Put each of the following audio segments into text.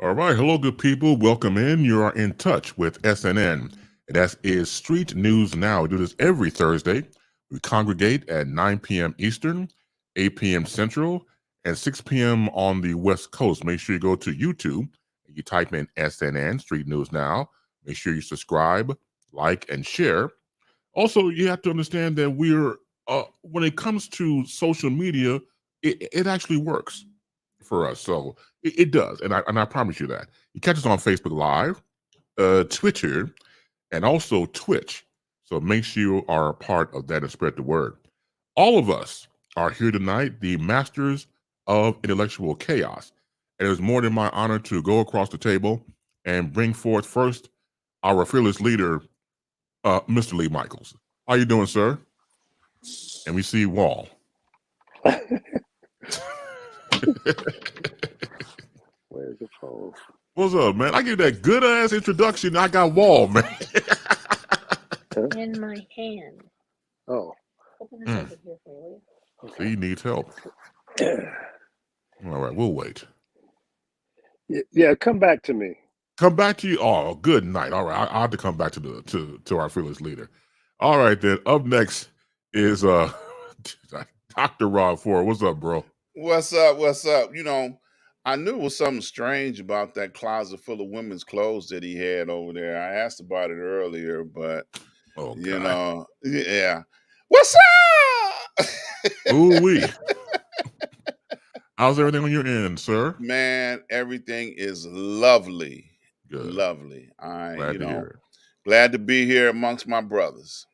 All right. Hello, good people. Welcome in. You are in touch with SNN. And that is Street News Now. We do this every Thursday. We congregate at 9 p.m. Eastern, 8 p.m. Central, and 6 p.m. on the West Coast. Make sure you go to YouTube. You type in SNN, Street News Now. Make sure you subscribe, like, and share. Also, you have to understand that when it comes to social media, it actually works for us. So it does, and I promise you that. You catch us on Facebook Live, Twitter, and also Twitch. So make sure you are a part of that and spread the word. All of us are here tonight, the masters of intellectual chaos. And it is more than my honor to go across the table and bring forth first our fearless leader, Mr. Lee Michaels. How you doing, sir? And we see Wall. Where's the phone? What's up, man? I give that good ass introduction. I got Wall, man. In my hand. Oh. Open this over here for you. Okay. He needs help. All right, we'll wait. Yeah, come back to me. Come back to you. Oh, good night. All right, I have to come back to our fearless leader. All right, then. Up next is Dr. Ron Ford. What's up, bro? What's up? What's up? You know, I knew it was something strange about that closet full of women's clothes that he had over there. I asked about it earlier, but you know, yeah. What's up? Ooh-wee. How's everything on your end, sir? Man, everything is lovely. Good. Lovely. Glad to be here amongst my brothers.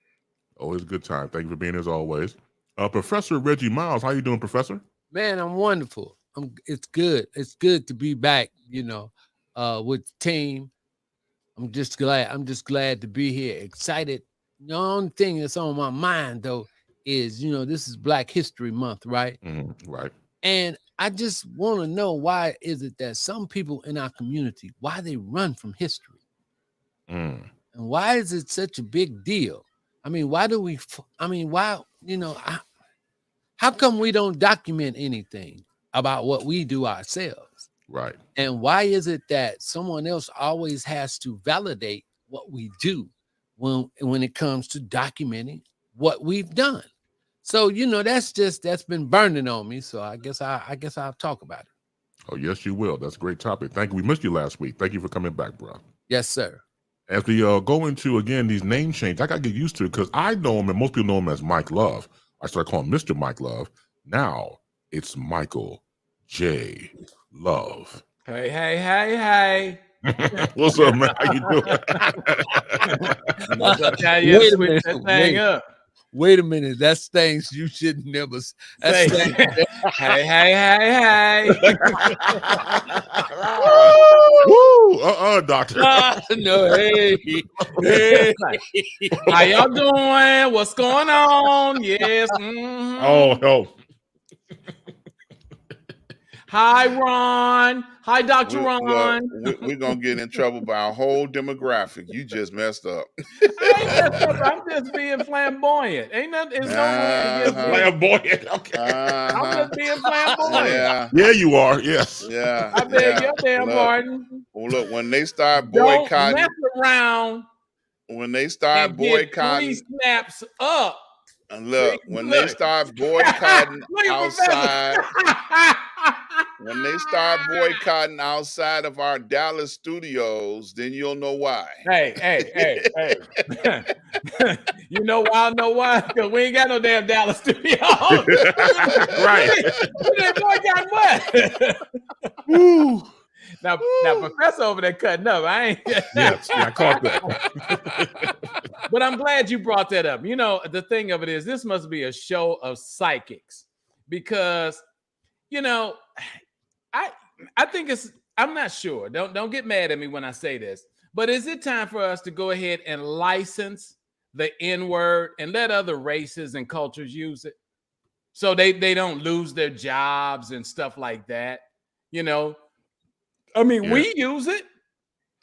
Always a good time. Thank you for being here as always. Professor Reggie Miles, how you doing, Professor? Man, I'm wonderful. It's good. It's good to be back, with the team. I'm just glad to be here. Excited. The only thing that's on my mind, though, is, this is Black History Month, right? Right. And I just want to know, why is it that some people in our community, why they run from history? And why is it such a big deal? I mean, why, how come we don't document anything about what we do ourselves? Right. And why is it that someone else always has to validate what we do when it comes to documenting what we've done? So, that's been burning on me. So I guess I'll talk about it. Oh, yes, you will. That's a great topic. Thank you. We missed you last week. Thank you for coming back, bro. Yes, sir. As we go into, again, these name changes, I got to get used to it because I know him, and most people know him as Mike Love. I started calling him Mr. Mike Love. Now it's Michael J. Love. Hey. What's up, man? How you doing? Wait a minute. That's things you should never say. Hey. Woo! Doctor. No, hey. How y'all doing? What's going on? Yes. Oh, help. Hi, Ron. Hi, Dr. Ron. We're going to get in trouble by a whole demographic. You just messed up. I ain't messed up. I'm just being flamboyant. Ain't nothing. Flamboyant. Okay. I'm just being flamboyant. Yeah, you are. Yes. Yeah. I beg your damn pardon. Well, look, when they start boycotting. Don't mess around. When they start boycotting. 3 snaps up. And look, they start boycotting outside. When they start boycotting outside of our Dallas studios, then you'll know why. Hey. You know why? I know why? Because we ain't got no damn Dallas studios. Right. We didn't boycott what? Woo. Now, Professor over there cutting up. I ain't. Yes, I caught that. But I'm glad you brought that up. The thing of it is, this must be a show of psychics because, I think I'm not sure. Don't get mad at me when I say this, but is it time for us to go ahead and license the N-word and let other races and cultures use it so they don't lose their jobs and stuff like that? We use it.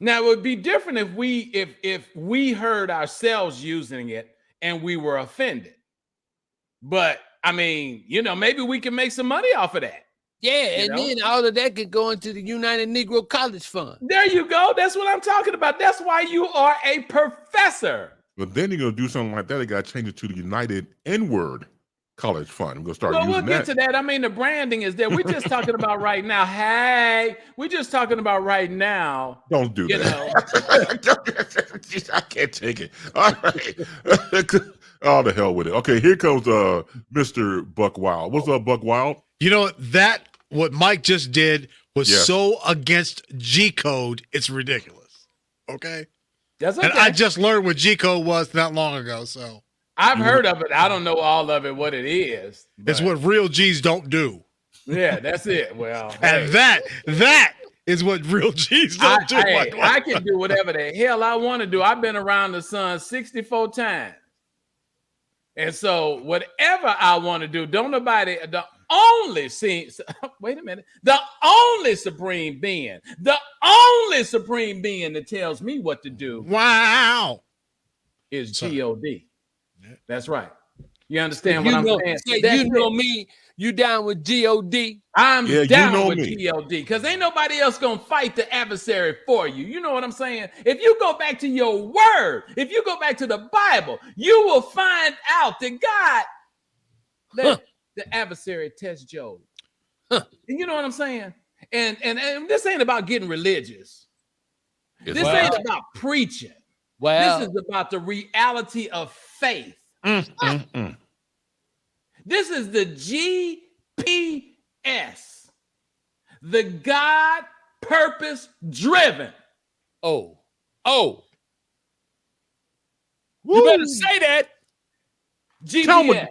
Now, it would be different if we heard ourselves using it and we were offended. But maybe we can make some money off of that. Yeah, and then all of that could go into the United Negro College Fund. There you go. That's what I'm talking about. That's why you are a professor. But then you're gonna do something like that. They got to change it to the United N-word College Fund. We're gonna start using we'll get to that. I mean, the branding is there. We're just talking about right now. Hey, we're just talking about right now. Don't do that. I can't take it. All right. Oh, the hell with it. Okay, here comes Mr. Buck Wild. What's up, Buck Wild? You know, what Mike just did was so against G code, it's ridiculous. Okay? That's okay. And I just learned what G code was not long ago, so. I've heard of it. I don't know all of it, what it is. It's what real G's don't do. Yeah, that's it. Well, and that is what real G's don't do. I can do whatever the hell I want to do. I've been around the sun 64 times. And so whatever I want to do, don't nobody, the only supreme being that tells me what to do. Wow. Is G-O-D. That's right. You understand what I'm saying? You know me. You down with G-O-D? I'm down with G-O-D because ain't nobody else going to fight the adversary for you. You know what I'm saying? If you go back to your word, if you go back to the Bible, you will find out that God let the adversary test Job. You know what I'm saying? And this ain't about getting religious. This ain't about preaching. This is about the reality of faith. This is the GPS, the God purpose driven. You better say that. GPS.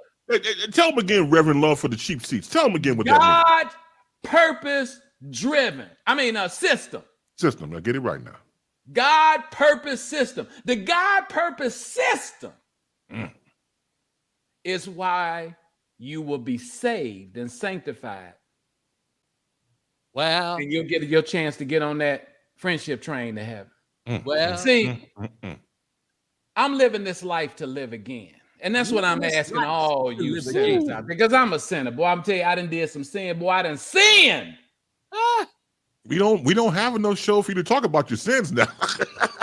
Tell them again, Reverend Love for the cheap seats. Tell them again what that means. God purpose driven. System. System. Now get it right now. God purpose system. The God purpose system is why you will be saved and sanctified. Well, and you'll get your chance to get on that friendship train to heaven. I'm living this life to live again. And that's what I'm asking all you sinners out there. Because I'm a sinner. Boy, I'm telling you, I done did some sin. Boy, I done sinned. We don't have no show for you to talk about your sins now.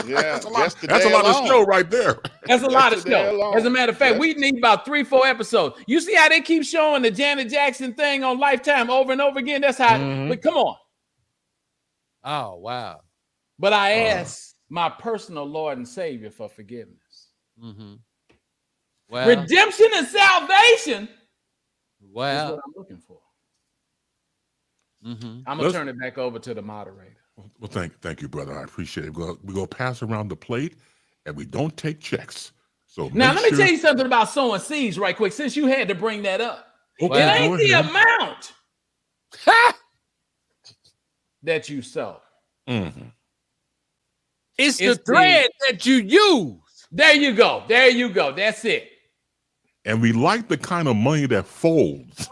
Yeah, that's a lot of show right there. That's a lot of show. As a matter of fact, we need about 3-4 episodes. You see how they keep showing the Janet Jackson thing on Lifetime over and over again? That's how. But come on. Oh wow! But I ask my personal Lord and Savior for forgiveness. Well, redemption and salvation. Well, is what I'm looking for. I'm gonna turn it back over to the moderator. Well, thank you, brother. I appreciate it. We go pass around the plate, and we don't take checks. So now let me tell you something about sowing seeds, right quick. Since you had to bring that up, it ain't the amount that you sow. It's the thread that you use. There you go. That's it. And we like the kind of money that folds.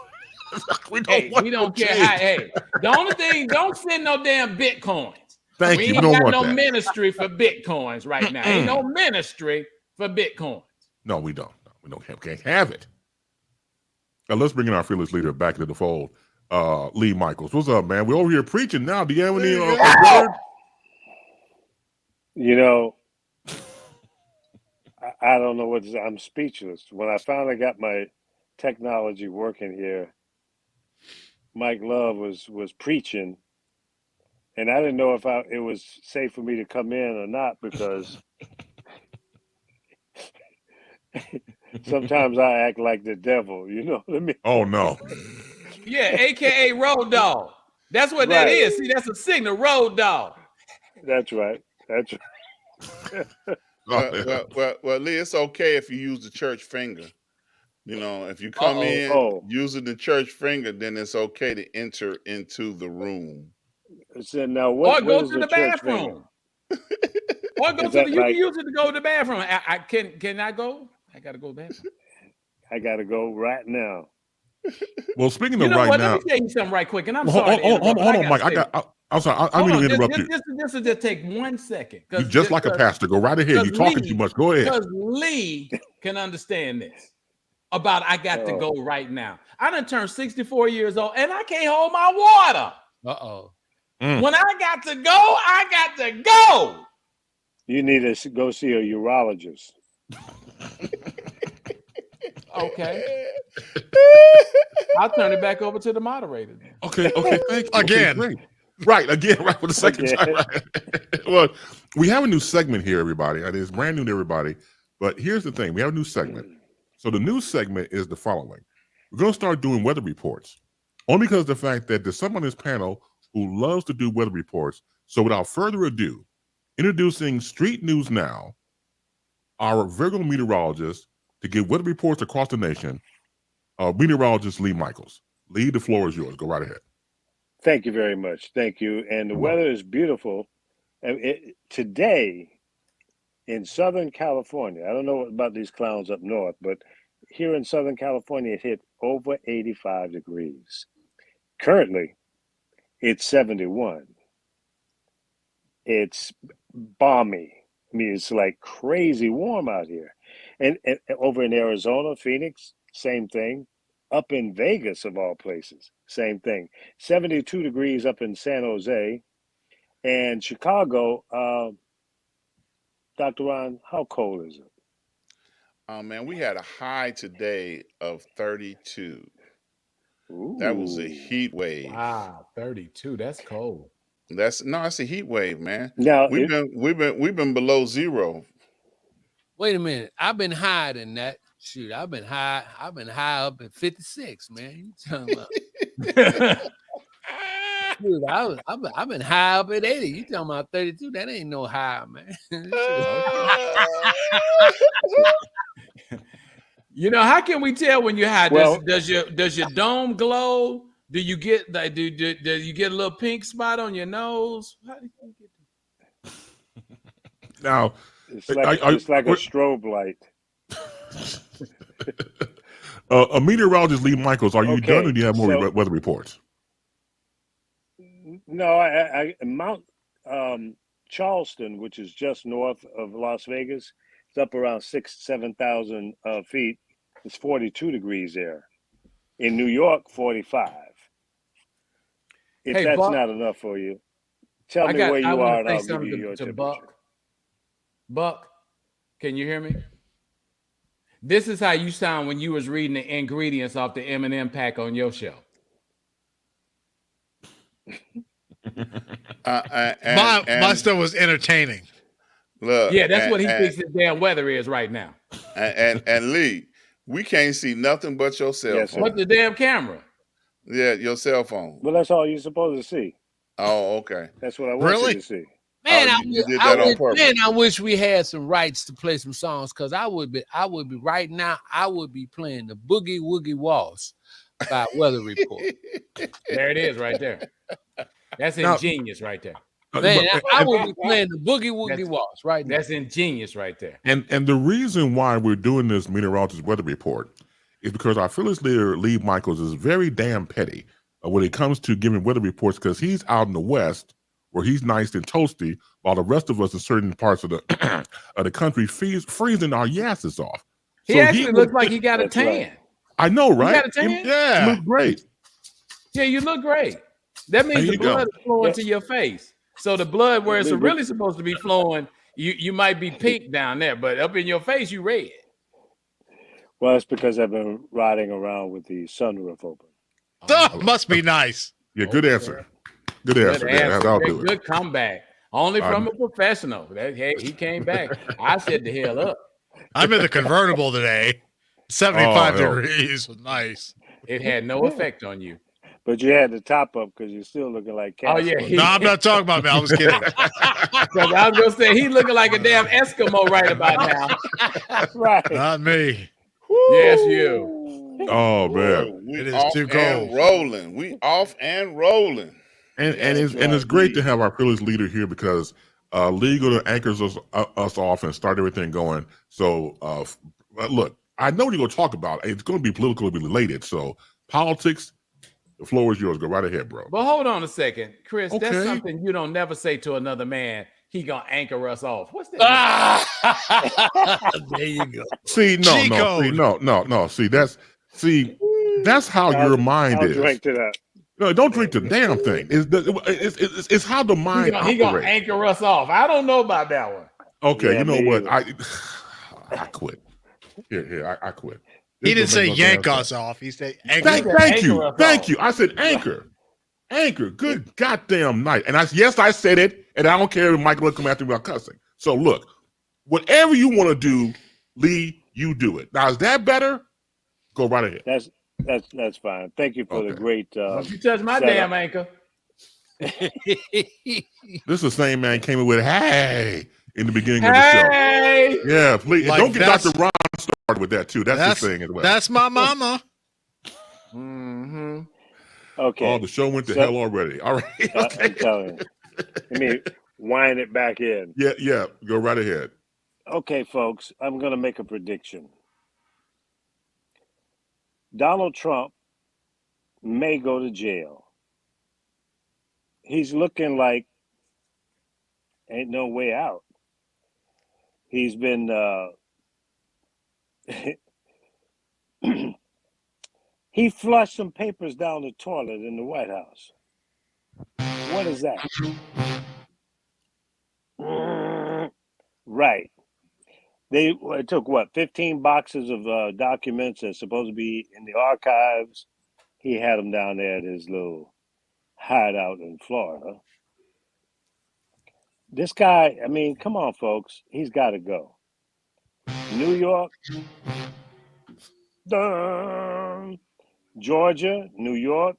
we don't care how. Hey, the only thing, don't send no damn Bitcoins. Thank we you. ain't got no ministry for Bitcoins right now. Ain't no ministry for Bitcoins. No, we don't. Can't have it. Now let's bring in our fearless leader back into the fold. Lee Michaels. What's up, man? We're over here preaching now. Do you have any word? You know, I don't know what to say. I'm speechless. When I finally got my technology working here, Mike Love was preaching, and I didn't know if it was safe for me to come in or not because sometimes I act like the devil. You know what I mean? Oh no. Yeah, AKA Road Dog. That's what that is. See, that's a signal, Road Dog. That's right. Well, Lee, it's okay if you use the church finger. You know, if you come in using the church finger, then it's okay to enter into the room. So now or go to the bathroom. Or go to you can use it to go to the bathroom. Can I go? I gotta go to the bathroom. I gotta go right now. Well, speaking of right now, let me tell you something right quick, and I'm sorry. Hold on, Mike. I'm sorry. I mean to interrupt you. This will just take 1 second. You just like a pastor. Go right ahead. You're talking too much. Go ahead. Because Lee can understand this. about I got to go right now. I done turned 64 years old and I can't hold my water. When I got to go, I got to go. You need to go see a urologist. Okay. I'll turn it back over to the moderator. Okay, thank you. Again. Okay, right, for the second time. Right. Well, we have a new segment here, everybody. And it's brand new to everybody. But here's the thing. We have a new segment. So the new segment is the following. We're going to start doing weather reports. Only because of the fact that there's someone on this panel who loves to do weather reports. So without further ado, introducing Street News Now, our Virgo meteorologist to give weather reports across the nation, meteorologist Lee Michaels. Lee, the floor is yours. Go right ahead. Thank you very much. Thank you. And the weather is beautiful. Today in Southern California, I don't know about these clowns up north, but here in Southern California, it hit over 85 degrees. Currently, it's 71. It's balmy. I mean, it's like crazy warm out here. And over in Arizona, Phoenix, same thing. Up in Vegas, of all places, same thing. 72 degrees up in San Jose. And Chicago, Dr. Ron, how cold is it? Man, we had a high today of 32. Ooh. That was a heat wave. Wow, 32. That's cold. That's a heat wave, man. Now we've been below zero. Wait a minute. I've been higher than that. Shoot, I've been high up at 56, man. You talking about? Dude, I've been high up at 80. You talking about 32? That ain't no high, man. You know, how can we tell when you're high? Well, does your dome glow? Do you get like do you get a little pink spot on your nose? How do you get Now, it's like a strobe light. A meteorologist, Lee Michaels, are you done, or do you have more weather reports? No, I Mount Charleston, which is just north of Las Vegas, it's up around 7,000 feet. It's 42 degrees there. In New York, 45. If that's Buck, not enough for you, tell me where you are, and I'll give you your temperature. Buck, can you hear me? This is how you sound when you was reading the ingredients off the M&M pack on your show. My stuff was entertaining. Look, yeah, that's what he thinks the damn weather is right now. And Lee, we can't see nothing but your cell phone. But the damn camera. Yeah, your cell phone. Well, that's all you're supposed to see. Oh, okay. That's what I want you to see. Man, I wish we had some rights to play some songs, because I would be right now. I would be playing the Boogie Woogie Waltz by Weather Report. There it is, right there. That's ingenious, right there. Man, I would be playing the Boogie Woogie Waltz right now. That's ingenious, right there. And the reason why we're doing this meteorologist weather report is because our fearless leader, Lee Michaels, is very damn petty when it comes to giving weather reports, because he's out in the West where he's nice and toasty, while the rest of us in certain parts of the of the country freezing our asses off. He actually looks like he got a tan. Right. I know, right? You got a tan? Yeah. You look great. Yeah, you look great. That means the blood is flowing to your face. So the blood where it's really supposed to be flowing, you might be pink down there, but up in your face, you red. Well, it's because I've been riding around with the sunroof open. Must be nice. Yeah, good answer. Good answer. I'll do it. Good comeback. Only from a professional. He came back. I said the hell up. I'm in the convertible today. 75 degrees. Nice. It had no effect on you. But you had the top up because you're still looking like Casper. Oh, yeah. No, I'm not talking about me. I was kidding. I was going to say, he looking like a damn Eskimo right about now. Right. Not me. Yes, you. Oh, man. It is too cold. We off and rolling. And it's great to have our fearless leader here, because Lee going to anchors us off and start everything going. So, look, I know what you're going to talk about. It's going to be politically related. So, politics, the floor is yours. Go right ahead, bro. But hold on a second, Chris. Okay. That's something you don't never say to another man. he gonna anchor us off. What's that? There you go. See, G-code. no. See, that's how your mind I'll is. drink to that. No, don't drink the damn thing. It's how the mind He gonna operates. anchor us off. I don't know about that one. Okay, Yeah, you know me what? either. I quit. Here, I quit. He This didn't don't make say no damn yank sense. us off. He said anchor. Thank Anchor us off. you. I said anchor. Anchor. Good goddamn night. And yes, I said it, and I don't care if Michael will come after me about cussing. So look, whatever you want to do, Lee, you do it. Now, is that better? Go right ahead. That's fine. Thank you for the Okay. great. Don't you touch my setup. damn anchor. This is the same man came in with "Hey" in the beginning of the show. Hey, Yeah, please. Like, Don't get that's- Dr. Ron started with that too. That's his thing as well. That's my mama. mm-hmm. Okay. Oh, the show went to So- hell already. All right. Okay. I'm telling you. Let me wind it back in. Yeah. Go right ahead. Okay, folks, I'm going to make a prediction. Donald Trump may go to jail. He's looking like ain't no way out. He's been he flushed some papers down the toilet in the White House. What is that? Right. It took what, 15 boxes of documents that's supposed to be in the archives. He had them down there at his little hideout in Florida. This guy, I mean, come on, folks. He's got to go. New York, dun, Georgia, New York,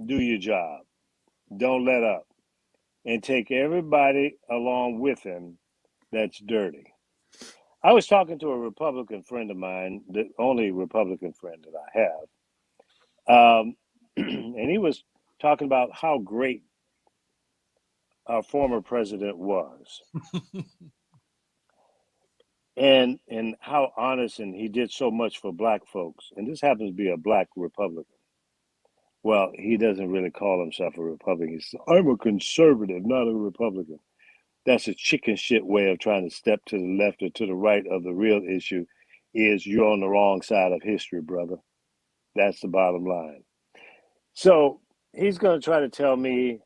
do your job. Don't let up. And take everybody along with him that's dirty. I was talking to a Republican friend of mine, the only Republican friend that I have. And he was talking about how great our former president was. and how honest, and he did so much for black folks. And this happens to be a black Republican. Well, he doesn't really call himself a Republican. He says, I'm a conservative, not a Republican. That's a chicken shit way of trying to step to the left or to the right of the real issue. Is you're on the wrong side of history, brother. That's the bottom line. So he's going to try to tell me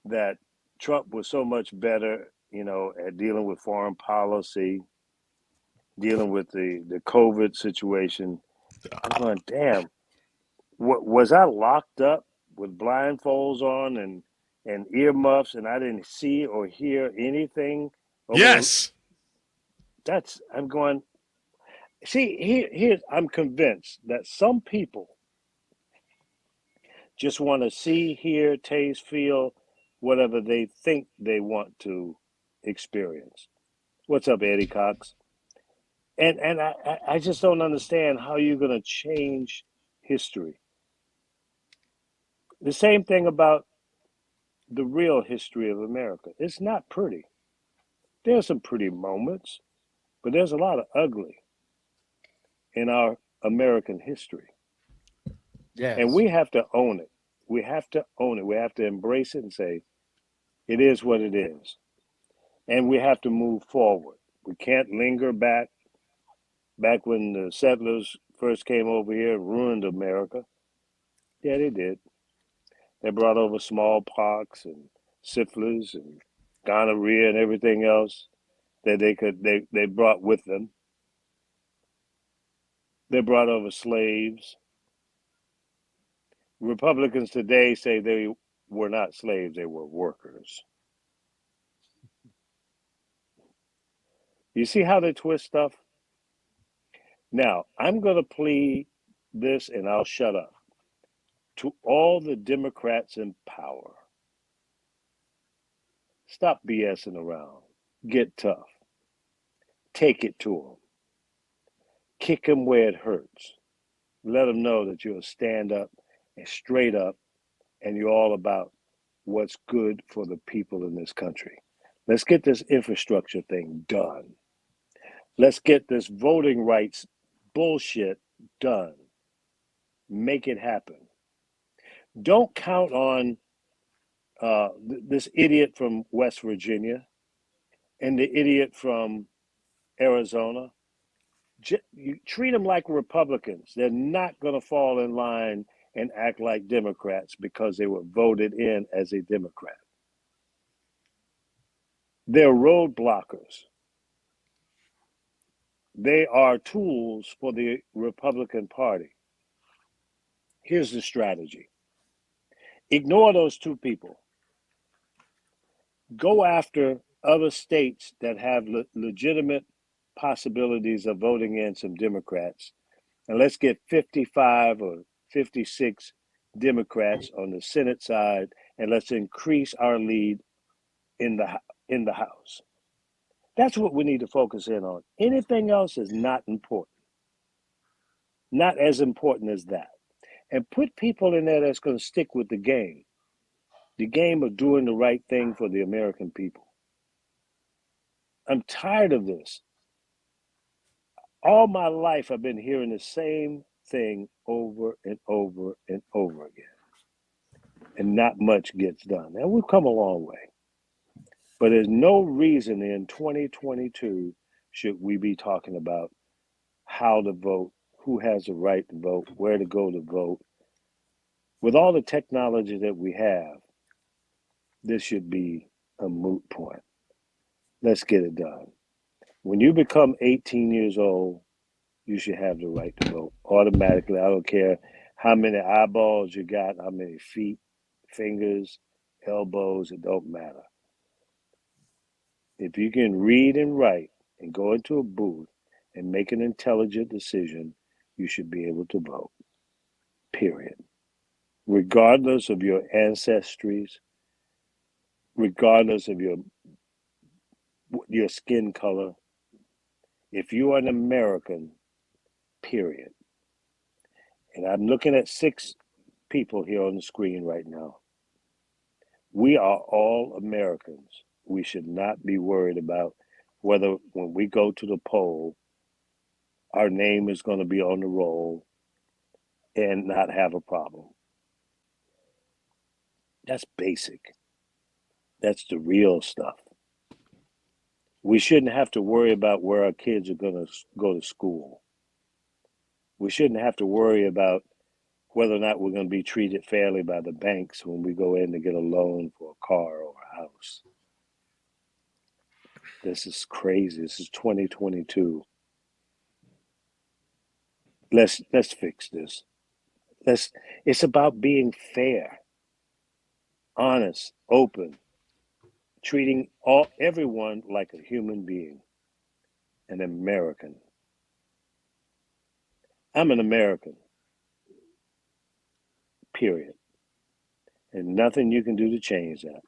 that Trump was so much better, at dealing with foreign policy, dealing with the COVID situation. I'm going, damn, was I locked up with blindfolds on and earmuffs and I didn't see or hear anything? Yes. I'm going, see, here I'm convinced that some people just want to see, hear, taste, feel whatever they think they want to experience. What's up, Eddie Cox? And I just don't understand how you're going to change history. The same thing about the real history of America. It's not pretty. There's some pretty moments, but there's a lot of ugly in our American history. Yes. And we have to own it. We have to own it. We have to embrace it and say, it is what it is. And we have to move forward. We can't linger back when the settlers first came over here and ruined America. Yeah, they did. They brought over smallpox and syphilis and gonorrhea and everything else that they brought with them. They brought over slaves. Republicans today say they were not slaves, they were workers. You see how they twist stuff? Now, I'm going to plead this and I'll shut up. To all the Democrats in power, stop BSing around. Get tough. Take it to them. Kick them where it hurts. Let them know that you'll stand up and straight up and you're all about what's good for the people in this country. Let's get this infrastructure thing done. Let's get this voting rights bullshit done. Make it happen. Don't count on this idiot from West Virginia and the idiot from Arizona. You treat them like Republicans. They're not going to fall in line and act like Democrats because they were voted in as a Democrat. They're roadblockers. They are tools for the Republican Party. Here's the strategy. Ignore those two people. Go after other states that have legitimate possibilities of voting in some Democrats. And let's get 55 or 56 Democrats on the Senate side, and let's increase our lead in the House. That's what we need to focus in on. Anything else is not important. Not as important as that. And put people in there that's going to stick with the game of doing the right thing for the American people. I'm tired of this. All my life, I've been hearing the same thing over and over and over again. And not much gets done. And we've come a long way. But there's no reason in 2022 should we be talking about how to vote, who has the right to vote, where to go to vote. With all the technology that we have, this should be a moot point. Let's get it done. When you become 18 years old, you should have the right to vote automatically. I don't care how many eyeballs you got, how many feet, fingers, elbows, it don't matter. If you can read and write and go into a booth and make an intelligent decision, you should be able to vote, period. Regardless of your ancestries, regardless of your skin color, if you are an American, period. And I'm looking at 6 people here on the screen right now. We are all Americans. We should not be worried about whether when we go to the poll, our name is going to be on the roll and not have a problem. That's basic. That's the real stuff. We shouldn't have to worry about where our kids are going to go to school. We shouldn't have to worry about whether or not we're going to be treated fairly by the banks when we go in to get a loan for a car or a house. This is crazy. This is 2022. Let's fix this. It's about being fair, honest, open, treating everyone like a human being, an American. I'm an American, period. And nothing you can do to change that.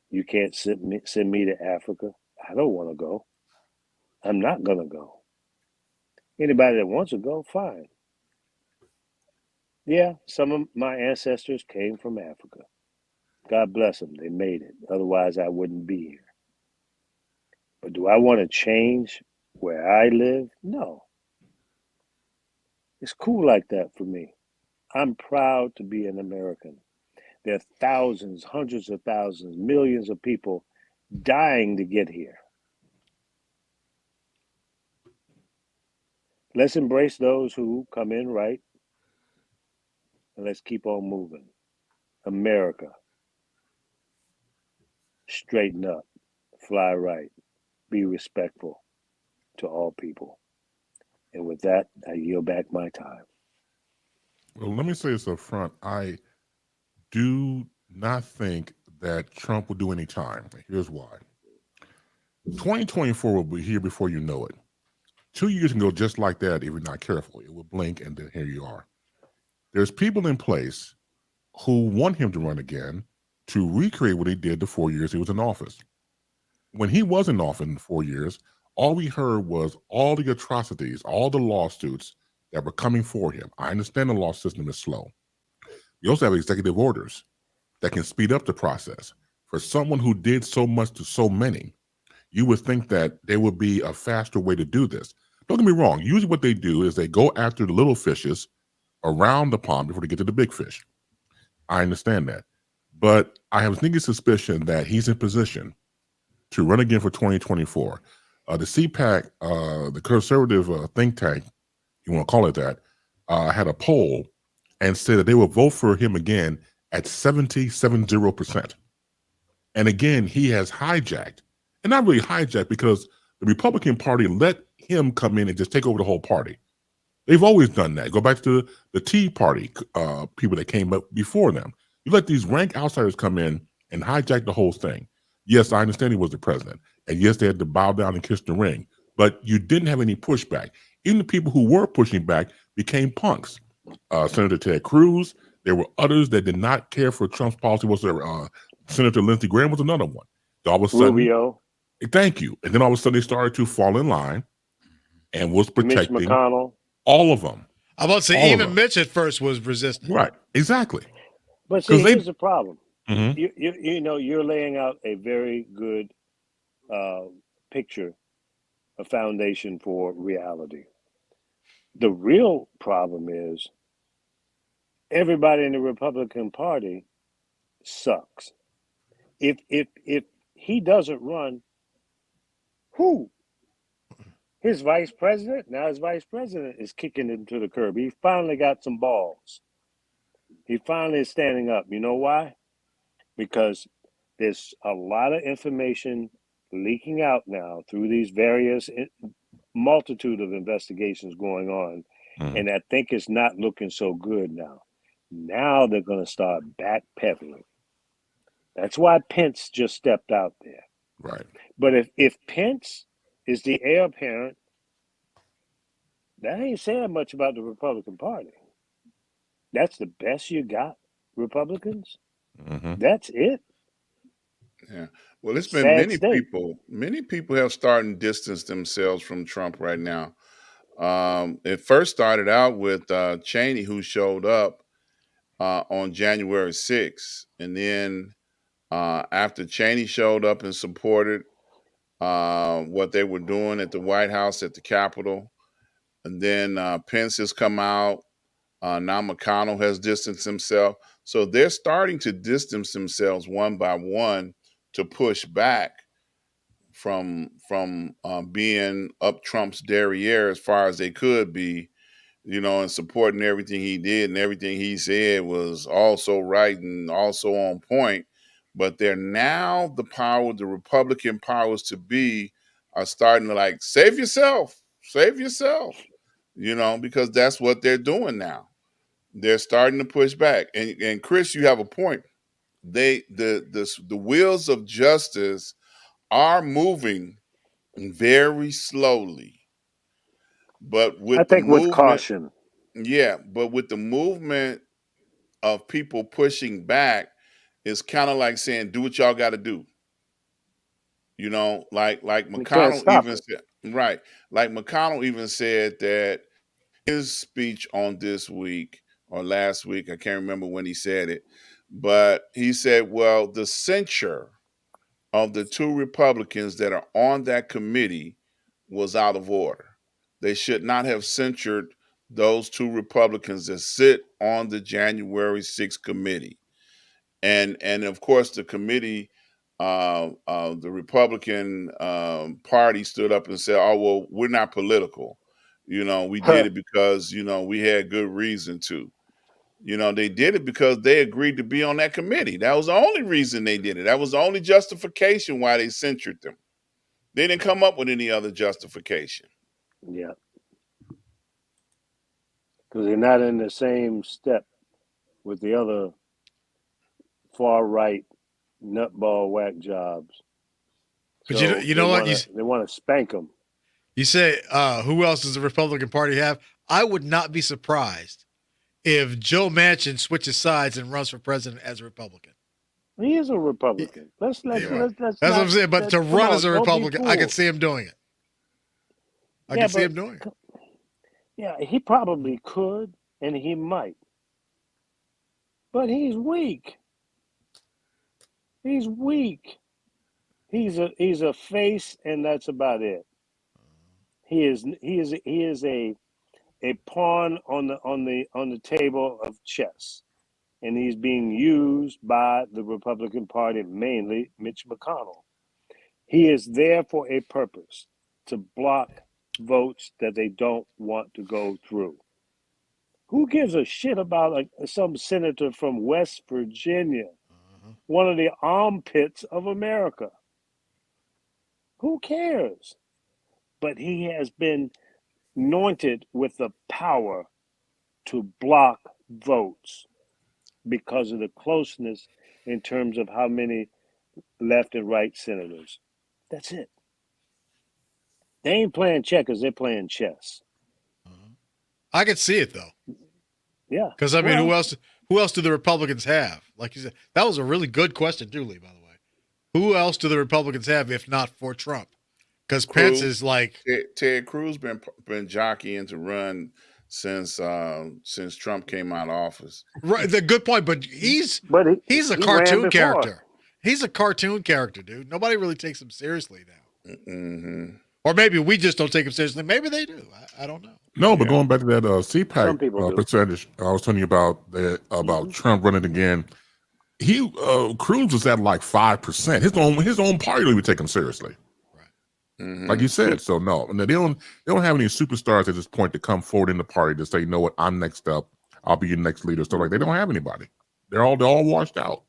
You can't send me to Africa. I don't want to go. I'm not going to go. Anybody that wants to go, fine. Yeah, some of my ancestors came from Africa. God bless them. They made it. Otherwise, I wouldn't be here. But do I want to change where I live? No. It's cool like that for me. I'm proud to be an American. There are thousands, hundreds of thousands, millions of people dying to get here. Let's embrace those who come in right, and let's keep on moving. America, straighten up, fly right, be respectful to all people. And with that, I yield back my time. Well, let me say this up front. I do not think that Trump will do any time. Here's why. 2024 will be here before you know it. 2 years can go just like that if you're not careful. It will blink, and then here you are. There's people in place who want him to run again to recreate what he did the 4 years he was in office. When he was in office in 4 years, all we heard was all the atrocities, all the lawsuits that were coming for him. I understand the law system is slow. You also have executive orders that can speed up the process. For someone who did so much to so many, you would think that there would be a faster way to do this. Don't get me wrong. Usually what they do is they go after the little fishes around the pond before they get to the big fish. I understand that. But I have a sneaking suspicion that he's in position to run again for 2024. The CPAC, the conservative think tank, you want to call it that, had a poll and said that they will vote for him again at 70%. And again, he has hijacked, and not really hijacked, because the Republican Party let him come in and just take over the whole party. They've always done that. Go back to the Tea Party people that came up before them. You let these rank outsiders come in and hijack the whole thing. Yes, I understand he was the president, and yes, they had to bow down and kiss the ring, but you didn't have any pushback. Even the people who were pushing back became punks. Senator Ted Cruz, there were others that did not care for Trump's policy. Was there Senator Lindsey Graham was another one. All of a sudden, Rubio. Thank you. And then all of a sudden they started to fall in line and was protecting Mitch McConnell. All of them. I'm about to say, even Mitch at first was resistant. Right, exactly. But see, here's the problem. Mm-hmm. You know, you're laying out a very good picture, a foundation for reality. The real problem is everybody in the Republican Party sucks. If he doesn't run, who? His vice president? Now his vice president is kicking him to the curb. He finally got some balls. He finally is standing up. You know why? Because there's a lot of information leaking out now through these various multitude of investigations going on. Mm-hmm. And I think it's not looking so good now. Now they're going to start backpedaling. That's why Pence just stepped out there. Right. But if Pence is the heir apparent, that ain't saying much about the Republican Party. That's the best you got, Republicans. Mm-hmm. That's it. Yeah. Well, it's been many people have started to distance themselves from Trump right now. It first started out with Cheney, who showed up on January 6th. And then after Cheney showed up and supported what they were doing at the White House, at the Capitol, and then Pence has come out. Now McConnell has distanced himself. So they're starting to distance themselves one by one to push back from being up Trump's derriere as far as they could be, you know, and supporting everything he did, and everything he said was also right and also on point. But they're now the Republican powers to be are starting to like, save yourself, you know, because that's what they're doing now. They're starting to push back. And Chris, you have a point. The wheels of justice are moving very slowly. But with with caution. Yeah, but with the movement of people pushing back, it's kind of like saying, do what y'all got to do. You know, like McConnell even said, right. Like McConnell even said that his speech on this week or last week, I can't remember when he said it, but he said, well, the censure of the two Republicans that are on that committee was out of order. They should not have censured those two Republicans that sit on the January 6th committee. And of course, the committee, the Republican Party stood up and said, oh, well, we're not political. You know, we did it because, you know, we had good reason to. You know, they did it because they agreed to be on that committee. That was the only reason they did it. That was the only justification why they censured them. They didn't come up with any other justification. Yeah. Because they're not in the same step with the other far right nutball whack jobs. But so you know what? They want to spank them. You say, who else does the Republican Party have? I would not be surprised if Joe Manchin switches sides and runs for president as a Republican. He is a Republican. That's what I'm saying. But to run as a Republican, I could see him doing it. I could see him doing it. Yeah, he probably could, and he might. But he's weak. He's weak. He's a face, and that's about it. He is a pawn on the table of chess. and he's being used by the Republican Party, mainly Mitch McConnell. He is there for a purpose, to block votes that they don't want to go through. Who gives a shit about some senator from West Virginia, one of the armpits of America? Who cares? But he has been anointed with the power to block votes because of the closeness in terms of how many left and right senators. That's it. They ain't playing checkers, they're playing chess. I could see it though. Yeah. Because I mean, who else do the Republicans have? Like you said, that was a really good question, Julie, by the way. Who else do the Republicans have if not for Trump? Because Pence is like Ted Cruz been jockeying to run since Trump came out of office. Right, the good point, but he's a cartoon character. He's a cartoon character, dude. Nobody really takes him seriously now. Mm-hmm. Or maybe we just don't take him seriously. Maybe they do. I don't know. No, but going back to that CPAC percentage, I was telling you about Trump running again. Cruz was at like 5%. His own party would take him seriously. Mm-hmm. Like you said, so no, they don't have any superstars at this point to come forward in the party to say, you know what, I'm next up, I'll be your next leader. So like they don't have anybody. They're all washed out.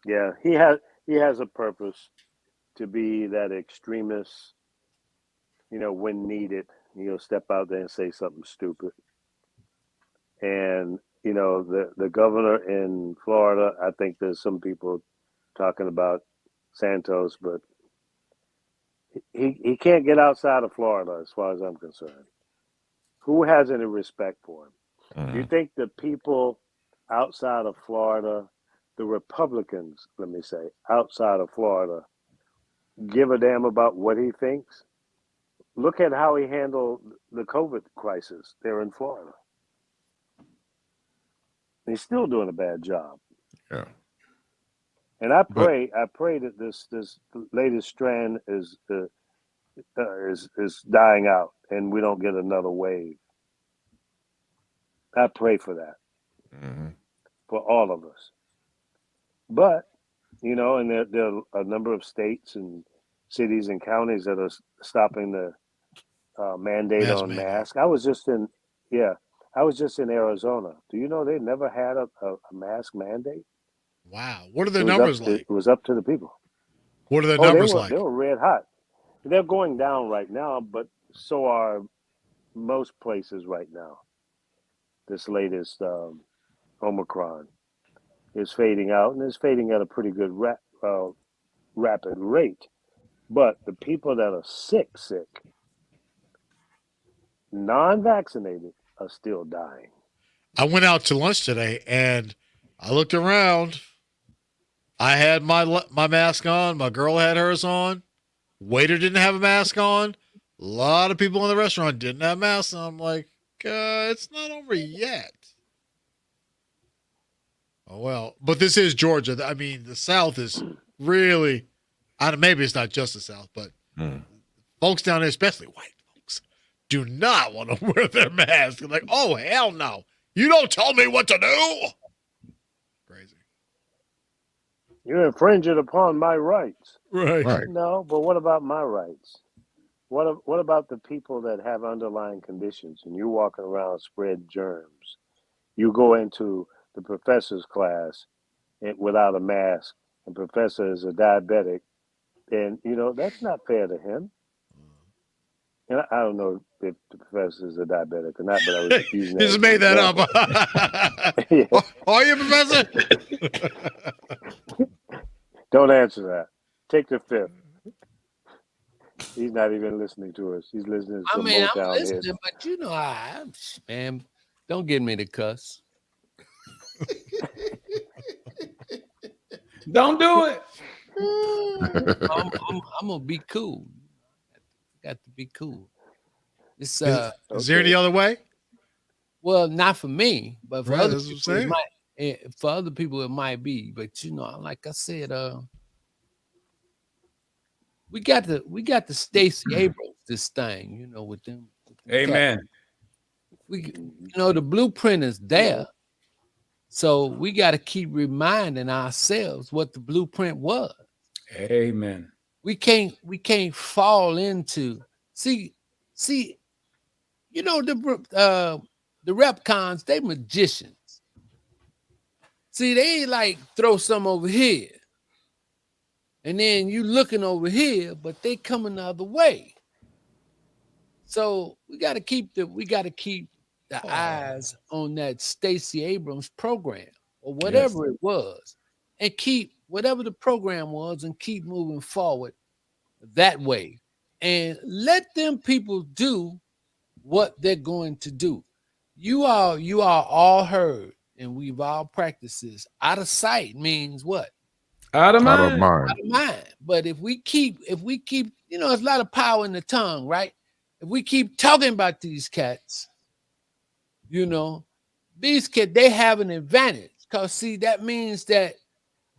Yeah, he has a purpose to be that extremist. You know, when needed, he'll step out there and say something stupid. And you know, the governor in Florida, I think there's some people talking about Santos, but he can't get outside of Florida as far as I'm concerned. Who has any respect for him? Mm-hmm. You think the people outside of Florida, the Republicans, let me say, outside of Florida, give a damn about what he thinks? Look at how he handled the COVID crisis there in Florida. He's still doing a bad job. Yeah. And I pray that this latest strand is dying out and we don't get another wave. I pray for that, for all of us. But you know, and there are a number of states and cities and counties that are stopping the mandate on masks. I was just in Arizona. Do you know they never had a mask mandate? Wow. What are the numbers like? It was up to the people. What are the numbers like? They were red hot. They're going down right now, but so are most places right now. This latest Omicron is fading out, and it's fading at a pretty good rapid rate. But the people that are sick, non-vaccinated, are still dying. I went out to lunch today, and I looked around. I had my mask on. My girl had hers on. Waiter didn't have a mask on. A lot of people in the restaurant didn't have masks on. I'm like, it's not over yet. Oh, well. But this is Georgia. I mean, the South is really, maybe it's not just the South, but folks down there, especially white folks, do not want to wear their masks. They're like, oh, hell no. You don't tell me what to do. Crazy. You're infringing upon my rights. Right. No, but what about my rights? What about the people that have underlying conditions and you're walking around spread germs? You go into the professor's class without a mask, and professor is a diabetic, and you know that's not fair to him. And I don't know if the professor is a diabetic or not, but I was using that. You just made that up. Yeah. Are you, professor? Don't answer that. Take the fifth. He's not even listening to us. He's listening to some Motown I'm listening, hits. but you know, man, don't get me to cuss. Don't do it. I'm gonna be cool. Got to be cool. It's Is there any other way? Well, not for me, but for other people, for other people it might be. But you know, like I said, we got the Stacey Abrams this thing, you know, with them. Amen. The blueprint is there. So we got to keep reminding ourselves what the blueprint was. Amen. We can't fall into see, you know, the repcons, they magicians. See, they ain't like throw some over here. And then you looking over here, but they coming the other way. So we got to keep the eyes on that Stacey Abrams program or whatever it was, and keep whatever the program was and keep moving forward that way. And let them people do what they're going to do. You are all heard, and we've all practiced this. Out of sight means what? Out of mind. Out of mind. Out of mind. But if we keep, you know, there's a lot of power in the tongue, right? If we keep talking about these cats, you know, these kids, they have an advantage. Because, see, that means that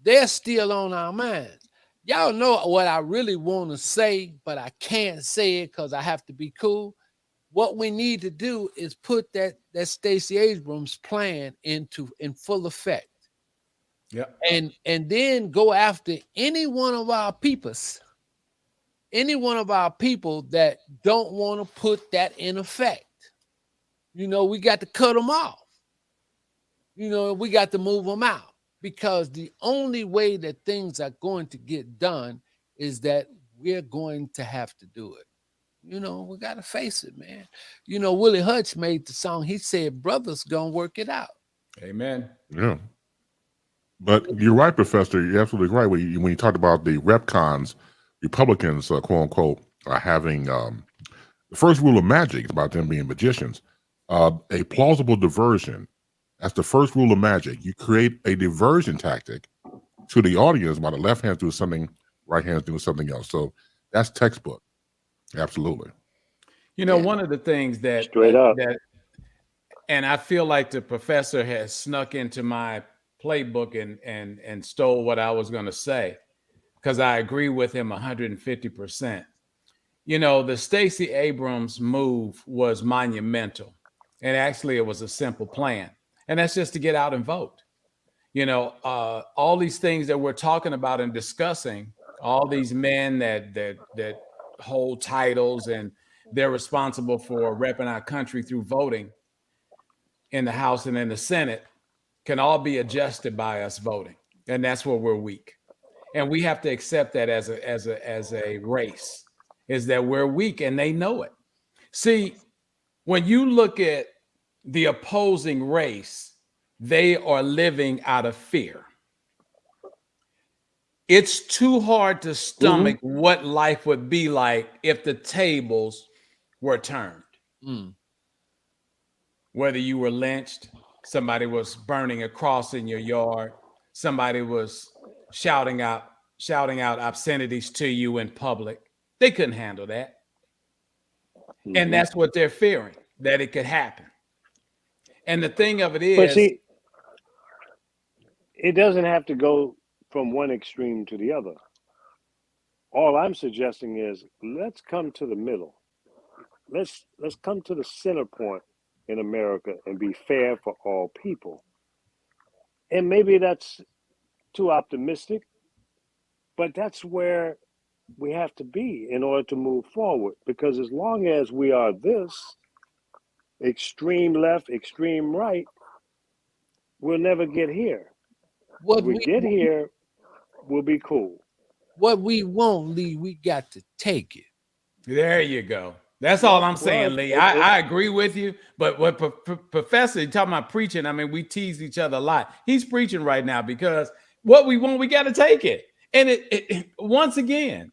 they're still on our minds. Y'all know what I really want to say, but I can't say it because I have to be cool. What we need to do is put that Stacey Abrams plan in full effect. Yeah. And then go after any one of our peoples, any one of our people that don't want to put that in effect. You know, we got to cut them off. You know, we got to move them out, because the only way that things are going to get done is that we're going to have to do it. You know, we got to face it, man. You know, Willie Hutch made the song. He said, brothers gonna work it out. Amen. Yeah. But you're right, Professor. You're absolutely right. When you talked about the repcons, Republicans, quote unquote, are having the first rule of magic is about them being magicians. A plausible diversion. That's the first rule of magic. You create a diversion tactic to the audience while the left hand's doing something, right hand's doing something else. So that's textbook. Absolutely. You know, one of the things that Straight up. And I feel like the professor has snuck into my playbook and stole what I was going to say, because I agree with him 150%. You know, the Stacey Abrams move was monumental, and actually it was a simple plan, and that's just to get out and vote. You know, all these things that we're talking about and discussing, all these men that hold titles and they're responsible for repping our country through voting in the House and in the Senate, can all be adjusted by us voting. And that's where we're weak. And we have to accept that as a race, is that we're weak, and they know it. See, when you look at the opposing race, they are living out of fear. It's too hard to stomach what life would be like if the tables were turned. Whether you were lynched, somebody was burning a cross in your yard, somebody was shouting out obscenities to you in public. They couldn't handle that. And that's what they're fearing, that it could happen. And the thing of it is, but see, it doesn't have to go from one extreme to the other. All I'm suggesting is, let's come to the middle. Let's come to the center point in America and be fair for all people. And maybe that's too optimistic, but that's where we have to be in order to move forward. Because as long as we are this extreme left, extreme right, we'll never get here. When we get here, we'll be cool. What we won't, Lee, we got to take it. There you go. That's all I'm saying, Lee. I agree with you. But what Professor, talking about preaching, I mean, we tease each other a lot. He's preaching right now, because what we want, we got to take it. And it once again,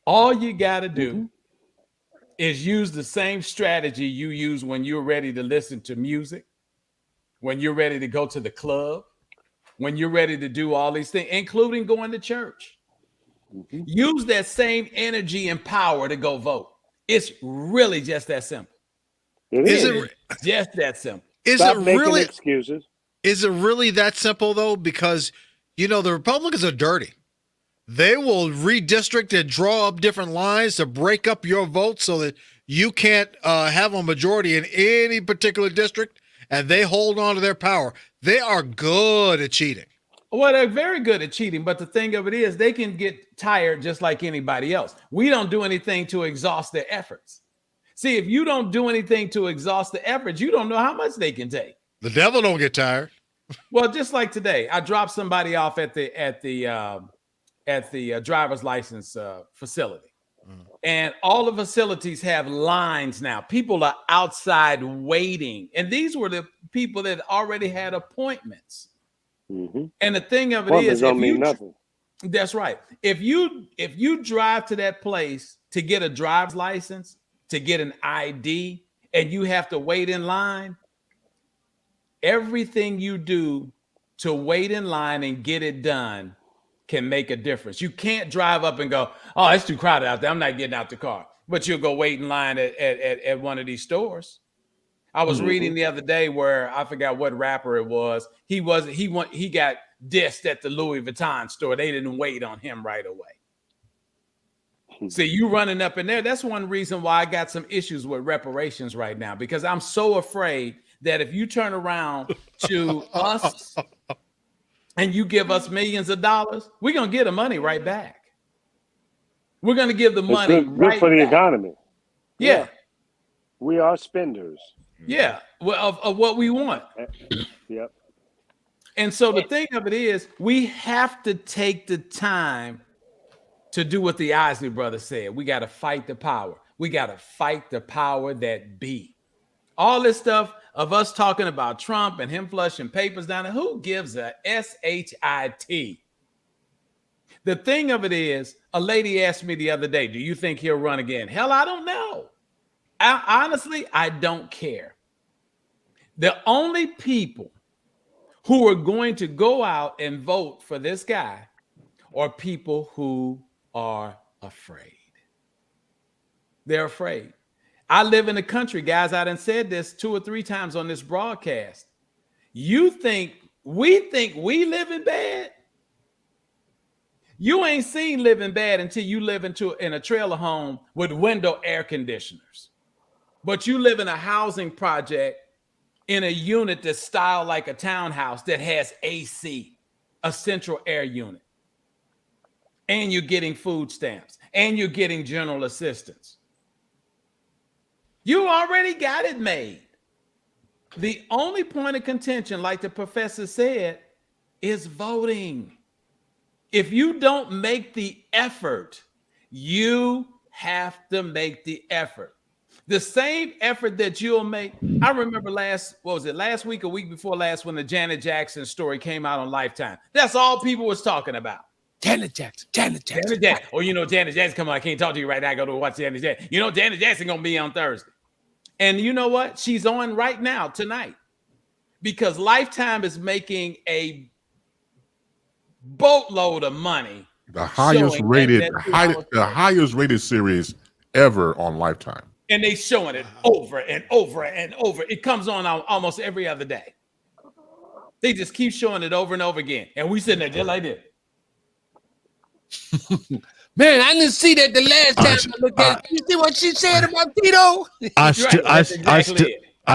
all you got to do is use the same strategy you use when you're ready to listen to music, when you're ready to go to the club, when you're ready to do all these things, including going to church. Use that same energy and power to go vote. It's really just that simple. Is it just that simple? Stop making excuses. Is it really that simple, though? Because, you know, the Republicans are dirty. They will redistrict and draw up different lines to break up your vote so that you can't have a majority in any particular district. and they hold on to their power, they are good at cheating. Well, they're very good at cheating, but the thing of it is they can get tired just like anybody else. We don't do anything to exhaust their efforts. See, if you don't do anything to exhaust the efforts, you don't know how much they can take. The devil don't get tired. Well, just like today, I dropped somebody off at the driver's license facility. And all the facilities have lines now. People are outside waiting. And these were the people that already had appointments. Mm-hmm. And the thing of it is, don't mean nothing. That's right. If you drive to that place to get a driver's license, to get an ID, and you have to wait in line, everything you do to wait in line and get it done can make a difference. You can't drive up and go, oh, it's too crowded out there, I'm not getting out the car. But you'll go wait in line at one of these stores. I was reading the other day where I forgot what rapper it was. He got dissed at the Louis Vuitton store. They didn't wait on him right away. See, you running up in there. That's one reason why I got some issues with reparations right now, because I'm so afraid that if you turn around to us and you give us millions of dollars, we're going to get the money right back. We're going to give the money good for the economy. Yeah. We are spenders. Yeah. Well, of what we want. Yep. And so the thing of it is, we have to take the time to do what the Isley brothers said. We got to fight the power. We got to fight the power that be. All this stuff of us talking about Trump and him flushing papers down there, who gives a shit? The thing of it is, a lady asked me the other day, do you think he'll run again? Hell, I don't know. Honestly, I don't care. The only people who are going to go out and vote for this guy are people who are afraid. They're afraid. I live in the country, guys. I done said this 2 or 3 times on this broadcast. We think we living bad? You ain't seen living bad until you live in a trailer home with window air conditioners. But you live in a housing project in a unit that's styled like a townhouse that has AC, a central air unit. And you're getting food stamps, and you're getting general assistance. You already got it made. The only point of contention, like the professor said, is voting. If you don't make the effort, you have to make the effort. The same effort that you'll make. I remember last week or week before last, when the Janet Jackson story came out on Lifetime. That's all people was talking about. Janet Jackson. Or, Janet Jackson, come on, I can't talk to you right now. I go to watch Janet Jackson. Janet Jackson going to be on Thursday. And you know what? She's on right now, tonight. Because Lifetime is making a boatload of money. The highest rated series ever on Lifetime. And they showing it over and over and over. It comes on almost every other day. They just keep showing it over and over again. And we sitting there just like this. Man, I didn't see that the last time I looked at it. You see what she said about Tito? I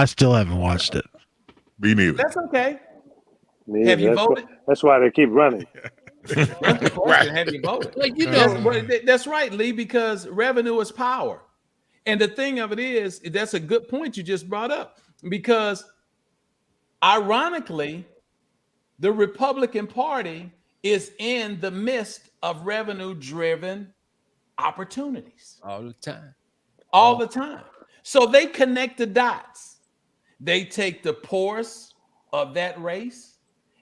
still haven't watched it. Me neither. That's okay. Have you voted? That's why they keep running. Right. Have you voted? That's right, Lee, because revenue is power. And the thing of it is, that's a good point you just brought up, because ironically, the Republican Party is in the midst of revenue-driven opportunities. All the time. So they connect the dots. They take the poorest of that race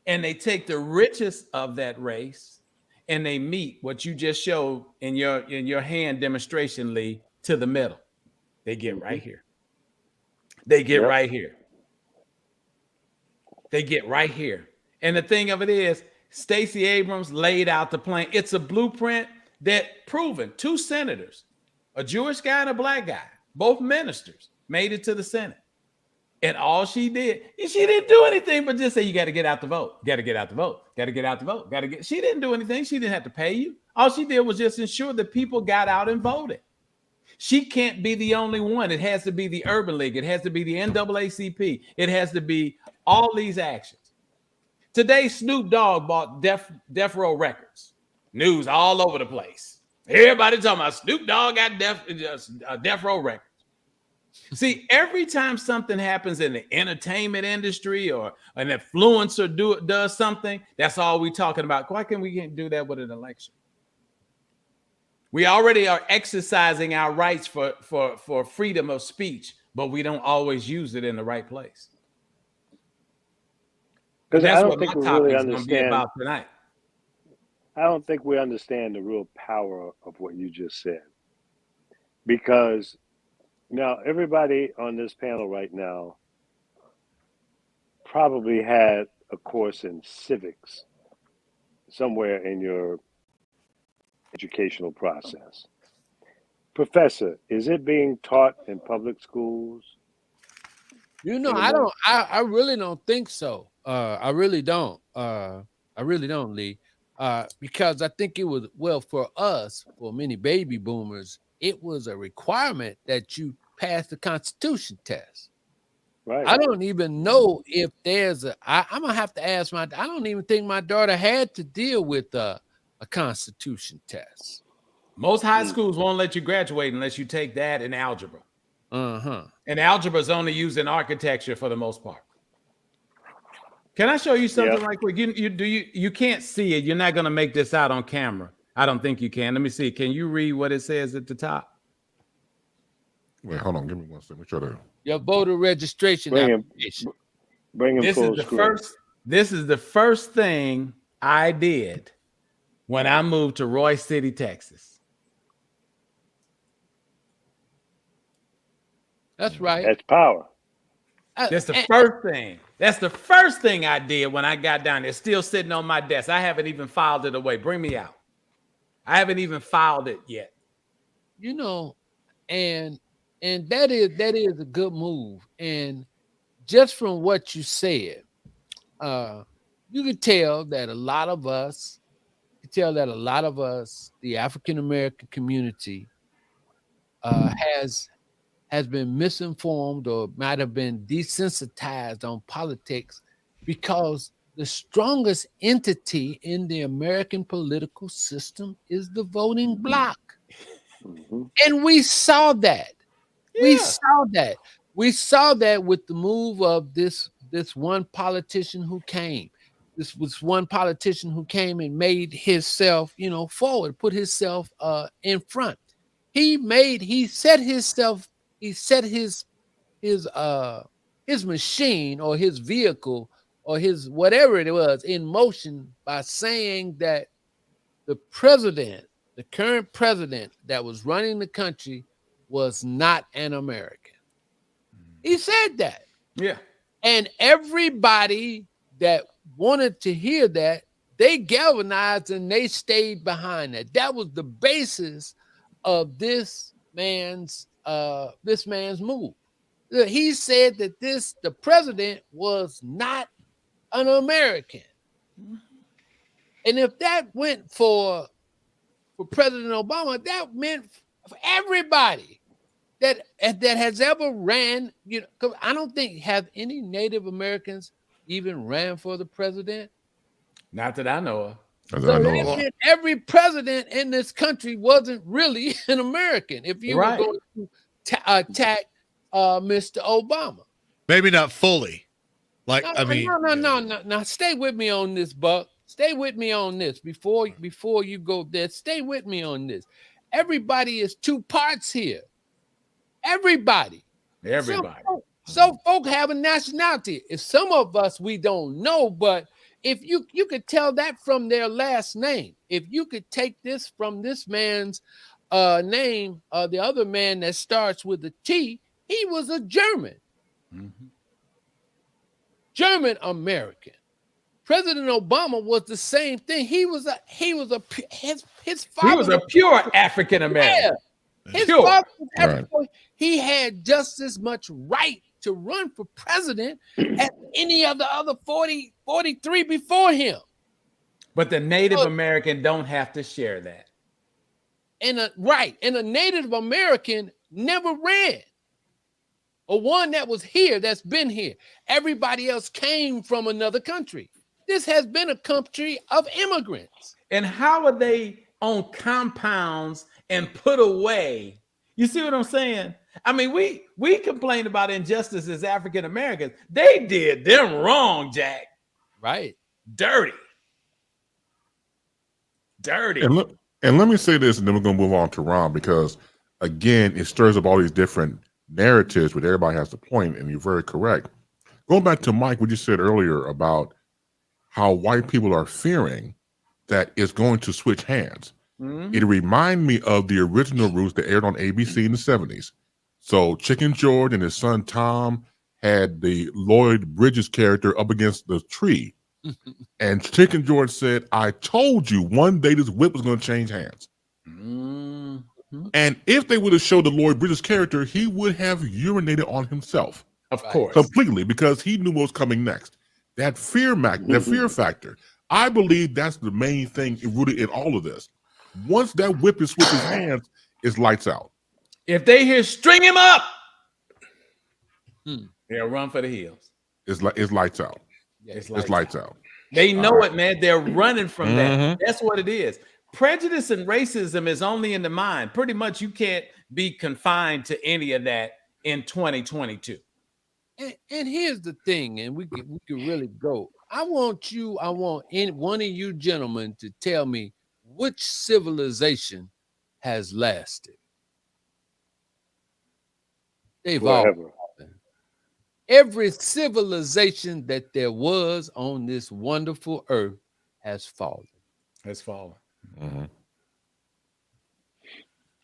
and they take the richest of that race, and they meet what you just showed in your hand demonstration, Lee, to the middle. They get right here. They get right here. They get right here. And the thing of it is, Stacey Abrams laid out the plan. It's a blueprint that proven 2 senators, a Jewish guy and a black guy, both ministers, made it to the Senate. And all she did, she didn't do anything but just say, you got to get out the vote. Got to get out the vote. Got to get out the vote. She didn't do anything. She didn't have to pay you. All she did was just ensure that people got out and voted. She can't be the only one. It has to be the Urban League. It has to be the NAACP. It has to be all these actions. Today, Snoop Dogg bought Death Row Records. News all over the place. Everybody talking about Snoop Dogg got Death Row Records. See, every time something happens in the entertainment industry or an influencer does something, that's all we talking about. Why can't we do that with an election? We already are exercising our rights for freedom of speech, but we don't always use it in the right place. Because that's I don't what think my we topic really is going to be understand about tonight. I don't think we understand the real power of what you just said. Because now everybody on this panel right now probably had a course in civics somewhere in your educational process. Professor, is it being taught in public schools? You know, anymore? I really don't think so. I really don't, Lee. Because I think it was, well, for us, for many baby boomers, it was a requirement that you pass the Constitution test. Right. I don't even know if there's I'm gonna have to ask I don't even think my daughter had to deal with a Constitution test. Most high schools won't let you graduate unless you take that in algebra. And algebra is only used in architecture for the most part. Can I show you something right quick? You can't see it. You're not going to make this out on camera. I don't think you can. Let me see. Can you read what it says at the top? Wait, hold on. Give me one second. Make sure that your voter registration application. Bring him this full is screen. This is the first thing I did when I moved to Roy City, Texas. That's right. That's power. That's the first thing. That's the first thing I did when I got down there. Still sitting on my desk. I haven't even filed it away. Bring me out. I haven't even filed it yet. You know, and that is a good move. And just from what you said, you could tell that a lot of us, the African American community, has been misinformed or might have been desensitized on politics because the strongest entity in the American political system is the voting bloc. And we saw that. We saw that with the move of this one politician who came. This was one politician who came and made himself, forward, put himself in front. He set his machine or his vehicle or his whatever it was in motion by saying that the current president that was running the country was not an American. He said that. Yeah. And everybody that wanted to hear that, they galvanized and they stayed behind that. That was the basis of this man's move. He said that the president was not an American. And if that went for President Obama, that meant for everybody that has ever ran, because I don't think have any Native Americans even ran for the president. Not that I know of. So every president in this country wasn't really an American. If you were going to attack Mr. Obama, maybe not fully. No. Stay with me on this, Buck. Stay with me on this before you go there. Stay with me on this. Everybody is two parts here. Everybody. So folk have a nationality. If some of us we don't know, but if you could tell that from their last name, if you could take this from this man's name, the other man that starts with a T, he was a German. German American. President Obama was the same thing. His father. He was a pure African American. Yeah. His father was African. Right. He had just as much right to run for president as any of the other 43 before him. But the Native American don't have to share that. and a Native American never ran. Or one that was here, that's been here. Everybody else came from another country. This has been a country of immigrants. And how are they on compounds and put away? You see what I'm saying? I mean, we complain about injustice as African Americans. They did them wrong, Jack. Right. Dirty. And let me say this, and then we're going to move on to Ron, because, again, it stirs up all these different narratives, but everybody has a point, and you're very correct. Going back to Mike, what you said earlier about how white people are fearing that it's going to switch hands. Mm-hmm. It reminded me of the original Roots that aired on ABC in the 70s. So Chicken George and his son Tom had the Lloyd Bridges character up against the tree. And Chicken George said, I told you one day this whip was going to change hands. Mm-hmm. And if they would have showed the Lloyd Bridges character, he would have urinated on himself. Of course. Completely, because he knew what was coming next. That fear factor. I believe that's the main thing rooted in all of this. Once that whip is switches hands, it's lights out. If they hear string him up, they'll run for the hills. It's lights out. Yeah, it's lights out. They know it, man. They're running from that. That's what it is. Prejudice and racism is only in the mind. Pretty much you can't be confined to any of that in 2022. And here's the thing, and we can really go. I want one of you gentlemen to tell me which civilization has lasted. They've all been. Every civilization that there was on this wonderful earth has fallen. Mm-hmm.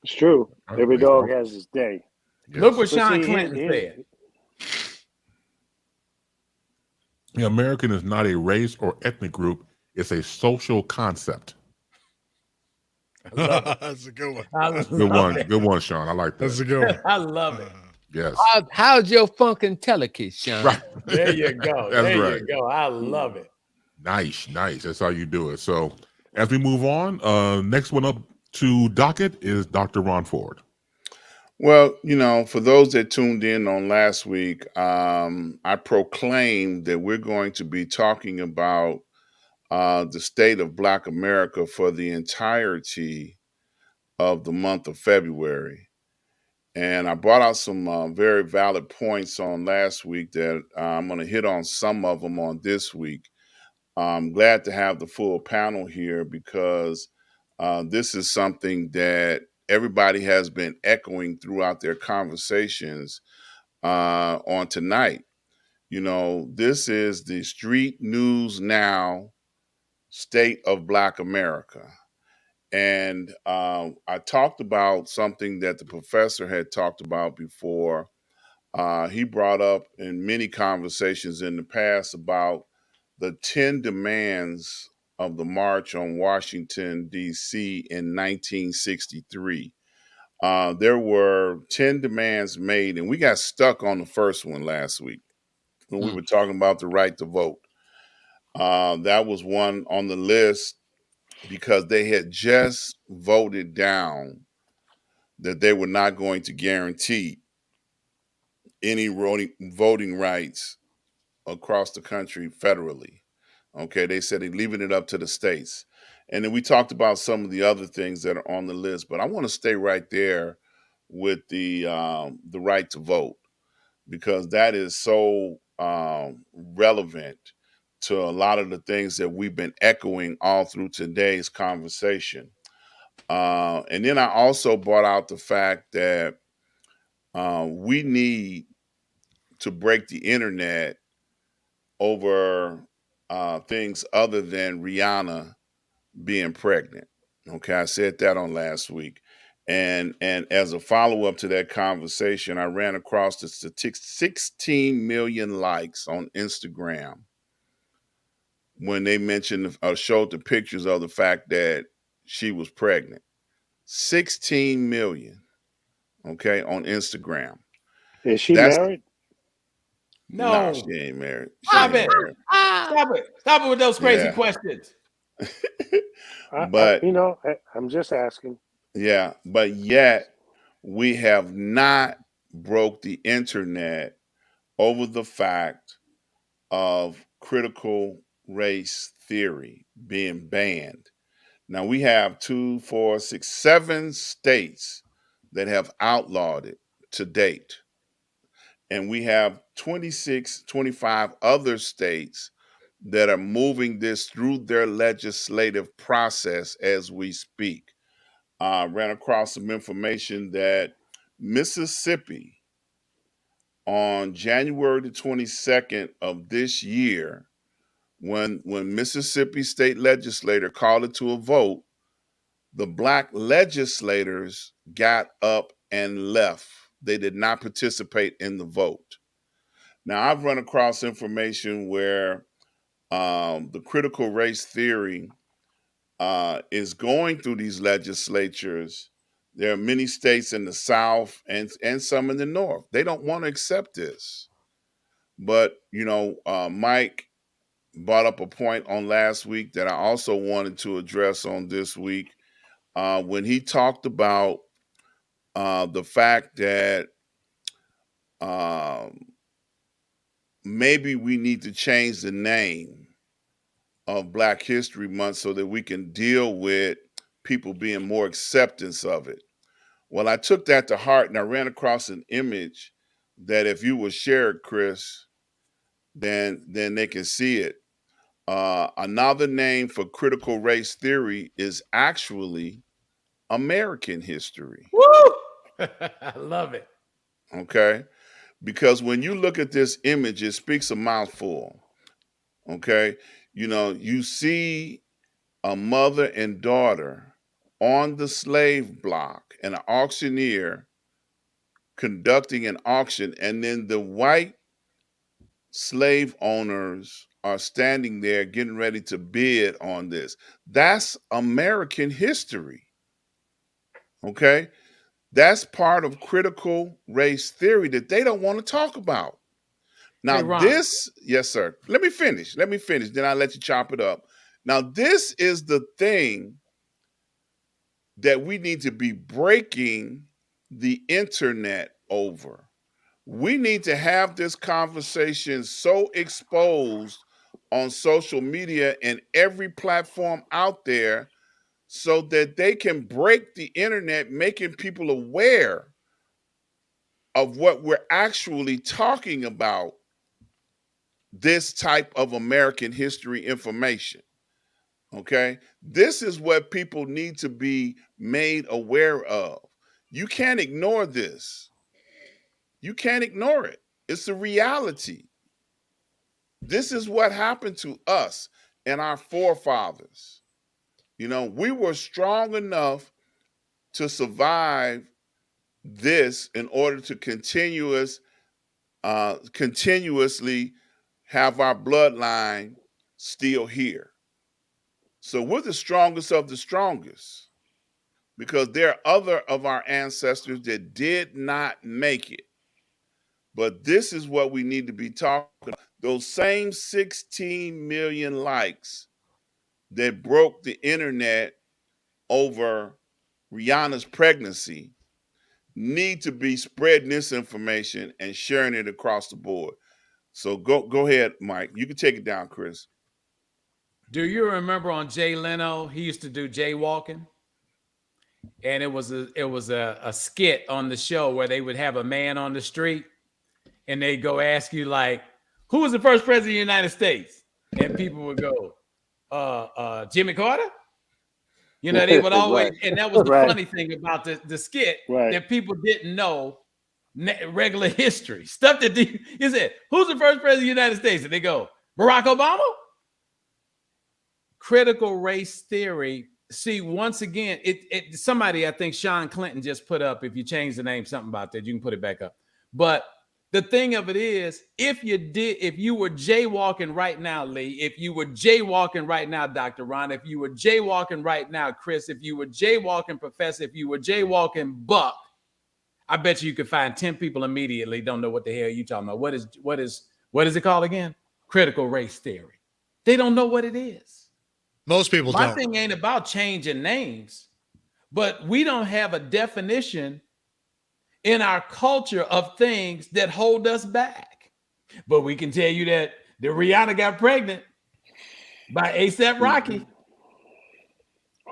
It's true. Every dog has its day. Yes. Look what Sean Clinton said. The American is not a race or ethnic group. It's a social concept. That's a good one. Good one, Sean. I like that. That's a good one. I love it. Yes. How's your Funkadelic, Sean? Right. There you go. That's there right. you go. I love it. Nice. That's how you do it. So as we move on, next one up to docket is Dr. Ron Ford. Well, for those that tuned in on last week, I proclaimed that we're going to be talking about the state of Black America for the entirety of the month of February. And I brought out some very valid points on last week that I'm going to hit on some of them on this week. I'm glad to have the full panel here because this is something that everybody has been echoing throughout their conversations on tonight. This is the Street News Now State of Black America. And I talked about something that the professor had talked about before. He brought up in many conversations in the past about the 10 demands of the March on Washington, D.C. in 1963. There were 10 demands made, and we got stuck on the first one last week when we were talking about the right to vote. That was one on the list because they had just voted down that they were not going to guarantee any voting rights across the country federally. Okay, they said they're leaving it up to the states. And then we talked about some of the other things that are on the list, but I want to stay right there with the right to vote because that is so relevant to a lot of the things that we've been echoing all through today's conversation. And then I also brought out the fact that we need to break the internet over things other than Rihanna being pregnant. Okay, I said that on last week. And as a follow-up to that conversation, I ran across the statistics, 16 million likes on Instagram when they mentioned or showed the pictures of the fact that she was pregnant. 16 million, okay, on Instagram. Is she married? No, she ain't married. Stop it. Stop it with those crazy questions. But I'm just asking. Yeah, but yet we have not broke the internet over the fact of critical race theory being banned. Now we have 2, 4, 6, 7 states that have outlawed it to date. And we have 26, 25 other states that are moving this through their legislative process as we speak. Ran across some information that Mississippi, on January the 22nd of this year, when Mississippi state legislator called it to a vote, the black legislators got up and left. They did not participate in the vote. Now, I've run across information where the critical race theory is going through these legislatures. There are many states in the South and some in the North. They don't want to accept this. But, Mike brought up a point on last week that I also wanted to address on this week when he talked about the fact that maybe we need to change the name of Black History Month so that we can deal with people being more acceptance of it. Well, I took that to heart and I ran across an image that if you would share it, Chris, then they can see it. Another name for critical race theory is actually American history. Woo! I love it. Okay? Because when you look at this image, it speaks a mouthful. Okay? You see a mother and daughter on the slave block and an auctioneer conducting an auction, and then the white slave owners are standing there getting ready to bid on this. That's American history. Okay? That's part of critical race theory that they don't want to talk about. Now, Hey, Ron. yes, sir. Let me finish. Then I'll let you chop it up. Now, this is the thing that we need to be breaking the internet over. We need to have this conversation so exposed on social media and every platform out there so that they can break the internet, making people aware of what we're actually talking about, this type of American history information. Okay? This is what people need to be made aware of. You can't ignore this. You can't ignore it. It's a reality. This is what happened to us and our forefathers. We were strong enough to survive this in order to continuously have our bloodline still here. So we're the strongest of the strongest because there are other of our ancestors that did not make it. But this is what we need to be talking about. Those same 16 million likes that broke the internet over Rihanna's pregnancy need to be spreading this information and sharing it across the board. So go ahead, Mike. You can take it down, Chris. Do you remember on Jay Leno? He used to do jaywalking, and it was a skit on the show where they would have a man on the street, and they go ask you like, "Who was the first president of the United States?" And people would go, "Jimmy Carter." They would always, and that was the funny thing about the skit, that people didn't know regular history stuff. That he said, "Who's the first president of the United States?" And they go, "Barack Obama." Critical race theory. See, once again, somebody, I think Sean Clinton just put up, if you change the name, something about that, you can put it back up. But the thing of it is, if you were jaywalking right now, Lee, if you were jaywalking right now, Dr. Ron, if you were jaywalking right now, Chris, if you were jaywalking, Professor, if you were jaywalking, Buck, I bet you could find 10 people immediately don't know what the hell you're talking about. What is it called again? Critical race theory. They don't know what it is. Most people don't. My thing ain't about changing names. but we don't have a definition in our culture of things that hold us back. But we can tell you that Rihanna got pregnant by A$AP Rocky.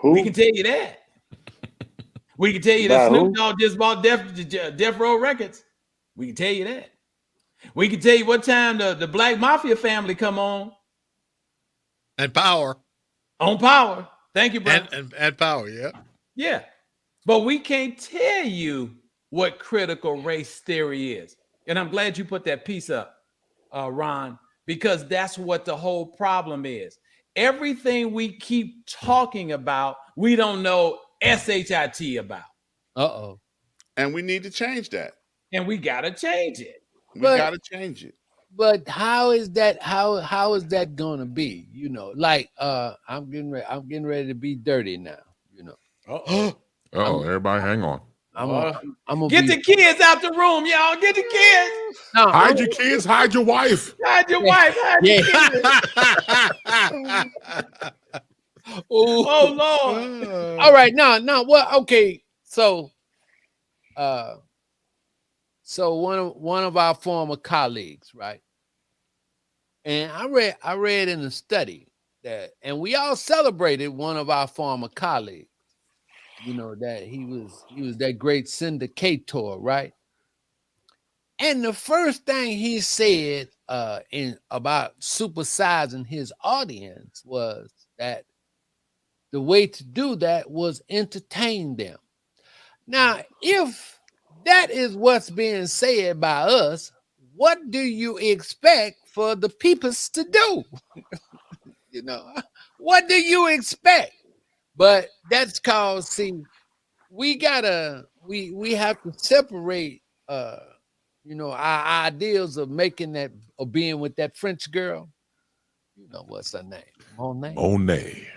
Who? We can tell you that. We can tell you that By Snoop who? Dogg just bought Death Row Records. We can tell you that. We can tell you what time the Black Mafia family come on. And Power. On Power. Thank you, bro. And Power, yeah. Yeah. But we can't tell you what critical race theory is. And I'm glad you put that piece up, Ron, because that's what the whole problem is. Everything we keep talking about, we don't know SHIT about. Uh-oh. And we need to change that. And we got to change it. We got to change it. But how is that? How is that gonna be? You know, like I'm getting ready to be dirty now. You know. Oh, everybody, hang on. I'm gonna get the kids out the room, y'all. Get the kids. No, hide your kids. Hide your wife. Hide your wife. Hide your kids. Oh Lord. All right, now, well, okay. So, one of our former colleagues, right? And I read in a study that, and we all celebrated one of our former colleagues. You know that he was that great syndicator, right? And the first thing he said in about supersizing his audience was that the way to do that was entertain them. Now, if that is what's being said by us, what do you expect for the peoples to do? You know, what do you expect? But that's called, see, we have to separate you know, our ideals of making that, or being with that French girl. You know what's her name? Monet.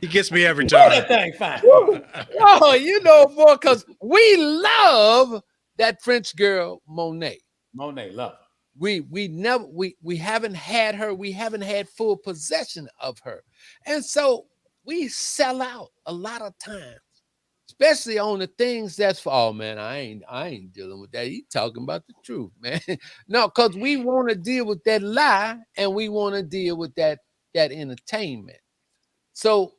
He gets me every time. That thing fine. Oh, you know, boy, because we love that French girl, Monet. Love her. We haven't had her. We haven't had full possession of her, and so we sell out a lot of times, especially on the things that's for. Oh man, I ain't dealing with that. He talking about the truth, man. No, because we want to deal with that lie, and we want to deal with that entertainment. So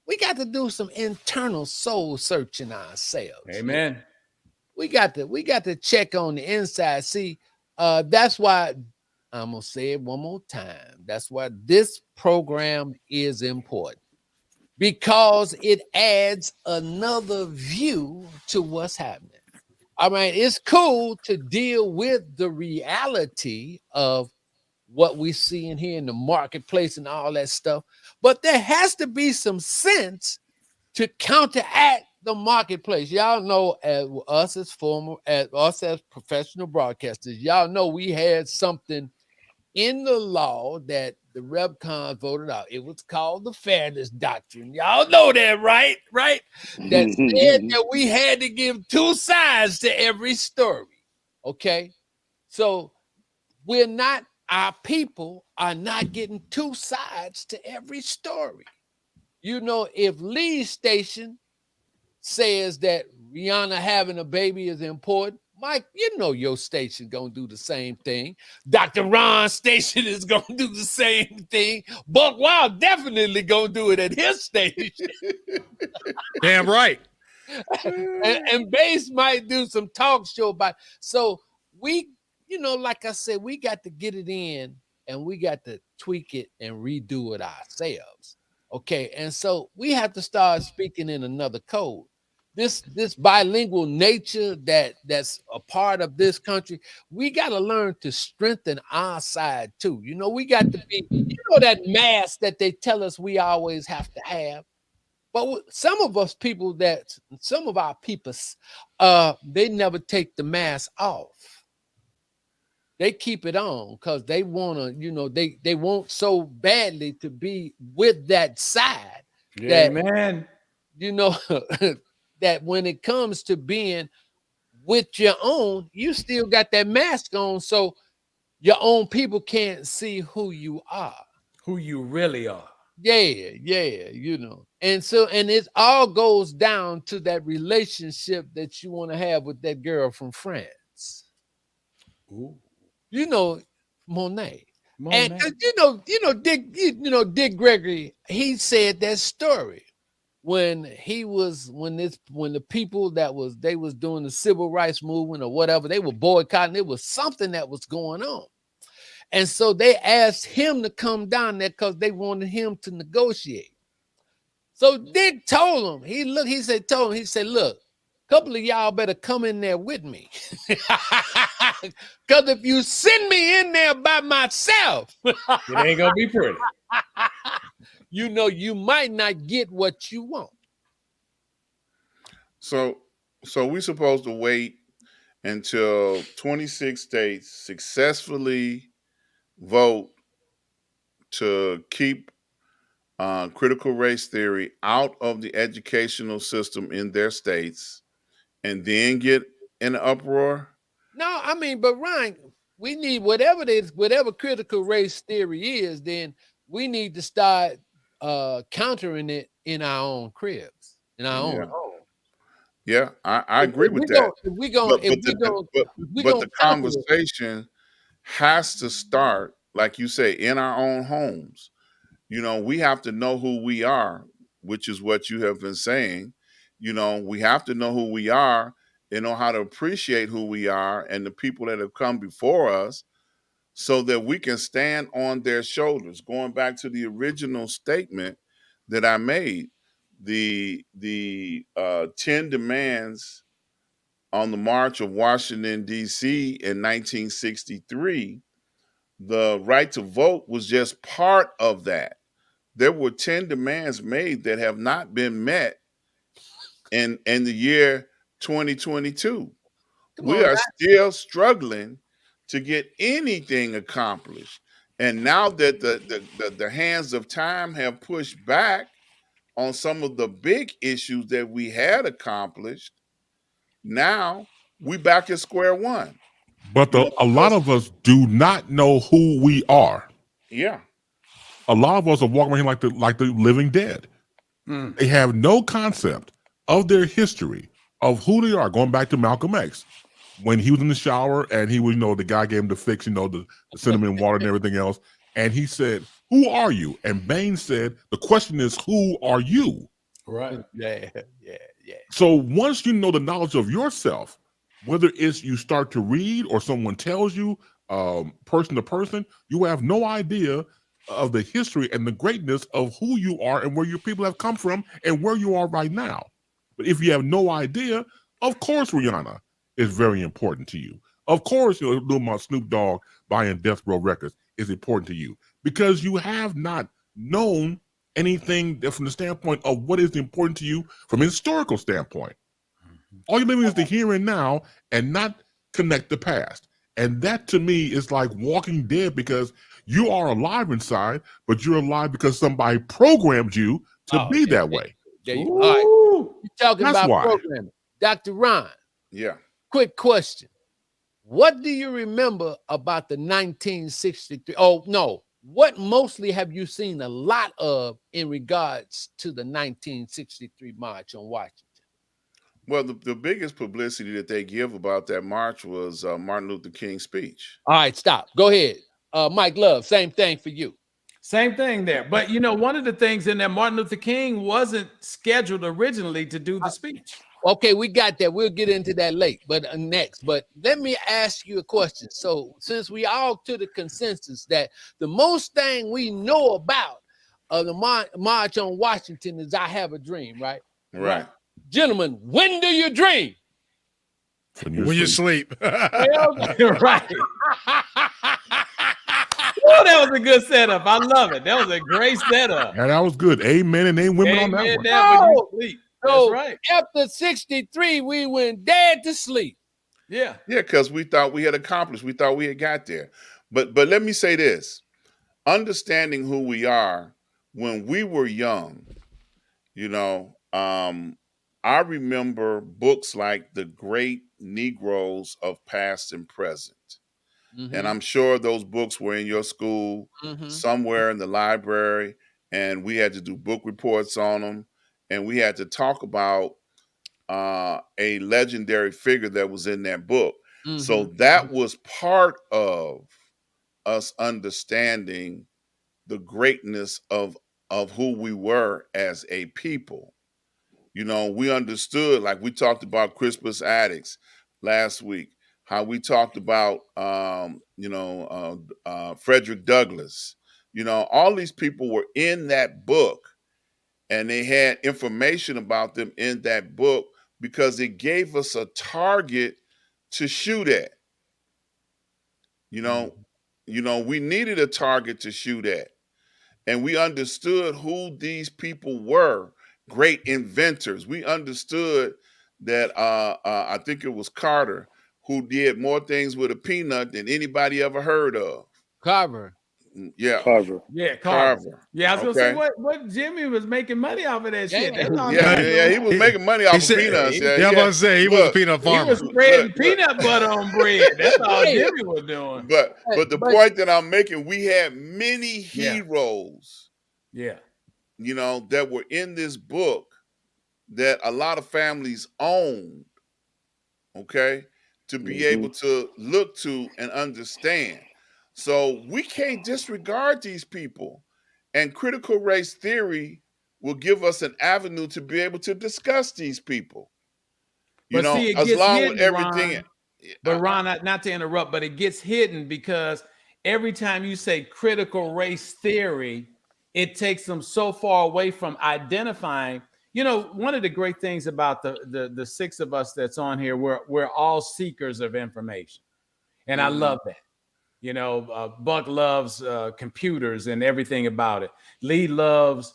we got to do some internal soul searching ourselves. Amen. We got to check on the inside. See, that's why I'm gonna say it one more time. That's why this program is important, because it adds another view to what's happening. I mean, it's cool to deal with the reality of what we see in here in the marketplace and all that stuff, but there has to be some sense to counteract the marketplace. Y'all know, as us as professional broadcasters, y'all know we had something in the law that the Repcons voted out. It was called the Fairness Doctrine. Y'all know that, right? Right? That said that we had to give two sides to every story. Okay? So our people are not getting two sides to every story. You know, if Lee's station says that Rihanna having a baby is important, Mike, you know your station gonna do the same thing. Dr.Ron station is gonna do the same thing. Buck Wild definitely gonna do it at his station. Damn right. and Bass might do some talk show about. So we, you know, like I said, we got to get it in and we got to tweak it and redo it ourselves. Okay, and so we have to start speaking in another code. This bilingual nature that's a part of this country, we got to learn to strengthen our side too. You know, we got to be, you know, that mask that they tell us we always have to have. But some of our people, they never take the mask off. They keep it on because they want to, you know, they want so badly to be with that side. Yeah, man. You know, that when it comes to being with your own, you still got that mask on, so your own people can't see who you are. Who you really are. Yeah, and so it all goes down to that relationship that you want to have with that girl from France. Ooh. Monet. And Monet. Dick Gregory, he said that story when the people they was doing the civil rights movement or whatever, they were boycotting. It was something that was going on. And so they asked him to come down there because they wanted him to negotiate. So Dick told him, he said, look, a couple of y'all better come in there with me. Because if you send me in there by myself, it ain't gonna be pretty. You might not get what you want. So we're supposed to wait until 26 states successfully vote to keep critical race theory out of the educational system in their states, and then get in an uproar. No, I mean, but Ryan, we need whatever critical race theory is, then we need to start countering it in our own cribs, in our own home. Yeah, I agree with that. But the conversation has to start, like you say, in our own homes. We have to know who we are, which is what you have been saying. We have to know who we are and know how to appreciate who we are and the people that have come before us, so that we can stand on their shoulders. Going back to the original statement that I made, the 10 demands on the March of Washington, D.C. in 1963, the right to vote was just part of that. There were 10 demands made that have not been met in the year 2022. We are still struggling to get anything accomplished. And now that the hands of time have pushed back on some of the big issues that we had accomplished, now we back at square one. But a lot of us do not know who we are. Yeah. A lot of us are walking around like the living dead. They have no concept of their history, of who they are. Going back to Malcolm X, when he was in the shower and he was, the guy gave him the fix, the cinnamon water and everything else. And he said, "Who are you?" And Baines said, "The question is, who are you?" Right. Yeah. So once you know the knowledge of yourself, whether it's you start to read or someone tells you, person to person, you have no idea of the history and the greatness of who you are and where your people have come from and where you are right now. But if you have no idea, of course, Rihanna is very important to you. Of course, little my Snoop Dogg buying Death Row Records is important to you, because you have not known anything from the standpoint of what is important to you from a historical standpoint. All you're living is the here and now and not connect the past. And that to me is like walking dead, because you are alive inside, but you're alive because somebody programmed you to be that way. All right. You're talking That's about why. programming. Dr. Ron. Yeah. Quick question. What do you remember about the 1963? Oh, no. What mostly have you seen a lot of in regards to the 1963 March on Washington? Well, the biggest publicity that they give about that march was Martin Luther King's speech. All right, stop. Go ahead. Mike Love, same thing for you. Same thing there. But, one of the things in there, Martin Luther King wasn't scheduled originally to do the speech. Okay, we got that. We'll get into that late, but next. But let me ask you a question. So, since we all to the consensus that the most thing we know about the March on Washington is "I Have a Dream," right? Right. Gentlemen, when do you dream? When you sleep. Right. Oh, that was a good setup. I love it. That was a great setup. Yeah, that was good. Amen and amen women on that one. When you sleep. So That's right. after 63, we went dead to sleep. Yeah. Yeah, because we thought we had accomplished. We thought we had got there. But let me say this. Understanding who we are when we were young, I remember books like The Great Negroes of Past and Present. And I'm sure those books were in your school, somewhere in the library. and we had to do book reports on them, and we had to talk about a legendary figure that was in that book. Mm-hmm. So that was part of us understanding the greatness of who we were as a people. You know, we understood, like we talked about Crispus Attucks last week, how we talked about, Frederick Douglass. You know, all these people were in that book, and they had information about them in that book because it gave us a target to shoot at. You know, we needed a target to shoot at. And we understood who these people were, great inventors. We understood that I think it was Carter who did more things with a peanut than anybody ever heard of. Carver. Yeah. Carver. Yeah, Carver. Yeah, I was gonna say what Jimmy was making money off of that shit. That's all Yeah, he was making money off of peanuts. Yeah, I'm about to say he was a peanut farmer. He was spreading peanut butter on bread. That's all Jimmy was doing. But the point that I'm making, we had many heroes. Yeah. You know, that were in this book that a lot of families owned. Okay, to be able to look to and understand. So we can't disregard these people. And critical race theory will give us an avenue to be able to discuss these people. You know, see, as long with everything. Ron, but Ron, not to interrupt, but it gets hidden because every time you say critical race theory, it takes them so far away from identifying. You know, one of the great things about the six of us that's on here, we're all seekers of information. And I love that. You know, Buck loves computers and everything about it. Lee loves,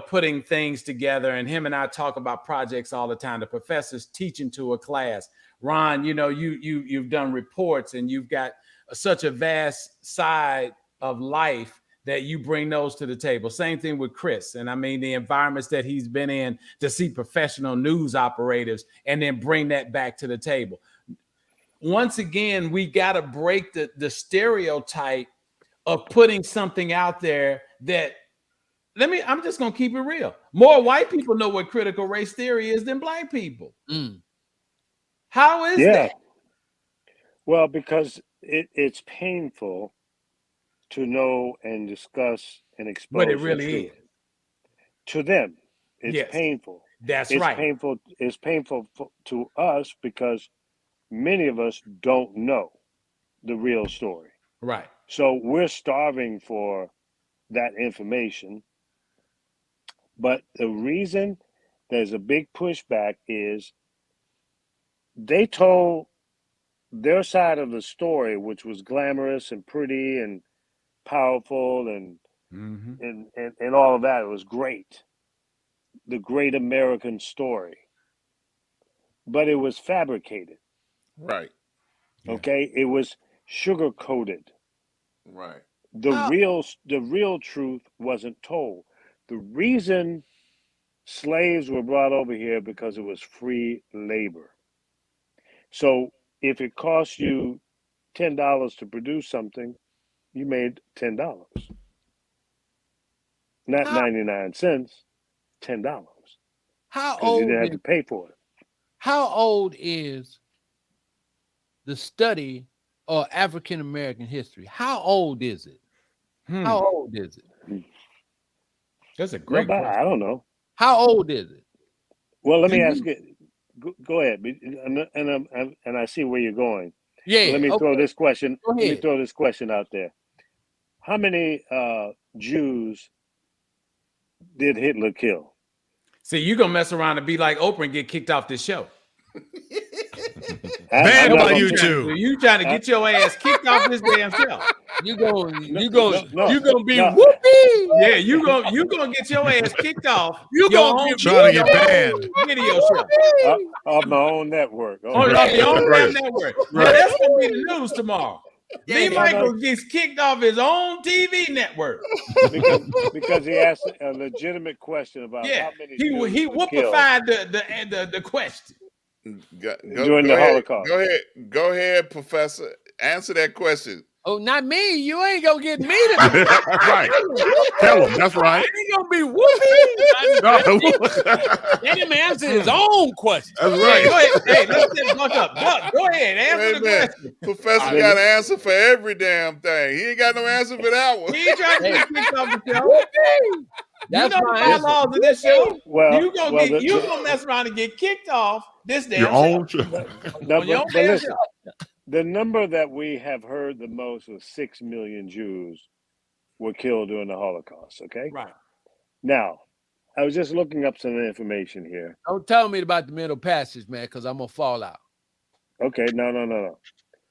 putting things together. And him and I talk about projects all the time. The professor's teaching to a class. Ron, you've done reports and you've got such a vast side of life that you bring those to the table. Same thing with Chris. And I mean, the environments that he's been in to see professional news operators and then bring that back to the table. Once again, we got to break the stereotype of putting something out there that, I'm just going to keep it real. More white people know what critical race theory is than black people. How is that? Well, because it's painful to know and discuss and expose. But it really is. To them, it's painful. That's it's right. Painful. It's painful to us because many of us don't know the real story. Right. So we're starving for that information. But the reason there's a big pushback is they told their side of the story, which was glamorous and pretty and powerful and all of that. It was great. The great American story. But it was fabricated. Right. Okay? It was sugar-coated. Right. The real truth wasn't told. The reason slaves were brought over here because it was free labor. So if it costs you $10 to produce something, you made $10. Not 99 cents, $10. How old? You didn't have to pay for it. How old is the study of African American history? How old is it? How old is it? That's a great question. I don't know. How old is it? Well, let me ask it. Go ahead, and I see where you're going. Yeah. Let me throw this question. Go ahead. Let me throw this question out there. How many Jews did Hitler kill? See, you're gonna mess around and be like Oprah and get kicked off this show. Bad by you two. You trying to get your ass kicked off this damn show. You gonna be no. whoopee. Yeah, you gonna get your ass kicked off. You gonna be trying to get banned. Video show on my own network. on your own damn network. Right. That's gonna be the news tomorrow. Lee Michaels gets kicked off his own TV network because he asked a legitimate question about how many. He whoopified the question. During the Holocaust. Go ahead, Professor. Answer that question. Oh, not me. You ain't gonna get me to Right. Tell him. That's right. ain't gonna be whooping. Let him answer his own question. That's Hey, right. go ahead. Hey, let's get Buck up. Buck, go ahead. Answer Wait the a minute. question. Professor got an answer for every damn thing. He ain't got no answer for that one. He ain't trying to get kicked off the show. You That's know the my answer. bylaws of this show. Well, You gonna mess around and get kicked off this damn Your own. show. No, On your own but damn listen, show. the number that we have heard the most was 6 million Jews were killed during the Holocaust. Okay. Right. Now, I was just looking up some information here. Don't tell me about the Middle Passage, man, because I'm gonna fall out. Okay. No.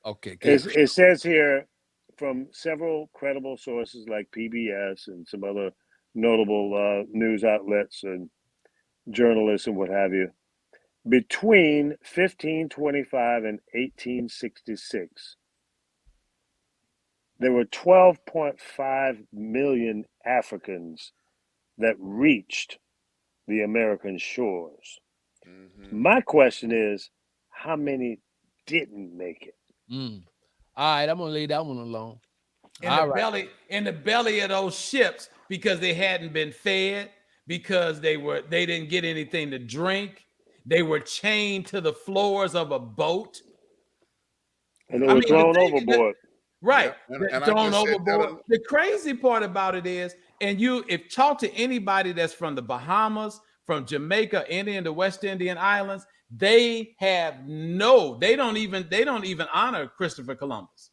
Okay, good. It says here from several credible sources like PBS and some other notable news outlets and journalists and what have you. Between 1525 and 1866, there were 12.5 million Africans that reached the American shores. Mm-hmm. My question is, how many didn't make it? All right, I'm gonna leave that one alone. In the belly of those ships, because they hadn't been fed, because they didn't get anything to drink, they were chained to the floors of a boat. And they were thrown overboard. Right. Yeah, and Thrown overboard. The crazy part about it is, if talk to anybody that's from the Bahamas, from Jamaica, India, and the West Indian Islands, they don't even honor Christopher Columbus,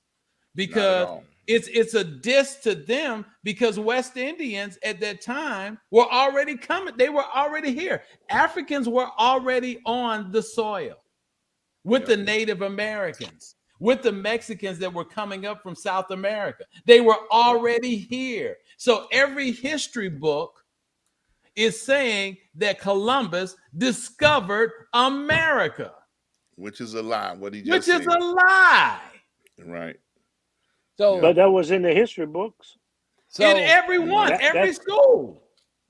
because it's a diss to them, because West Indians at that time were already coming. They were already here. Africans were already on the soil with the Native Americans, with the Mexicans that were coming up from South America. They were already here. So every history book is saying that Columbus discovered America. Which is a lie. What he just Which said. is a lie. Right. So, but that was in the history books. So in every one, every school.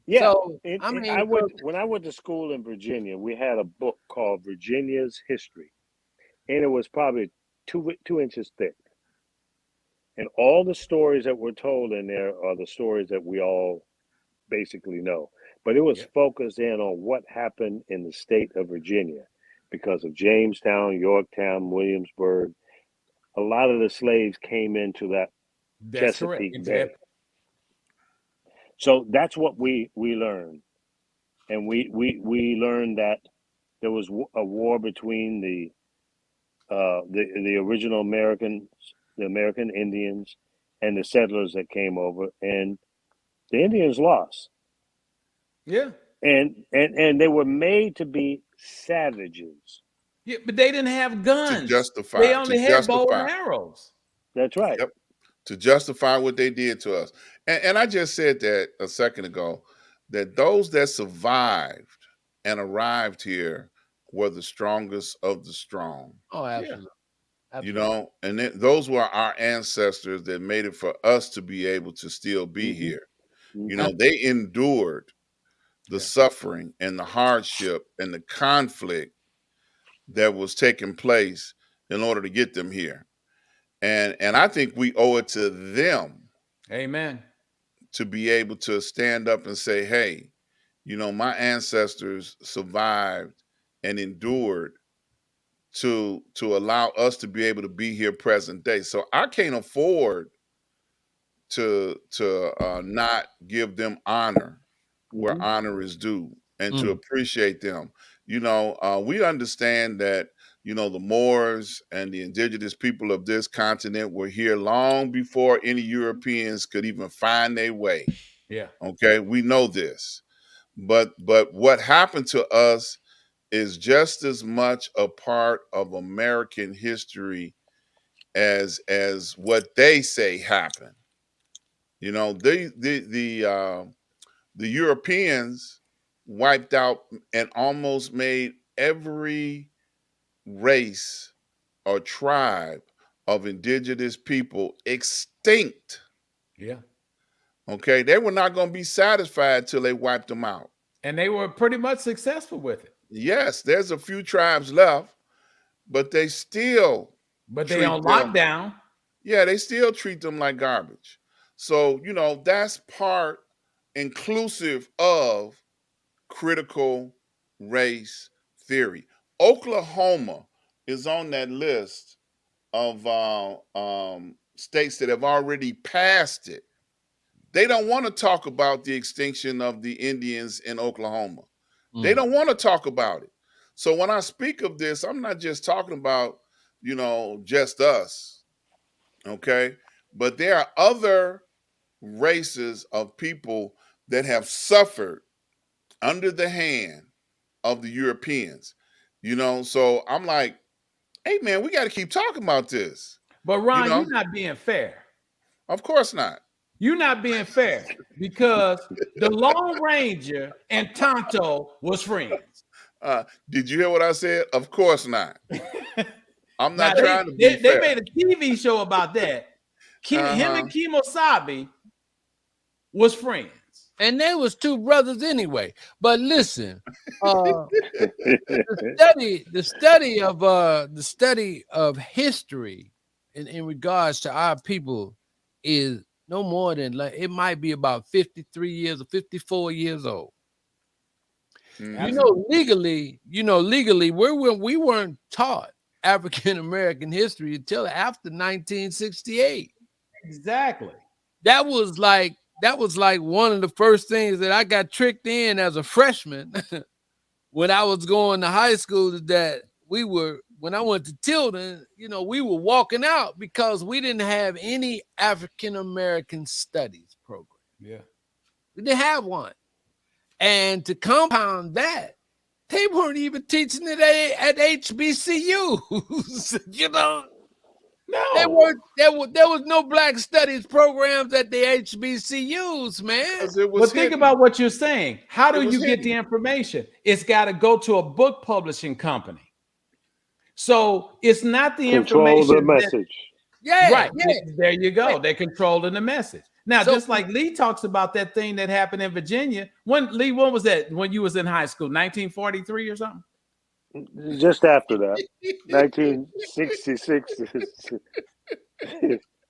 Yeah. So, when I went to school in Virginia, we had a book called Virginia's History. And it was probably 2 inches thick. And all the stories that were told in there are the stories that we all basically know. But it was focused in on what happened in the state of Virginia because of Jamestown, Yorktown, Williamsburg. A lot of the slaves came into that Chesapeake Bay. So that's what we learned. And we learned that there was a war between the original Americans, the American Indians, and the settlers that came over, and the Indians lost. Yeah. And they were made to be savages. Yeah, but they didn't have guns. To justify. They only had bow and arrows. That's right. Yep. To justify what they did to us. And I just said that a second ago, that those that survived and arrived here were the strongest of the strong. Oh, absolutely. You know, and those were our ancestors that made it for us to be able to still be here. You know, they endured the suffering and the hardship and the conflict that was taking place in order to get them here. And I think we owe it to them. Amen. To be able to stand up and say, hey, you know, my ancestors survived and endured to allow us to be able to be here present day. So I can't afford to not give them honor where honor is due, and to appreciate them. You know, we understand that, you know, the Moors and the indigenous people of this continent were here long before any Europeans could even find their way. Yeah. Okay, we know this. But what happened to us is just as much a part of American history as what they say happened. You know, the Europeans wiped out and almost made every race or tribe of indigenous people extinct. Yeah. Okay, they were not going to be satisfied till they wiped them out. And they were pretty much successful with it. Yes, there's a few tribes left, but they still. But they on lockdown. Yeah, they still treat them like garbage. So, that's part inclusive of critical race theory. Oklahoma is on that list of states that have already passed it. They don't want to talk about the extinction of the Indians in Oklahoma. They don't want to talk about it. So when I speak of this, I'm not just talking about, just us, okay? But there are other races of people that have suffered under the hand of the Europeans, So I'm like, hey, man, we got to keep talking about this. But Ron, you're not being fair. Of course not. You're not being fair because the Lone Ranger and Tonto was friends. Did you hear what I said? Of course not. I'm not Now, trying to be fair. They made a TV show about that. Him and Kemosabe was friends. And they was two brothers anyway. But listen, the study of history in regards to our people is no more than it might be about 53 years or 54 years old. Legally, we weren't taught African American history until after 1968. Exactly. That was like one of the first things that I got tricked in as a freshman when I was going to high school, that when I went to Tilden, we were walking out because we didn't have any African American studies program. Yeah. We didn't have one. And to compound that, they weren't even teaching it at HBCUs, No. There was no Black Studies programs at the HBCUs, man. But think about what you're saying. How do you get the information? It's got to go to a book publishing company. So it's not the information. Control the message. Right. Yeah. There you go. They're controlling the message. Now, just like Lee talks about that thing that happened in Virginia. When was that? When you was in high school, 1943 or something? Just after that, 1966.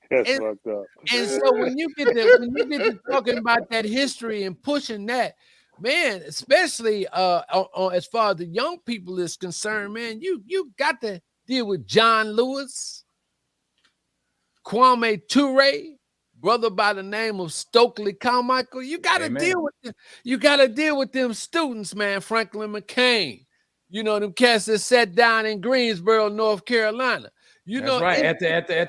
That's fucked up. And so when you get to talking about that history and pushing that, man, especially as far as the young people is concerned, man, you got to deal with John Lewis, Kwame Ture, brother by the name of Stokely Carmichael. You got to deal with them. You got to deal with them students, man. Franklin McCain. Them cats that sat down in Greensboro, North Carolina. That's right, at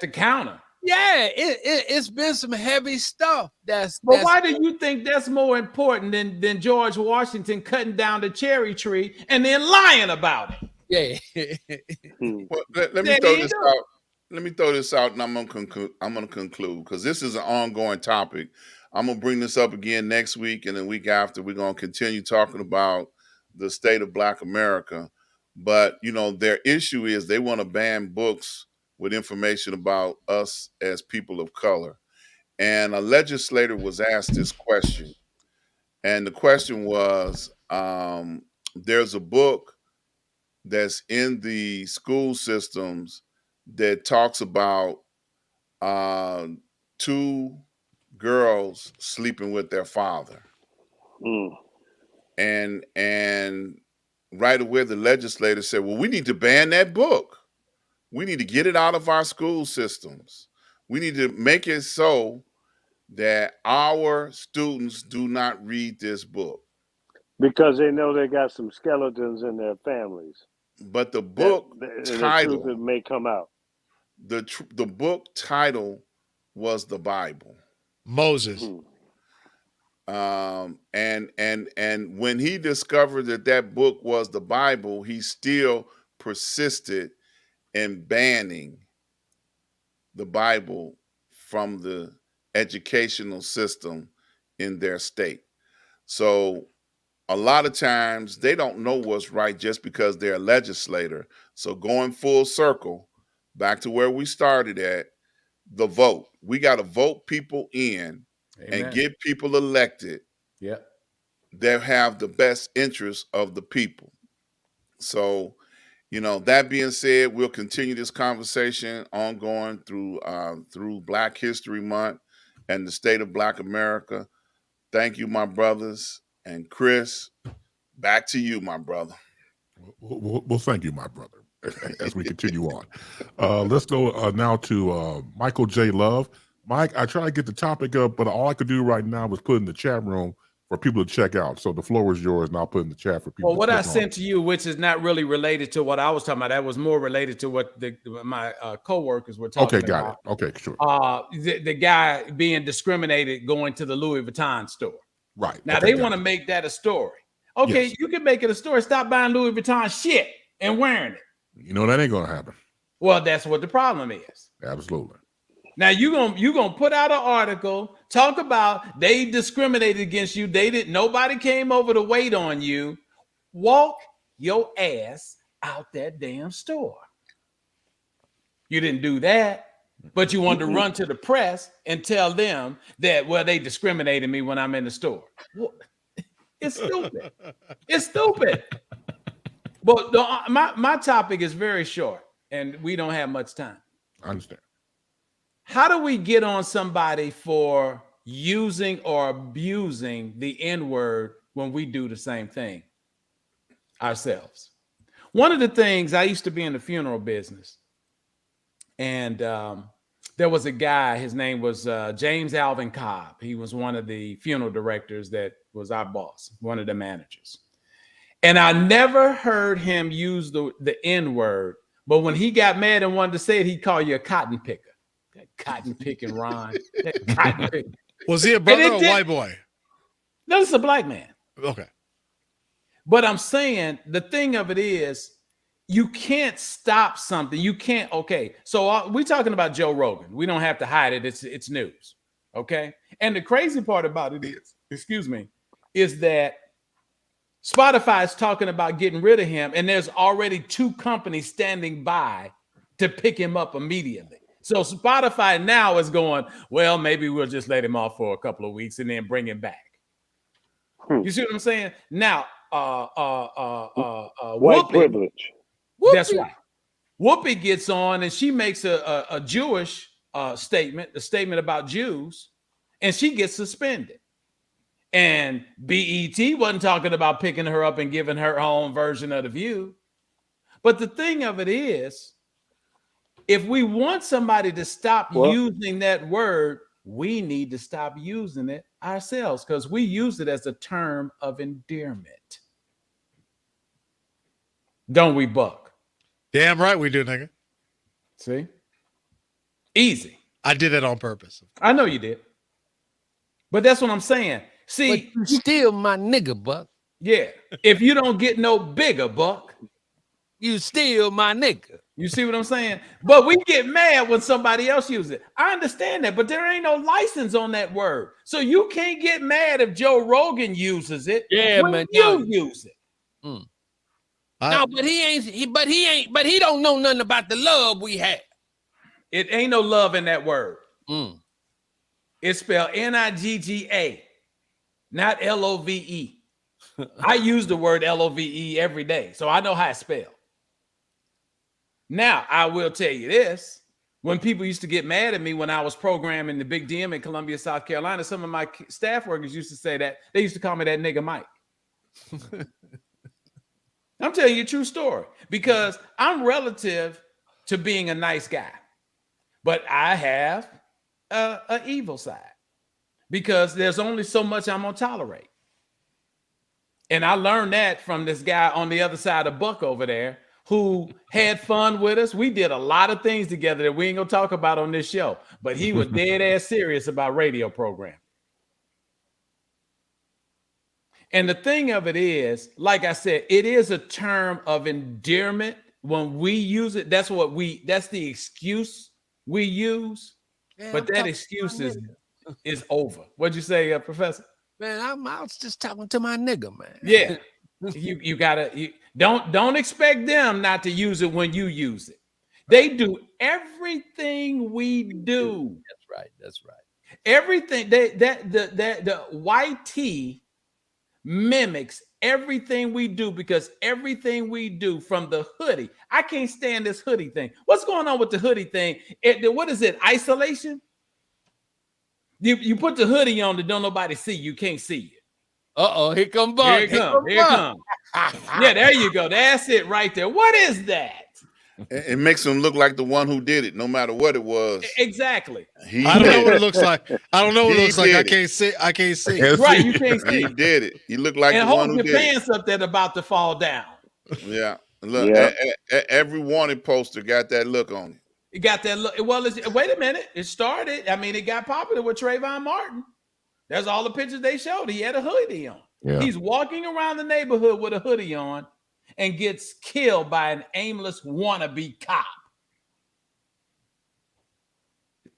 the counter. Yeah, it's been some heavy stuff. But why do you think that's more important than George Washington cutting down the cherry tree and then lying about it? Yeah. Well, let me throw this out. Let me throw this out, and I'm gonna conclude because this is an ongoing topic. I'm gonna bring this up again next week, and the week after, we're gonna continue talking about the state of Black America. But their issue is they want to ban books with information about us as people of color. And a legislator was asked this question, and the question was, there's a book that's in the school systems that talks about two girls sleeping with their father. And right away, the legislator said, well, we need to ban that book. We need to get it out of our school systems. We need to make it so that our students do not read this book. Because they know they got some skeletons in their families. But the book title, the truth may come out. The book title was the Bible. Moses. And when he discovered that book was the Bible, he still persisted in banning the Bible from the educational system in their state. So a lot of times they don't know what's right just because they're a legislator. So going full circle, back to where we started at, the vote. We got to vote people in. Amen. And get people elected that have the best interests of the people. So That being said, we'll continue this conversation ongoing through Black History Month and the state of Black America. Thank you, my brothers. And Chris, back to you, my brother. Well, thank you, my brother, as we continue on. Let's go now to Michael J. Love. Mike, I try to get the topic up, but all I could do right now was put in the chat room for people to check out. So the floor is yours, and I'll put in the chat for people. Well, what I sent to you, which is not really related to what I was talking about, that was more related to what my coworkers were talking about. Okay, got it. Okay, sure. The guy being discriminated going to the Louis Vuitton store. Right. Now they want to make that a story. Okay, yes. You can make it a story. Stop buying Louis Vuitton shit and wearing it. That ain't gonna happen. Well, that's what the problem is. Absolutely. Now you gonna put out an article, talk about they discriminated against you. Nobody came over to wait on you. Walk your ass out that damn store. You didn't do that, but you wanted to run to the press and tell them that, well, they discriminated me when I'm in the store. Well, it's stupid. It's stupid. But my topic is very short, and we don't have much time. I understand. How do we get on somebody for using or abusing the N-word when we do the same thing ourselves? One of the things, I used to be in the funeral business, and there was a guy, his name was James Alvin Cobb. He was one of the funeral directors that was our boss, one of the managers. And I never heard him use the N-word, but when he got mad and wanted to say it, he'd call you a cotton picker. That cotton picking Ron. That cotton picking. Was he a brother or a white boy? No, it's a black man. Okay. But I'm saying the thing of it is, you can't stop something. You can't. Okay. So we're talking about Joe Rogan. We don't have to hide it. It's news. Okay. And the crazy part about it is that Spotify is talking about getting rid of him, and there's already 2 companies standing by to pick him up immediately. So Spotify now is going, well, maybe we'll just let him off for a couple of weeks and then bring him back. You see what I'm saying? Now, white privilege. That's right. Whoopi gets on and she makes a Jewish statement, a statement about Jews, and she gets suspended. And BET wasn't talking about picking her up and giving her own version of The View. But the thing of it is, if we want somebody to stop using that word, we need to stop using it ourselves, because we use it as a term of endearment. Don't we, Buck? Damn right we do, nigga. See? Easy. I did it on purpose. I know you did. But that's what I'm saying. See, but you still my nigga, Buck. Yeah. If you don't get no bigger, Buck, you still my nigga. You see what I'm saying? But we get mad when somebody else uses it. I understand that, but there ain't no license on that word. So you can't get mad if Joe Rogan uses it. Yeah, when man. You use it. No, but he don't know nothing about the love we have. It ain't no love in that word. It's spelled N-I-G-G-A, not L-O-V-E. I use the word L-O-V-E every day, so I know how it's spelled. Now, I will tell you this. When people used to get mad at me when I was programming the Big DM in Columbia, South Carolina, some of my staff workers used to say that. They used to call me that nigga Mike. I'm telling you a true story, because I'm relative to being a nice guy, but I have an evil side, because there's only so much I'm going to tolerate. And I learned that from this guy on the other side of Buck over there, who had fun with us. We did a lot of things together that we ain't gonna talk about on this show, but he was dead ass serious about radio programming. And the thing of it is, like I said, it is a term of endearment. When we use it, that's the excuse we use. Yeah, but that excuse is over. What'd you say, Professor? Man, I was just talking to my nigga, man. Yeah. You gotta don't expect them not to use it when you use it. They do everything we do. That's right. Everything the white tee mimics everything we do, because everything we do, from the hoodie, I can't stand this hoodie thing. What's going on with the hoodie thing? What is it? Isolation? You put the hoodie on that don't nobody see. You can't see it. Here come Buck. Here it comes. Here it comes. Yeah, there you go. That's it right there. What is that? It makes him look like the one who did it, no matter what it was. Exactly. I don't know what it looks like. I don't know what it looks like. I can't see. I can't see. Right, you can't see. He did it. You look like and the one hold who your did pants up that about to fall down. Yeah. Look, every wanted poster got that look on it. It got that look. Well, wait a minute. It started. I mean, it got popular with Trayvon Martin. That's all the pictures they showed. He had a hoodie on. Yeah. He's walking around the neighborhood with a hoodie on and gets killed by an aimless wannabe cop.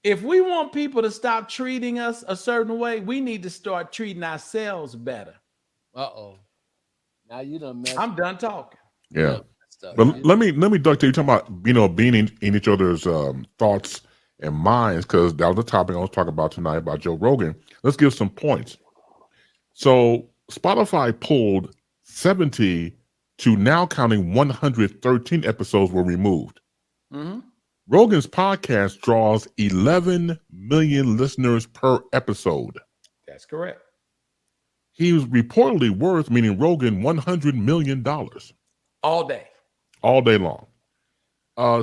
If we want people to stop treating us a certain way, we need to start treating ourselves better. Now you done messed. I'm done talking. Yeah. But let me, Doctor, you talking about, being in each other's thoughts and minds, because that was the topic I was talking about tonight about Joe Rogan. Let's give some points. So Spotify pulled 70 to now counting 113 episodes were removed. Mm-hmm. Rogan's podcast draws 11 million listeners per episode. That's correct. He was reportedly worth, meaning Rogan, $100 million. All day. All day long.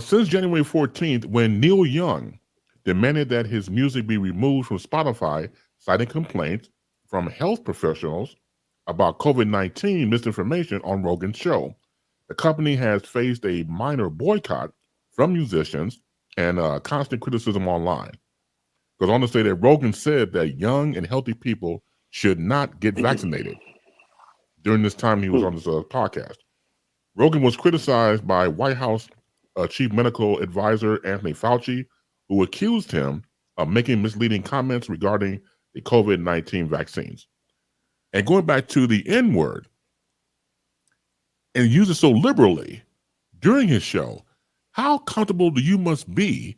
Since January 14th, when Neil Young demanded that his music be removed from Spotify, citing complaints from health professionals about COVID-19 misinformation on Rogan's show, the company has faced a minor boycott from musicians and constant criticism online. Goes on to say that Rogan said that young and healthy people should not get vaccinated during this time he was on this podcast. Rogan was criticized by White House Chief Medical Advisor Anthony Fauci, who accused him of making misleading comments regarding the COVID-19 vaccines. And going back to the N-word, and use it so liberally during his show, how comfortable do you must be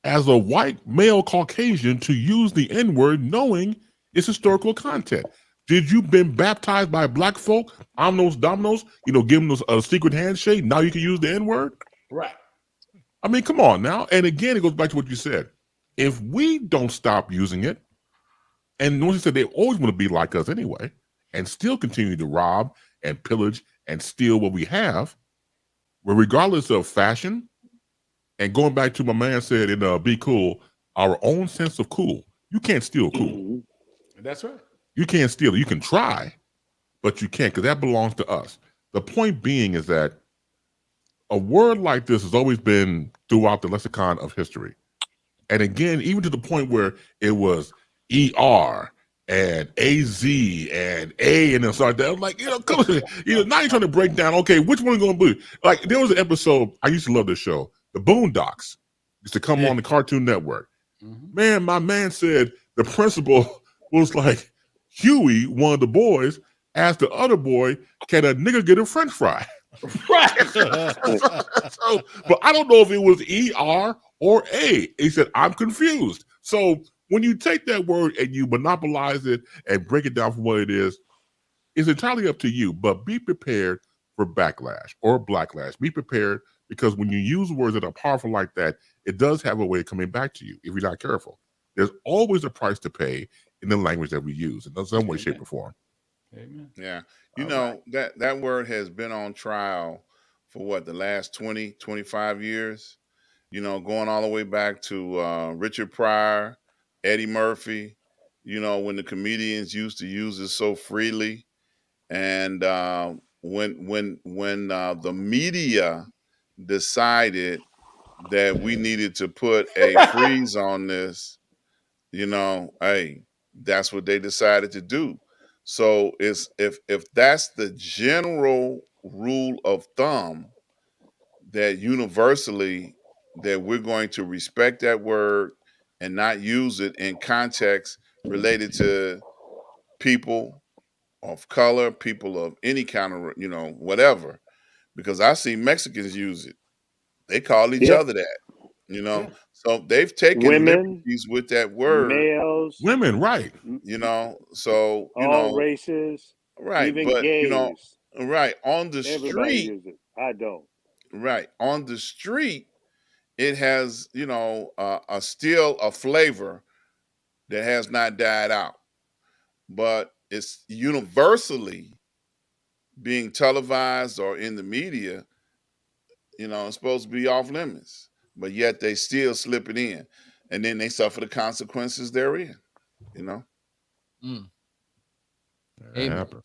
as a white male Caucasian to use the N-word knowing its historical content? Did you been baptized by black folk? Omnos Domnos, give them a secret handshake. Now you can use the N-word? Right. I mean, come on now. And again, it goes back to what you said. If we don't stop using it, and once you said they always want to be like us anyway, and still continue to rob and pillage and steal what we have, well, regardless of fashion, and going back to my man said in Be Cool, our own sense of cool. You can't steal cool. That's right. You can't steal it. You can try, but you can't, because that belongs to us. The point being is that a word like this has always been throughout the lexicon of history. And again, even to the point where it was ER and AZ and A and then start that. I'm like, come on, now you're trying to break down, okay, which one are going to be? Like, there was an episode, I used to love this show, The Boondocks, used to come on the Cartoon Network. Mm-hmm. Man, my man said the principal was like, Huey, one of the boys, asked the other boy, can a nigga get a french fry? Right. So, but I don't know if it was ER or A. He said, I'm confused. So when you take that word and you monopolize it and break it down for what it is, it's entirely up to you. But be prepared for backlash or blacklash. Be prepared, because when you use words that are powerful like that, it does have a way of coming back to you if you're not careful. There's always a price to pay in the language that we use in some way, shape, or form. Amen. Yeah. That word has been on trial for the last 20, 25 years, going all the way back to Richard Pryor, Eddie Murphy, when the comedians used to use it so freely. And when the media decided that we needed to put a freeze on this, hey, that's what they decided to do. So if that's the general rule of thumb, that universally that we're going to respect that word and not use it in context related to people of color, people of any kind of, whatever, because I see Mexicans use it. They call each other that, so they've taken liberties with that word. Males, women, right? So all races. Right, Even but gays, right on the everybody street, use it. I don't. right on the street, it has still a flavor that has not died out, but it's universally being televised or in the media. It's supposed to be off limits, but yet they still slip it in, and then they suffer the consequences therein. Mm. That Amen. happens.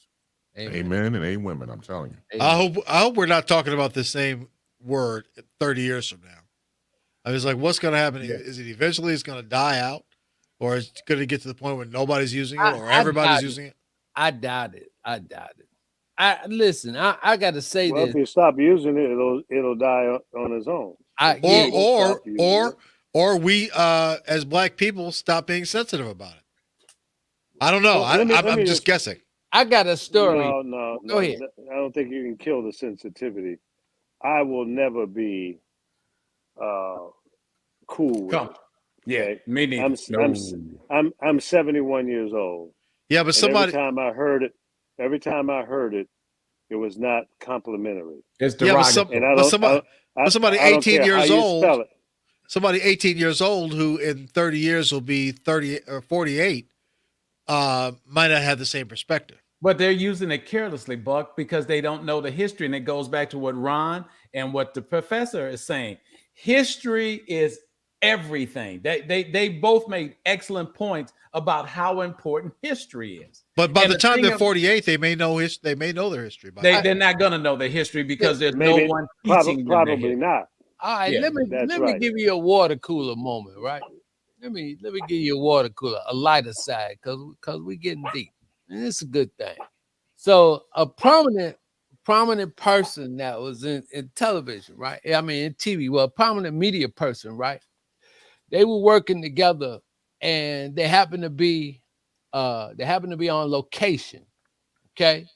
Amen. Amen and amen, women. I'm telling you. Amen. I hope we're not talking about the same word 30 years from now. I was like, what's going to happen? Yeah. Is it eventually it's going to die out, or is it going to get to the point where nobody's using it, or I everybody's doubt using it? I doubt it. I doubt it. I got to say Well, this. if you stop using it, it'll die on its own. Yeah. Or we as black people stop being sensitive about it. I don't know. Well, I'm just guessing. I got a story. No. Go ahead. I don't think you can kill the sensitivity. I will never be cool with it. Yeah, Okay? me neither. I'm 71 years old. Yeah, but And every time I heard it, it was not complimentary. It's yeah, derogatory. somebody I don't 18 care years how you old. spell it. Somebody 18 years old who in 30 years will be 30 or 48 might not have the same perspective. But they're using it carelessly, Buck, because they don't know the history. And it goes back to what Ron and what the professor is saying. History is everything. They both made excellent points about how important history is. But by And the time they're thing 48, they may know their history. they're not going to know the history because there's no one teaching them. Probably not. All right, Yeah, let me right. give you a water cooler moment, right? Let me give you a water cooler, a lighter side, because we're getting deep. And it's a good thing. So a prominent person that was in television, right? I mean in TV, well, a prominent media person, right? They were working together and they happened to be on location. Okay.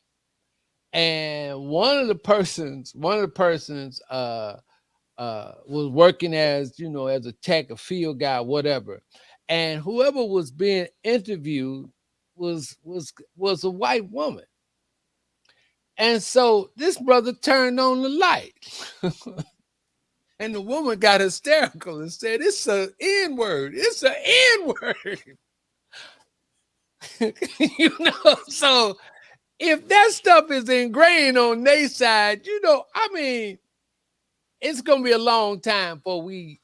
And one of the persons was working as a tech, a field guy, whatever. And whoever was being interviewed was a white woman. And so this brother turned on the light. And the woman got hysterical and said, "It's an N-word. It's an N-word." So if that stuff is ingrained on their side, it's gonna be a long time before we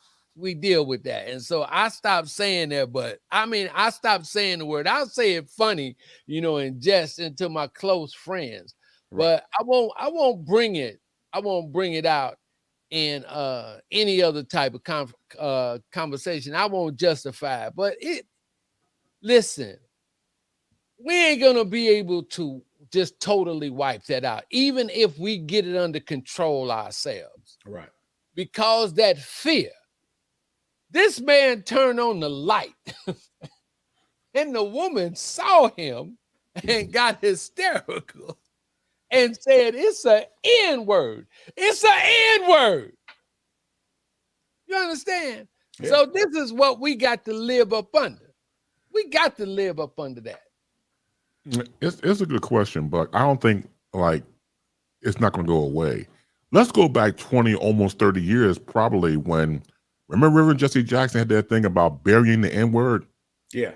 deal with that. And so I stopped saying that, but I stopped saying the word. I'll say it funny, in jest into my close friends. Right. But I won't bring it out in any other type of conversation. I won't justify it. But listen, we ain't gonna be able to just totally wipe that out, even if we get it under control ourselves. Right. Because that fear, this man turned on the light and the woman saw him and got hysterical and said, "It's an N-word. It's an N-word." You understand? Yeah. So this is what we got to live up under. We got to live up under that. It's a good question, but I don't think it's not going to go away. Let's go back 20, almost 30 years, probably when, remember Reverend Jesse Jackson had that thing about burying the N-word? Yeah.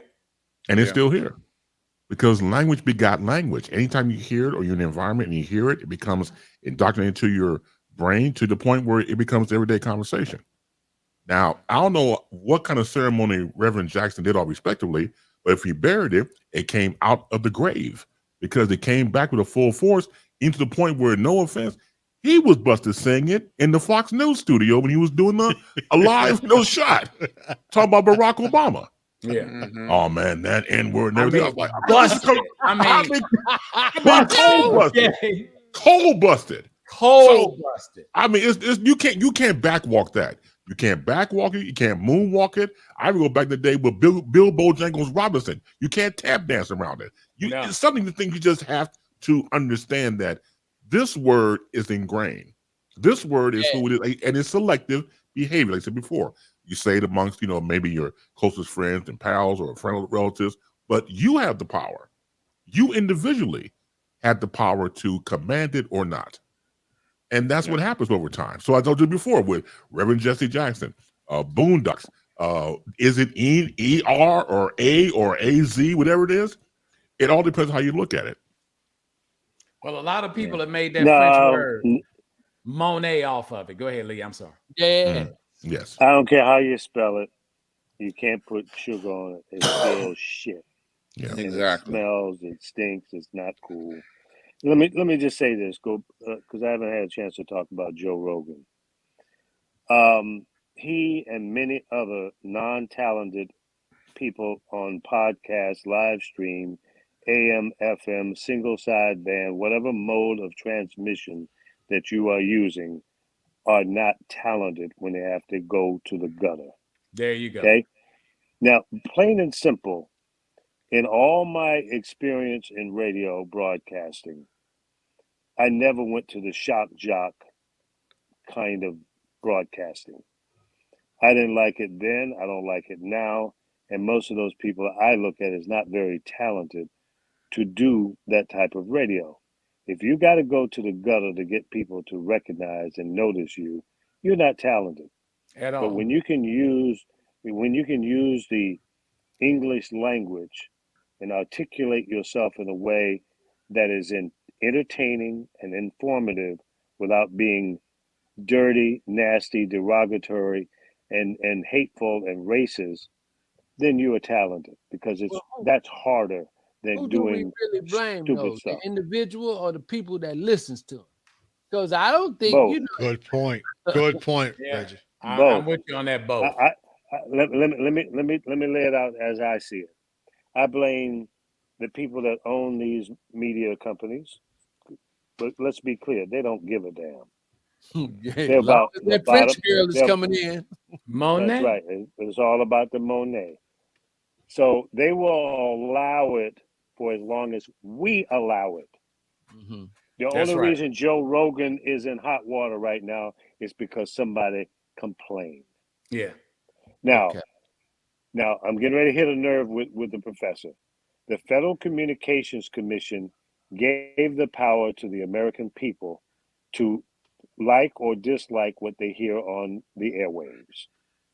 And it's still here because language begot language. Anytime you hear it or you're in an environment and you hear it, it becomes indoctrinated into your brain to the point where it becomes everyday conversation. Now, I don't know what kind of ceremony Reverend Jackson did all respectively, but if he buried it, it came out of the grave because it came back with a full force into the point where, no offense, he was busted saying it in the Fox News studio when he was doing a live shot talking about Barack Obama. Yeah. Mm-hmm. Oh man, that N-word and everything. Busted. Cold busted. Busted. I mean, it's you can't backwalk that. You can't backwalk it. You can't moonwalk it. I would go back to the day with Bill Bojangles Robinson. You can't tap dance around it. It's something to think you just have to understand that this word is ingrained. This word is who it is, and it's selective behavior. Like I said before, you say it amongst maybe your closest friends and pals or friendly relatives, but you have the power. You individually had the power to command it or not. And that's what happens over time. So I told you before with Reverend Jesse Jackson, Boondocks, is it E-R or A or A-Z, whatever it is? It all depends on how you look at it. Well, a lot of people have made that French word Monet off of it. Go ahead, Lee. I'm sorry. Yeah. Yes. I don't care how you spell it. You can't put sugar on it. It's still shit. Yeah, and exactly. It smells. It stinks. It's not cool. Let me just say this, because I haven't had a chance to talk about Joe Rogan. He and many other non-talented people on podcasts, live stream, AM, FM, single sideband, whatever mode of transmission that you are using, are not talented when they have to go to the gutter. There you go. Okay. Now, plain and simple, in all my experience in radio broadcasting, I never went to the shock jock kind of broadcasting. I didn't like it then. I don't like it now. And most of those people I look at as not very talented to do that type of radio. If you got to go to the gutter to get people to recognize and notice you, you're not talented. At all. But when you can use the English language and articulate yourself in a way that is entertaining and informative without being dirty, nasty, derogatory, and hateful and racist, then you are talented, because that's harder than Who do we doing really blame, stupid though? stuff. The individual or the people that listens to him? Because I don't think Both. Good point. Good point, Yeah. Reggie. I'm with you on that both. Let me lay it out as I see it. I blame the people that own these media companies, but let's be clear, they don't give a damn. They're about the that French bottom. girl is coming in. Monet. That's right. It's all about the Monet. So they will allow it for as long as we allow it. Mm-hmm. The only reason Joe Rogan is in hot water right now is because somebody complained. Yeah. Now I'm getting ready to hit a nerve with the professor. The Federal Communications Commission gave the power to the American people to like or dislike what they hear on the airwaves.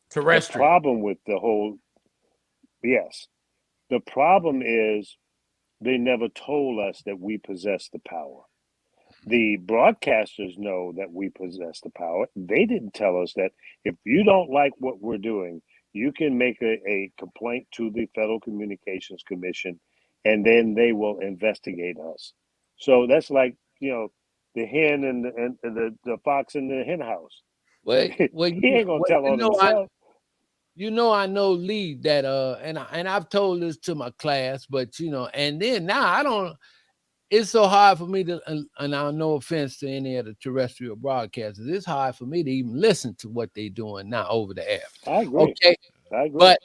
Terrestrial. The problem with the whole, the problem is they never told us that we possess the power. The broadcasters know that we possess the power. They didn't tell us that if you don't like what we're doing, you can make a complaint to the Federal Communications Commission, and then they will investigate us. So that's like, the hen and the fox in the hen house. Well, he ain't gonna tell on himself. I know Lee that and I've told this to my class, but and then now I don't. It's so hard for me to, and I no offense to any of the terrestrial broadcasters, it's hard for me to even listen to what they're doing now over the air. I agree. Okay, I agree.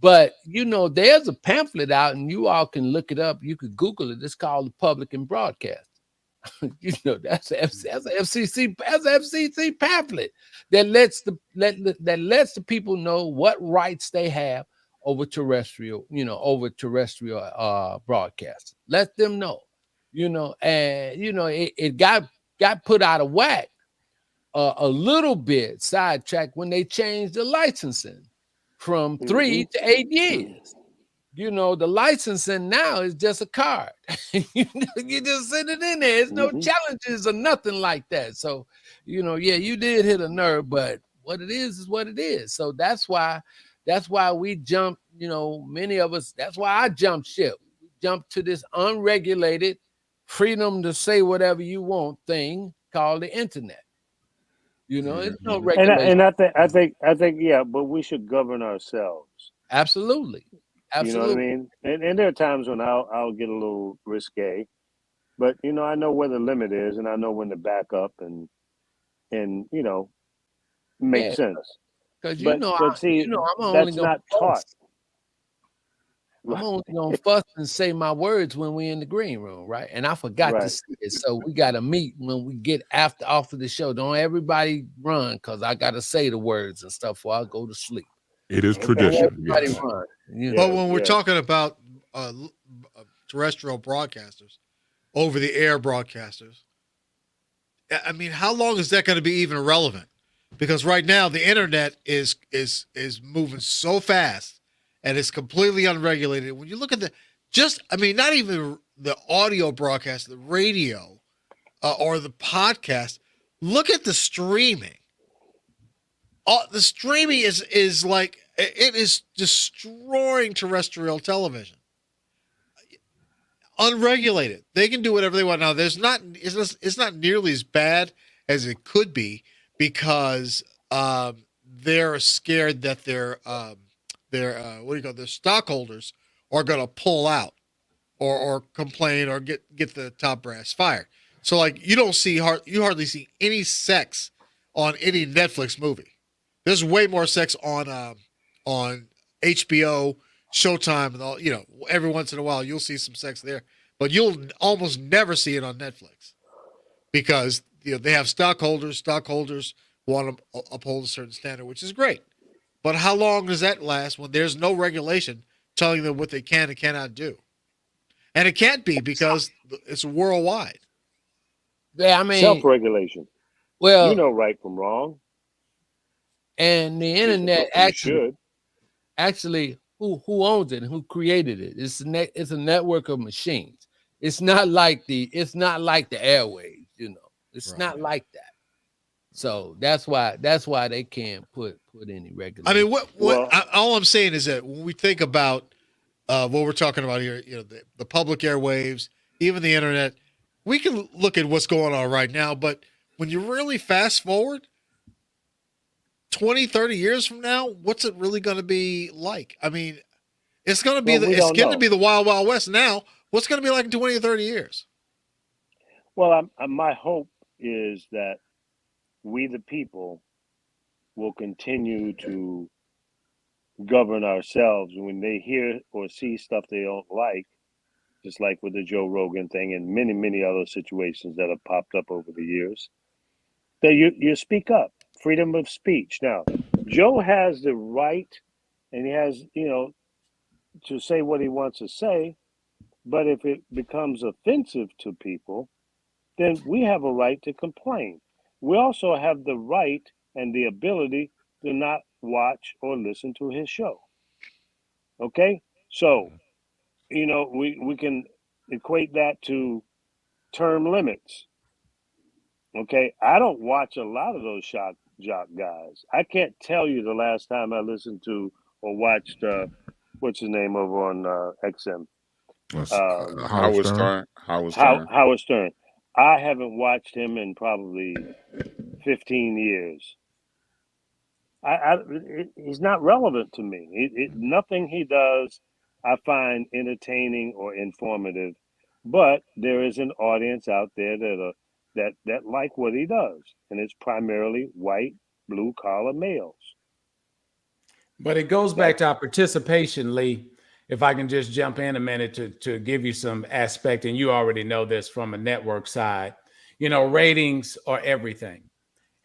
But there's a pamphlet out, and you all can look it up. You could Google it. It's called The Public and Broadcast. That's an FCC pamphlet that lets the people know what rights they have over terrestrial broadcast. Let them know, it got put out of whack a little bit, sidetracked when they changed the licensing from 3 to 8 years. The licensing now is just a card. You just send it in there. There's no challenges or nothing like that. So, you did hit a nerve, but what it is what it is. So that's why we jump, many of us, that's why I jumped ship. We jumped to this unregulated freedom to say whatever you want thing called the internet. It's no regulation. And I think, yeah, but we should govern ourselves. Absolutely. You know what I mean? And there are times when I'll get a little risque, but I know where the limit is, and I know when to back up and make sense. Because I'm only gonna not taught. I'm only gonna fuss and say my words when we're in the green room, right? And I forgot to say it, so we gotta meet when we get after the show. Don't everybody run, because I gotta say the words and stuff before I go to sleep. It is tradition. Yes. But when we're talking about terrestrial broadcasters, over-the-air broadcasters. I mean, how long is that going to be even relevant? Because right now the internet is moving so fast and it's completely unregulated. When you look at not even the audio broadcast, the radio or the podcast, look at the streaming. The streaming is like, it is destroying terrestrial television. Unregulated. They can do whatever they want. Now, it's not nearly as bad as it could be because they're scared that their stockholders are going to pull out or complain or get the top brass fired. So like you hardly see any sex on any Netflix movie. There's way more sex on HBO, Showtime, and all. Every once in a while you'll see some sex there, but you'll almost never see it on Netflix because they have stockholders. Stockholders want to uphold a certain standard, which is great. But how long does that last when there's no regulation telling them what they can and cannot do? And it can't be because it's worldwide. Yeah, I mean, self-regulation. Well, right from wrong. And the internet should. Actually, who owns it and who created it? It's a network of machines. It's not like the airwaves, It's not like that. So that's why they can't put any regulation. I mean, all I'm saying is that when we think about what we're talking about here, the public airwaves, even the internet, we can look at what's going on right now. But when you really fast forward 20, 30 years from now, what's it really going to be like? I mean, it's going to be the Wild Wild West now. What's going to be like in 20 or 30 years? Well, my hope is that we, the people, will continue to govern ourselves when they hear or see stuff they don't like, just like with the Joe Rogan thing and many, many other situations that have popped up over the years, that you speak up. Freedom of speech. Now, Joe has the right, and he has, to say what he wants to say, but if it becomes offensive to people, then we have a right to complain. We also have the right and the ability to not watch or listen to his show. Okay? So, we can equate that to term limits. Okay? I don't watch a lot of those shock jock guys. I can't tell you the last time I listened to or watched what's his name over on XM. Howard Stern. Howard Stern. I haven't watched him in probably 15 years. He's not relevant to me. Nothing he does I find entertaining or informative, but there is an audience out there that like what he does, and it's primarily white, blue-collar males. But it goes back to our participation, Lee. If I can just jump in a minute to give you some aspect, and you already know this from a network side, ratings are everything.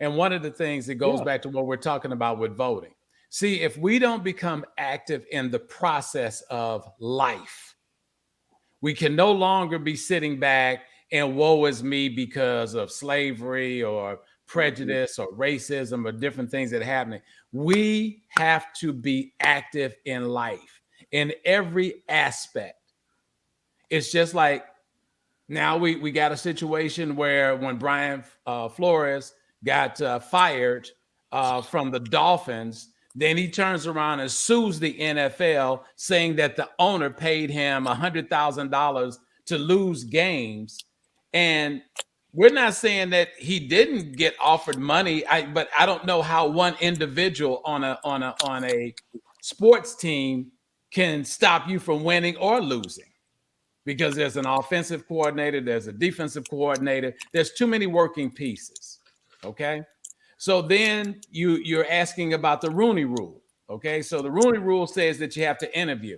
And one of the things that goes back to what we're talking about with voting. See, if we don't become active in the process of life, we can no longer be sitting back and woe is me because of slavery or prejudice or racism or different things that are happening. We have to be active in life in every aspect. It's just like now we got a situation where when Brian Flores got fired from the Dolphins, then he turns around and sues the NFL saying that the owner paid him $100,000 to lose games. And we're not saying that he didn't get offered money, but I don't know how one individual on a sports team can stop you from winning or losing, because there's an offensive coordinator, there's a defensive coordinator, there's too many working pieces. Okay, so then you're asking about the Rooney Rule. Okay, so the Rooney Rule says that you have to interview.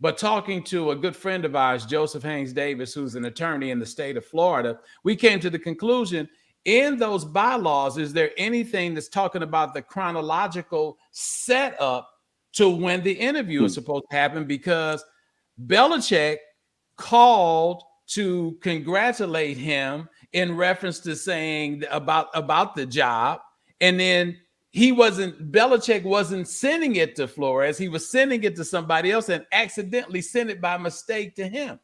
But talking to a good friend of ours, Joseph Haynes Davis, who's an attorney in the state of Florida, we came to the conclusion in those bylaws, is there anything that's talking about the chronological setup to when the interview is supposed to happen? Because Belichick called to congratulate him in reference to saying about the job. And then Belichick wasn't sending it to Flores. He was sending it to somebody else and accidentally sent it by mistake to him.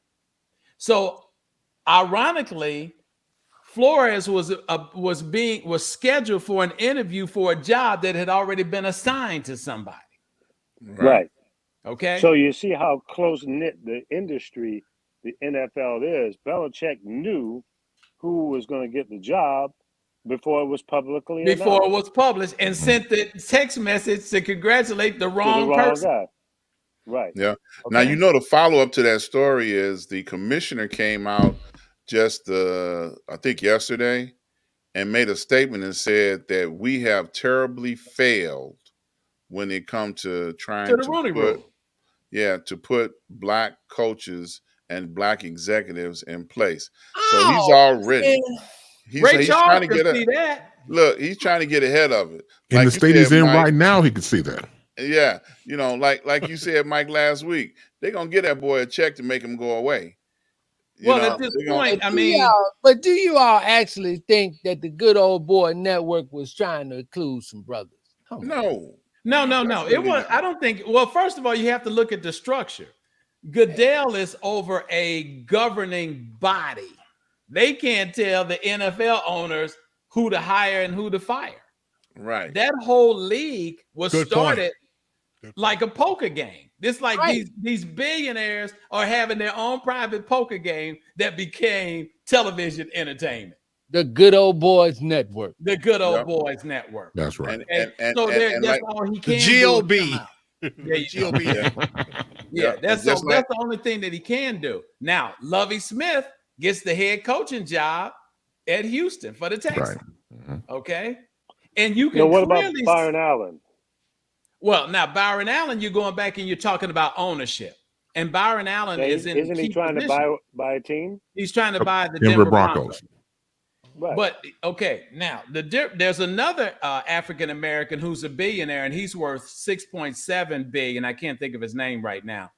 So ironically, Flores was scheduled for an interview for a job that had already been assigned to somebody. Right. Okay. So you see how close-knit the industry, the NFL is. Belichick knew who was going to get the job before it was publicly announced. Before it was published, and sent the text message to congratulate the wrong person. Guy. Right. Yeah. Okay. Now, you know, the follow-up to that story is the commissioner came out just I think yesterday and made a statement and said that we have terribly failed when it comes to trying to put black coaches and black executives in place. So he's already he's trying to get he's trying to get ahead of it. In like the state he's in right now, he could see that. Yeah, you know, like you said, Mike, last week, they're gonna get that boy a check to make him go away. At this point, but do you all actually think that the Good Old Boy Network was trying to include some brothers? No. It was. I don't think. Well, first of all, you have to look at the structure. Goodell is over a governing body. They can't tell the NFL owners who to hire and who to fire. Right. That whole league was started like a poker game. It's like these billionaires are having their own private poker game that became television entertainment. The Good Old Boys Network. The Good Old Boys Network. That's right. And that's all he can do. Yeah, that's the only thing that he can do. Now, Lovie Smith gets the head coaching job at Houston for the Texans. Right. Mm-hmm. Okay. And you can what about Byron Allen? Well, now Byron Allen, you're going back and you're talking about ownership. And Byron Allen isn't he trying to buy a team? He's trying to buy the Denver Broncos. Right. But okay, now there's another African American who's a billionaire, and he's worth $6.7 billion. I can't think of his name right now,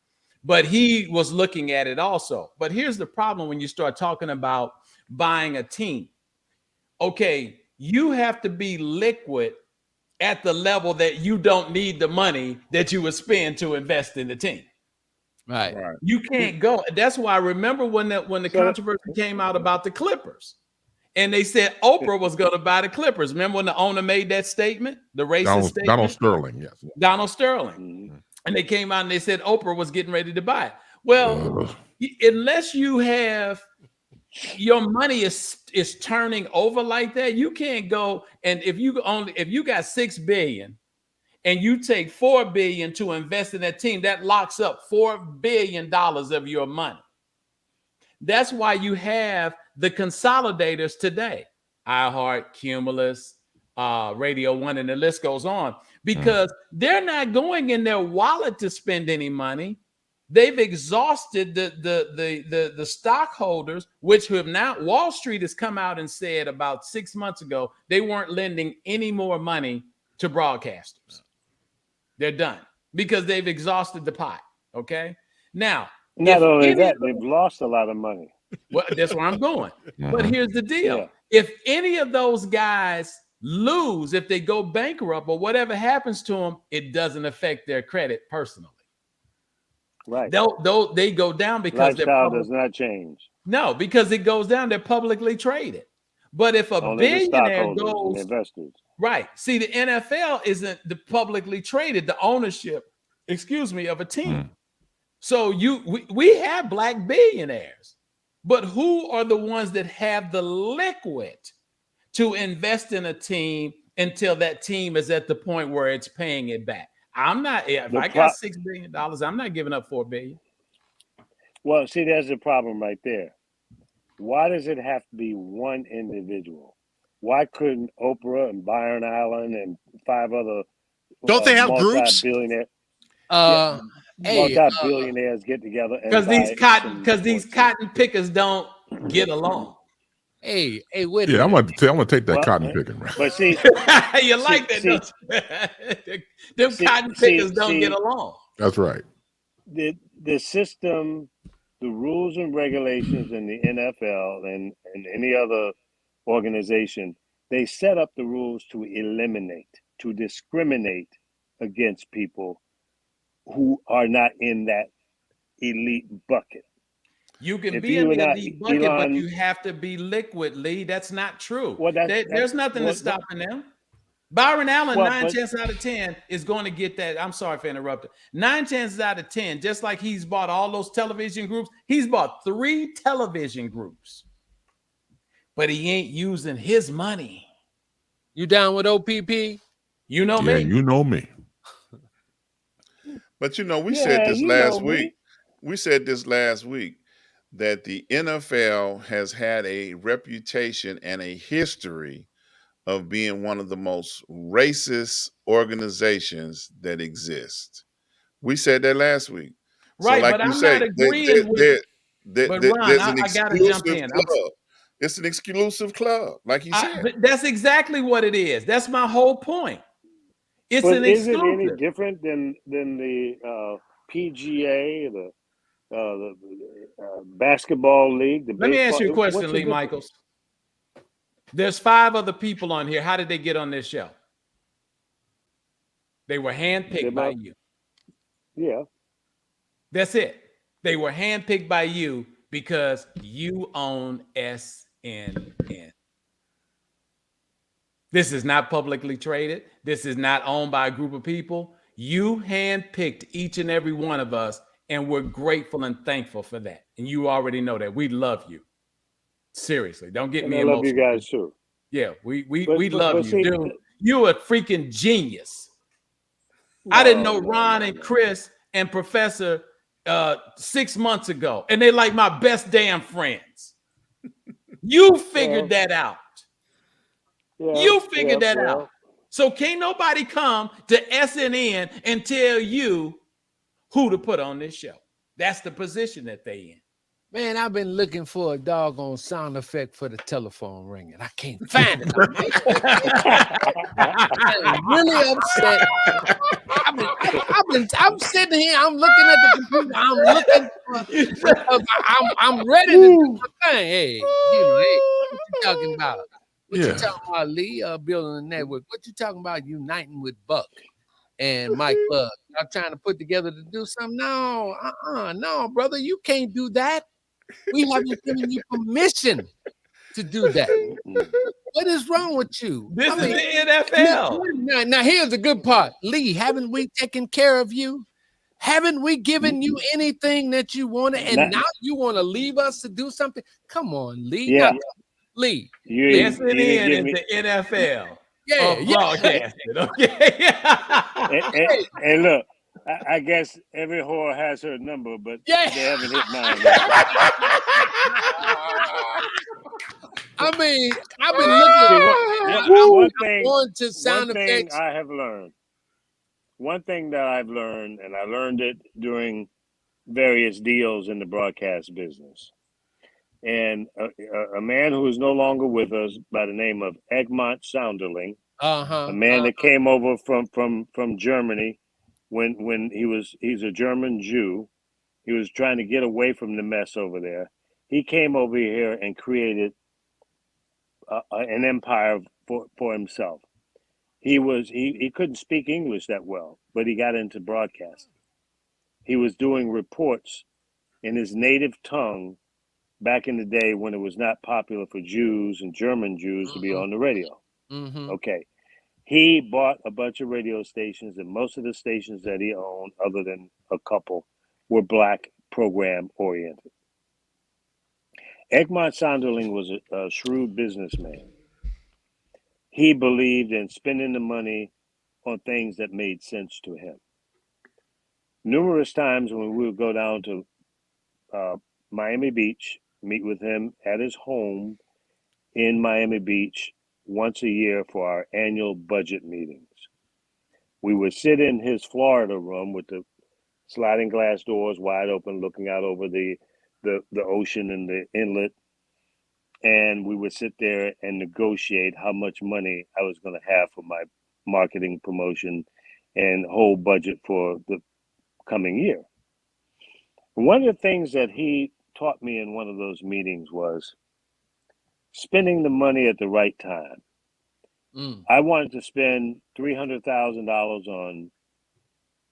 but he was looking at it also. But here's the problem when you start talking about buying a team. Okay, you have to be liquid at the level that you don't need the money that you would spend to invest in the team. Right. You can't go. That's why I remember when the controversy came out about the Clippers. And they said Oprah was going to buy the Clippers. Remember when the owner made that statement? The racist statement? Donald Sterling, yes. Donald Sterling. Mm-hmm. And they came out and they said Oprah was getting ready to buy it. Well, unless you have your money is turning over like that, you can't go. And if you got $6 billion and you take $4 billion to invest in that team, that locks up $4 billion of your money. That's why you have the consolidators today, iHeart, Cumulus, Radio One, and the list goes on, because they're not going in their wallet to spend any money. They've exhausted the stockholders, which have now, Wall Street has come out and said about 6 months ago, they weren't lending any more money to broadcasters. They're done because they've exhausted the pot. Okay. Now, not only that, they've lost a lot of money. Well, that's where I'm going. But here's the deal. Yeah. If any of those guys lose, if they go bankrupt or whatever happens to them, it doesn't affect their credit personally. Right. They go down because lifestyle does not change. No, because it goes down. They're publicly traded. But if a billionaire goes, investors. Right. See, the NFL isn't the publicly traded, the ownership, of a team. So we have black billionaires, but who are the ones that have the liquid to invest in a team until that team is at the point where it's paying it back? I'm not. If I got $6 billion, I'm not giving up $4 billion. Well, see, there's the problem right there. Why does it have to be one individual? Why couldn't Oprah and Byron Allen and 5 other don't they have groups? Multi-billionaires get together because these cotton pickers don't get along. Hey, wait. Yeah, I'm gonna take that cotton picking. Right? But see, you like that? Them cotton pickers don't get along. That's right. The system the rules and regulations in the NFL and any other organization, they set up the rules to eliminate, to discriminate against people who are not in that elite bucket. You can If be you in were the not elite bucket, but Elon, you have to be liquid, Lee. That's not true. well, There's nothing well, to stopping them. Byron Allen, well, 9 but chances out of 10 is going to get that. I'm sorry for interrupting. 9 chances out of 10, just like he's bought all those television groups, he's bought 3 television groups, but he ain't using his money. You down with OPP? You know Yeah, me. you know me. But you know, we yeah, said this you last know week. me. We said this last week that the NFL has had a reputation and a history of being one of the most racist organizations that exist. We said that last week. So, Right, like but you I'm not say, agreeing with, but Ron, there's an I got to jump exclusive in. club. It's an exclusive club, like he said. But that's exactly what it is. That's my whole point. It's But an is it any exclusive. different than the PGA, the basketball league, the Let me ask baseball? you a question, What's the Lee difference? Michaels. There's 5 other people on here. How did they get on this show? They were handpicked by you. Yeah. That's it. They were handpicked by you because you own SNN. This is not publicly traded. This is not owned by a group of people. You handpicked each and every one of us, and we're grateful and thankful for that. And you already know that. We love you. Seriously, don't get And me I love you emotional. guys too. Yeah, we But love you, see, dude. You a freaking genius. I didn't know Ron and Chris and Professor 6 months ago, and they're like my best damn friends. You figured that out. You figured that out. So can't nobody come to SNN and tell you who to put on this show. That's the position that they in. Man, I've been looking for a doggone sound effect for the telephone ringing. I can't find it. I'm really upset. I'm sitting here. I'm looking at the computer. I'm looking. I'm ready to do my thing. Hey, what you talking about? What you talking about, Lee? Building a network. What you talking about? Uniting with Buck and Mike Love. Y'all trying to put together to do something? No, no, brother. You can't do that. We haven't given you permission to do that. What is wrong with you? This is the NFL. Now, here's the good part. Lee, haven't we taken care of you? Haven't we given you anything that you wanted? And now you want to leave us to do something? Come on, Lee. Yeah. Now, Lee. SNN is the NFL. Broadcasted. Okay. And look, I guess every whore has her number, but they haven't hit mine. I mean, I've been looking one thing I have learned. One thing that I've learned, and I learned it during various deals in the broadcast business. And a man who is no longer with us by the name of Egmont Sounderling, a man that came over from Germany when he's a German Jew. He was trying to get away from the mess over there. He came over here and created an empire for himself. He couldn't speak English that well, but he got into broadcasting. He was doing reports in his native tongue back in the day when it was not popular for Jews and German Jews to be on the radio. Okay. He bought a bunch of radio stations, and most of the stations that he owned, other than a couple, were black program oriented. Egmont Sonderling was a shrewd businessman. He believed in spending the money on things that made sense to him. Numerous times when we would go down to Miami Beach, meet with him at his home in Miami Beach once a year for our annual budget meetings. We would sit in his Florida room with the sliding glass doors wide open, looking out over the ocean and the inlet. And we would sit there and negotiate how much money I was going to have for my marketing, promotion, and whole budget for the coming year. One of the things that he taught me in one of those meetings was spending the money at the right time. I wanted to spend $300,000 on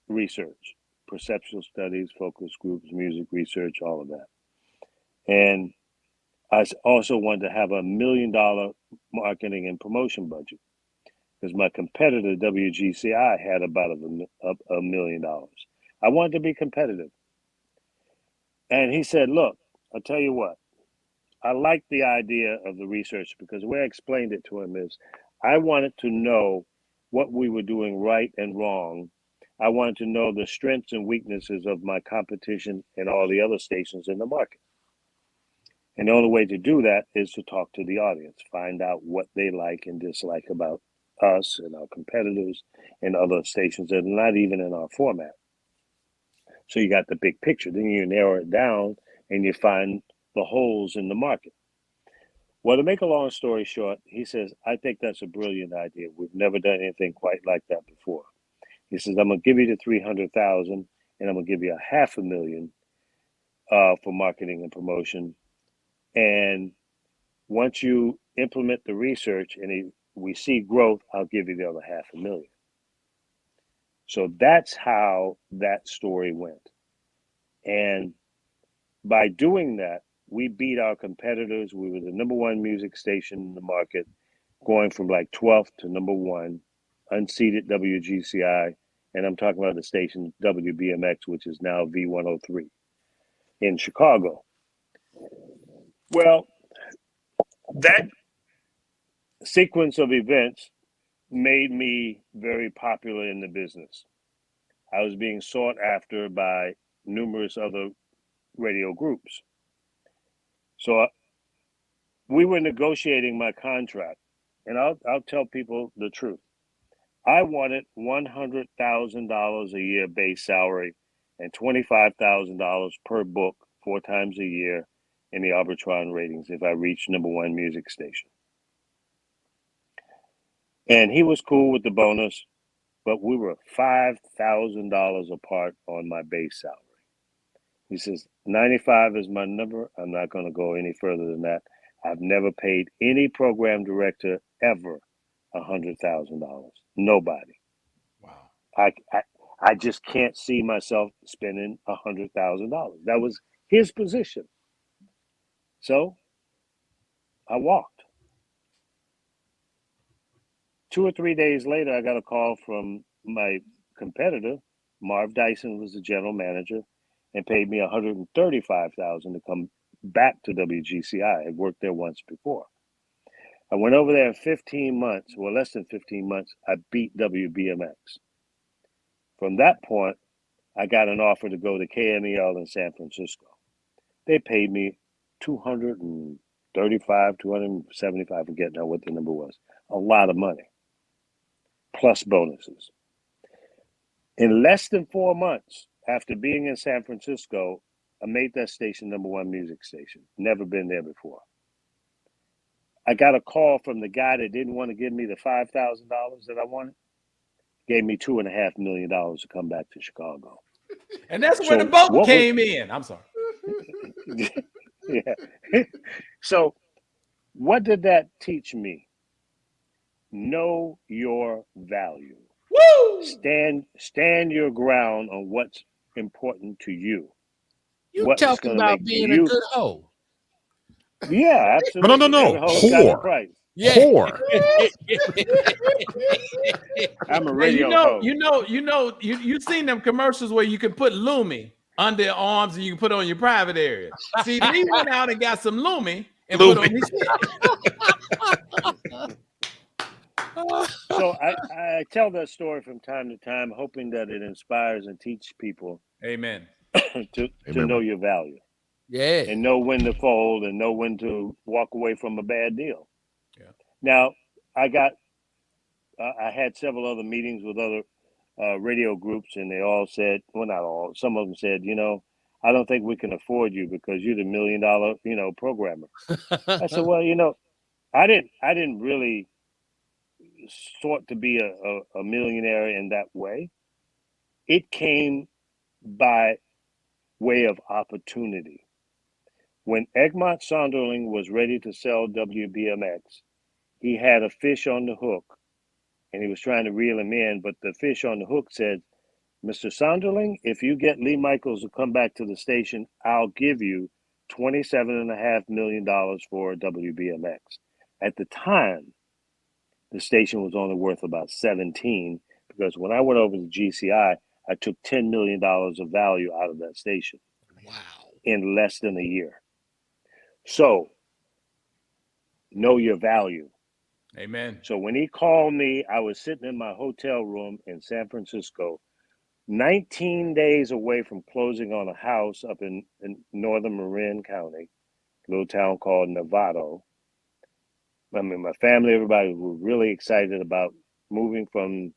research, perceptual studies, focus groups, music research, all of that. And I also wanted to have $1 million marketing and promotion budget because my competitor, WGCI, had about $1 million. I wanted to be competitive. And he said, look, I'll tell you what, I like the idea of the research because the way I explained it to him is I wanted to know what we were doing right and wrong. I wanted to know the strengths and weaknesses of my competition and all the other stations in the market. And the only way to do that is to talk to the audience, find out what they like and dislike about us and our competitors and other stations that are not even in our format. So you got the big picture. Then you narrow it down and you find the holes in the market. Well, to make a long story short, he says, I think that's a brilliant idea. We've never done anything quite like that before. He says, I'm going to give you the 300,000 and I'm going to give you $500,000 for marketing and promotion. And once you implement the research and we see growth, I'll give you the other $500,000. So that's how that story went. And by doing that, we beat our competitors. We were the #1 music station in the market, going from like 12th to #1, unseated WGCI. And I'm talking about the station WBMX, which is now V103 in Chicago. Well, that sequence of events made me very popular in the business. I was being sought after by numerous other radio groups. So we were negotiating my contract, and I'll tell people the truth. I wanted $100,000 a year base salary and $25,000 per book 4 times a year in the Arbitron ratings if I reached #1 music station. And he was cool with the bonus, but we were $5,000 apart on my base salary. He says, 95 is my number. I'm not going to go any further than that. I've never paid any program director ever $100,000. Nobody. Wow. I just can't see myself spending $100,000. That was his position. So I walked. 2 or 3 days later, I got a call from my competitor. Marv Dyson was the general manager and paid me $135,000 to come back to WGCI. I had worked there once before. I went over there in 15 months, well, less than 15 months, I beat WBMX. From that point, I got an offer to go to KMEL in San Francisco. They paid me $235, $275, I forget now what the number was. A lot of money, plus bonuses. In less than 4 months after being in San Francisco, I made that station #1 music station. Never been there before. I got a call from the guy that didn't want to give me the $5,000 that I wanted. Gave me $2.5 million to come back to Chicago. And that's where the boat came in. I'm sorry. Yeah. So what did that teach me? Know your value. Woo! Stand your ground on what's important to you. You What is talking gonna about make being you a good hoe. Yeah, absolutely. No. Every hoe's got a Whore. price. Yeah. Whore. I'm a And radio hoe. you seen them commercials where you can put Lumi under your arms and you can put it on your private area. See, Lee went out and got some Lumi and put on his So I tell that story from time to time, hoping that it inspires and teaches people Amen. to Amen. know your value. Yeah. And know when to fold and know when to walk away from a bad deal. Yeah. Now, I had several other meetings with other radio groups, and they all said, well, not all, some of them said, I don't think we can afford you because you're the $1 million, programmer. I said, well, I didn't really sort to be a millionaire in that way. It came by way of opportunity. When Egmont Sonderling was ready to sell WBMX, he had a fish on the hook, and he was trying to reel him in, but the fish on the hook said, Mr. Sonderling, if you get Lee Michaels to come back to the station, I'll give you $27.5 million for WBMX. At the time, the station was only worth about 17, because when I went over to GCI, I took $10 million of value out of that station. Wow. In less than a year. So, know your value. Amen. So when he called me, I was sitting in my hotel room in San Francisco, 19 days away from closing on a house up in northern Marin County, a little town called Novato. I mean, my family, everybody were really excited about moving from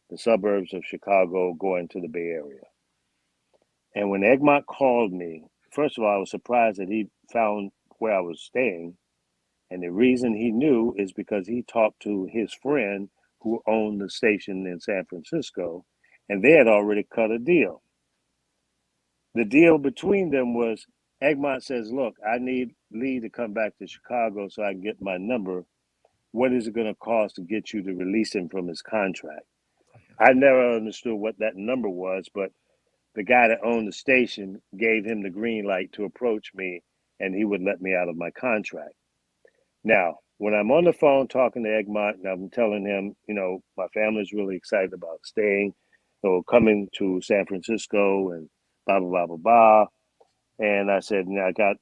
the suburbs of Chicago, going to the Bay Area. And when Egmont called me, first of all, I was surprised that he found where I was staying. And the reason he knew is because he talked to his friend who owned the station in San Francisco, and they had already cut a deal. The deal between them was Egmont says, look, I need Lee to come back to Chicago so I can get my number. What is it going to cost to get you to release him from his contract? I never understood what that number was, but the guy that owned the station gave him the green light to approach me, and he would let me out of my contract. Now, when I'm on the phone talking to Egmont and I'm telling him, you know, my family's really excited about staying, coming to San Francisco and blah, blah, blah, blah, blah. And I said, I got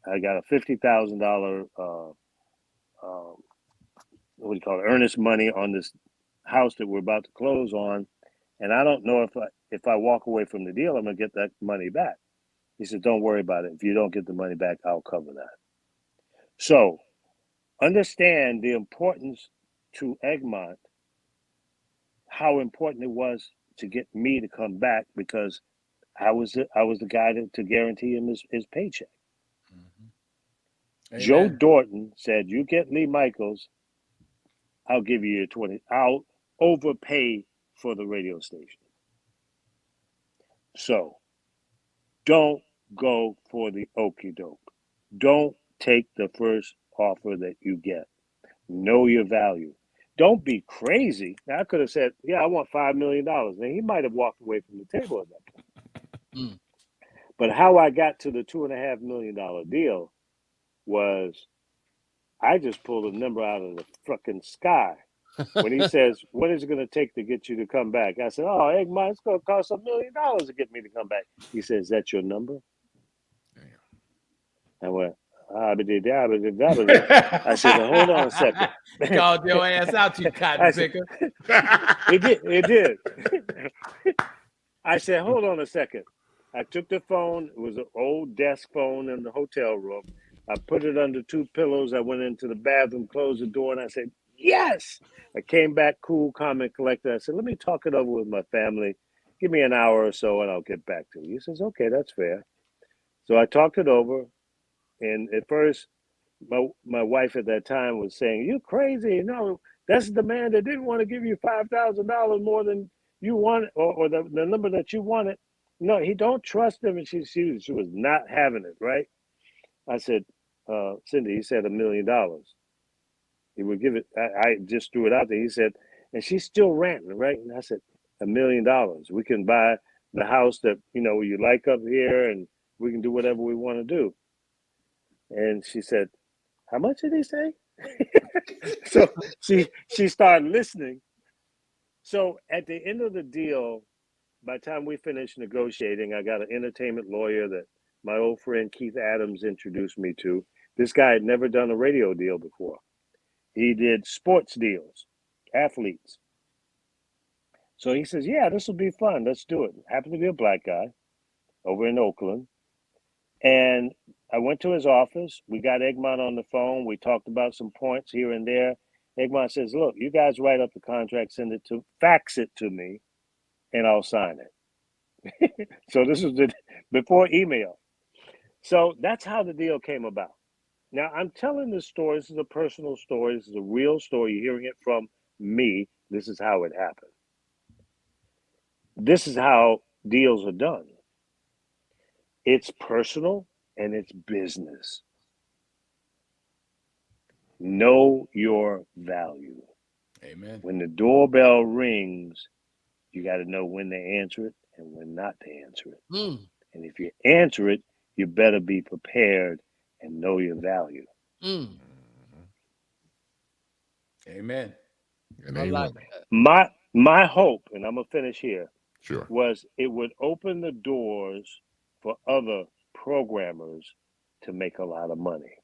a $50,000, what do you call it, earnest money on this house that we're about to close on. And I don't know if I walk away from the deal, I'm going to get that money back. He said, don't worry about it. If you don't get the money back, I'll cover that. So, understand the importance to Egmont, how important it was to get me to come back, because I was the guy to guarantee him his paycheck. Mm-hmm. Joe Dorton said, you get Lee Michaels, I'll give you your 20. I'll overpay for the radio station. So don't go for the okie doke. Don't take the first offer that you get. Know your value. Don't be crazy. Now, I could have said, yeah, I want $5 million. And he might have walked away from the table at that point. But how I got to the $2.5 million deal was I just pulled a number out of the fucking sky. When he says, what is it going to take to get you to come back? I said, oh, Egmont, it's going to cost $1 million to get me to come back. He says, is that your number? I went, I said, hold on a second. Called your ass out, you cotton picker. It did. I said, hold on a second. I took the phone. It was an old desk phone in the hotel room. I put it under two pillows. I went into the bathroom, closed the door, and I said, yes. I came back cool, calm, and collected. I said, let me talk it over with my family. Give me an hour or so, and I'll get back to you. He says, okay, that's fair. So I talked it over. And at first, my wife at that time was saying, you're crazy. No, that's the man that didn't want to give you $5,000 more than you wanted, or the number that you wanted. No, he don't trust him. And she was not having it, right? I said, Cindy, he said $1 million. He would give it. I just threw it out there. He said, and she's still ranting, right? And I said, $1 million. We can buy the house that, you like up here, and we can do whatever we want to do. And she said, how much did he say? So she started listening. So at the end of the deal, by the time we finished negotiating, I got an entertainment lawyer that my old friend Keith Adams introduced me to. This guy had never done a radio deal before. He did sports deals, athletes. So he says, yeah, this will be fun. Let's do it. Happened to be a black guy over in Oakland. And I went to his office. We got Egmont on the phone. We talked about some points here and there. Egmont says, look, you guys write up the contract, fax it to me, and I'll sign it. So this was before email. So that's how the deal came about. Now, I'm telling this story. This is a personal story. This is a real story. You're hearing it from me. This is how it happened. This is how deals are done. It's personal and it's business. Know your value. Amen. When the doorbell rings, you got to know when to answer it and when not to answer it. Mm. And if you answer it, you better be prepared and know your value. Mm. Amen. And I amen. like that. My hope, and I'm gonna finish here, Sure. was it would open the doors for other programmers to make a lot of money.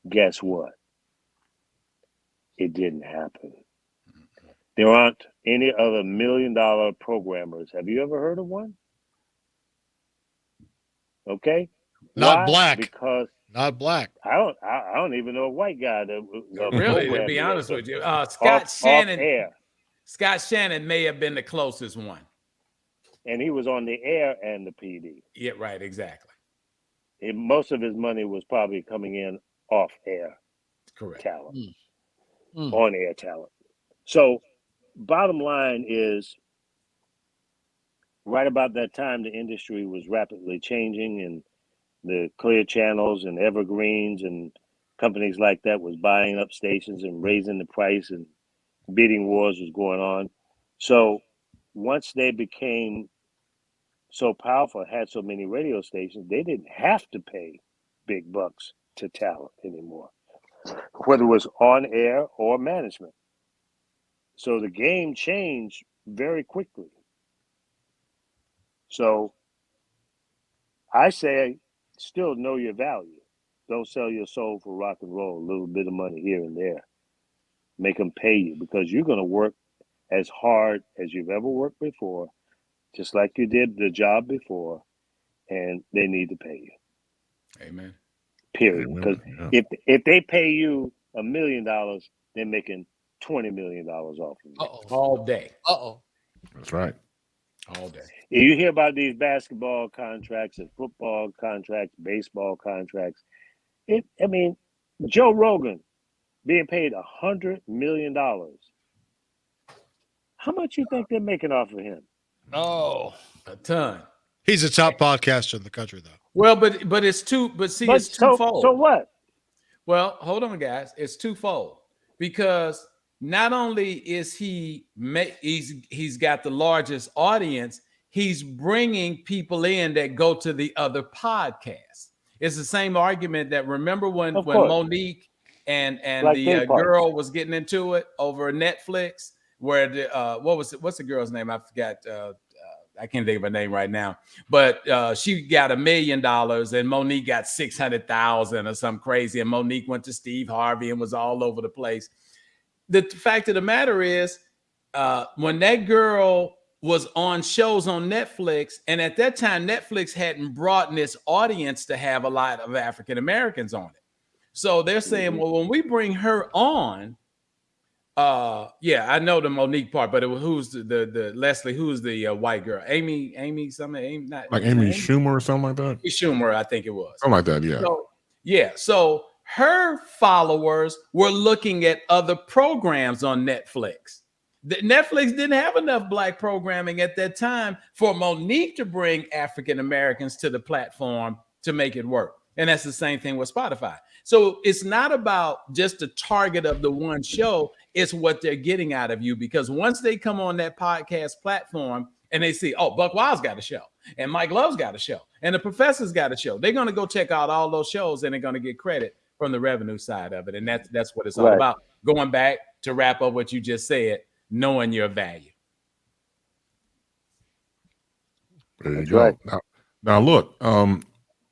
Guess what? It didn't happen. There aren't any other $1 million programmers. Have you ever heard of one? Okay. Not Why? black. Because Not black. I don't even know a white guy that was a Really, to programmer be honest that- with you, off Scott Shannon. air. Scott Shannon may have been the closest one. And he was on the air and the PD. Yeah, right, exactly. Most of his money was probably coming in off air Correct. talent, Mm. on air talent. So, bottom line is, right about that time, the industry was rapidly changing, and the clear channels and evergreens and companies like that was buying up stations and raising the price, and bidding wars was going on. So, once they became so powerful, had so many radio stations, they didn't have to pay big bucks to talent anymore, whether it was on air or management. So the game changed very quickly. So I say, still know your value. Don't sell your soul for rock and roll, a little bit of money here and there. Make them pay you, because you're going to work as hard as you've ever worked before, just like you did the job before, and they need to pay you. Amen. Period. Amen. Because Yeah. if they pay you $1 million, they're making $20 million off of you. All day. That's right. All day. You hear about these basketball contracts and football contracts, baseball contracts. I mean, Joe Rogan being paid $100 million. How much you think they're making off of him? Oh, A ton. he's a top podcaster in the country, though. Well, but it's two. But see, it's twofold. So what? Well, hold on, guys. It's twofold, because not only is he's got the largest audience, he's bringing people in that go to the other podcasts. It's the same argument that, remember when Monique and Like the girl was getting into it over Netflix, where the what's the girl's name? I forgot. I can't think of her name right now, but she got $1 million and Monique got 600,000 or something crazy. And Monique went to Steve Harvey and was all over the place. The fact of the matter is, when that girl was on shows on Netflix, and at that time, Netflix hadn't brought in its audience to have a lot of African Americans on it. So they're saying, well, when we bring her on, yeah, I know the Monique part, but who's the Leslie? Who's the white girl? Amy something? Amy, not like Amy Schumer or something like that. Schumer, I think it was. Something like that, yeah. So, yeah, so her followers were looking at other programs on Netflix. Netflix didn't have enough black programming at that time for Monique to bring African Americans to the platform to make it work. And that's the same thing with Spotify. So it's not about just the target of the one show, it's what they're getting out of you. Because once they come on that podcast platform and they see, oh, Buck Wild's got a show, and Mike Love's got a show, and the Professor's got a show, they're going to go check out all those shows, and they're going to get credit from the revenue side of it. And that's what it's all about. Going back to wrap up what you just said, knowing your value. There you go. Right. Now look,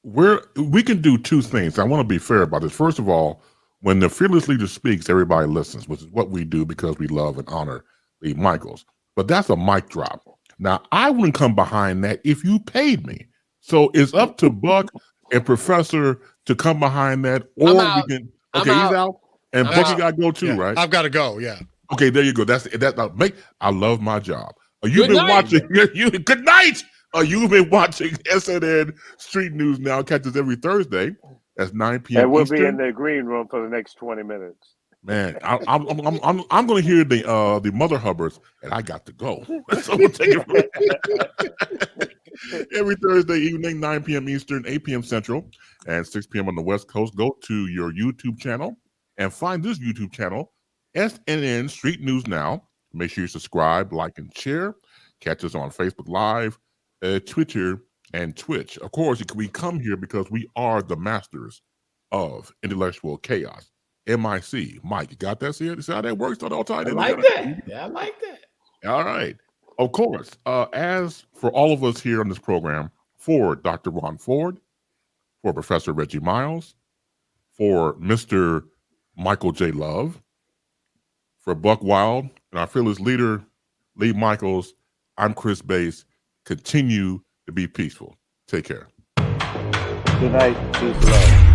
we can do two things. I want to be fair about this. First of all, when the fearless leader speaks, everybody listens, which is what we do because we love and honor Lee Michaels. But that's a mic drop. Now, I wouldn't come behind that if you paid me. So it's up to Buck and Professor to come behind that, or we can. Okay, he's out, and Bucky got to go too, right? I've got to go. Yeah. Okay, there you go. That's that. I love my job. You've been watching. Good night. You've been watching SNN Street News Now. Catch us every Thursday. That's 9 p.m. And we'll Eastern. be in the green room for the next 20 minutes. Man, I'm going to hear the Mother Hubbards, and I got to go. So we'll take it from there. Every Thursday evening, 9 p.m. Eastern, 8 p.m. Central, and 6 p.m. on the West Coast. Go to your YouTube channel and find this YouTube channel, SNN Street News Now. Make sure you subscribe, like, and share. Catch us on Facebook Live, Twitter, and Twitch. Of course, we come here because we are the masters of intellectual chaos. MIC. Mike, you got that? See how that works? All tied in. I like that. Yeah, I like that. All right. Of course, as for all of us here on this program, for Dr. Ron Ford, for Professor Reggie Miles, for Mr. Michael J. Love, for Buck Wild, and our fearless leader, Lee Michaels, I'm Chris Bass. Continue to be peaceful. Take care. Good night. Peace, love.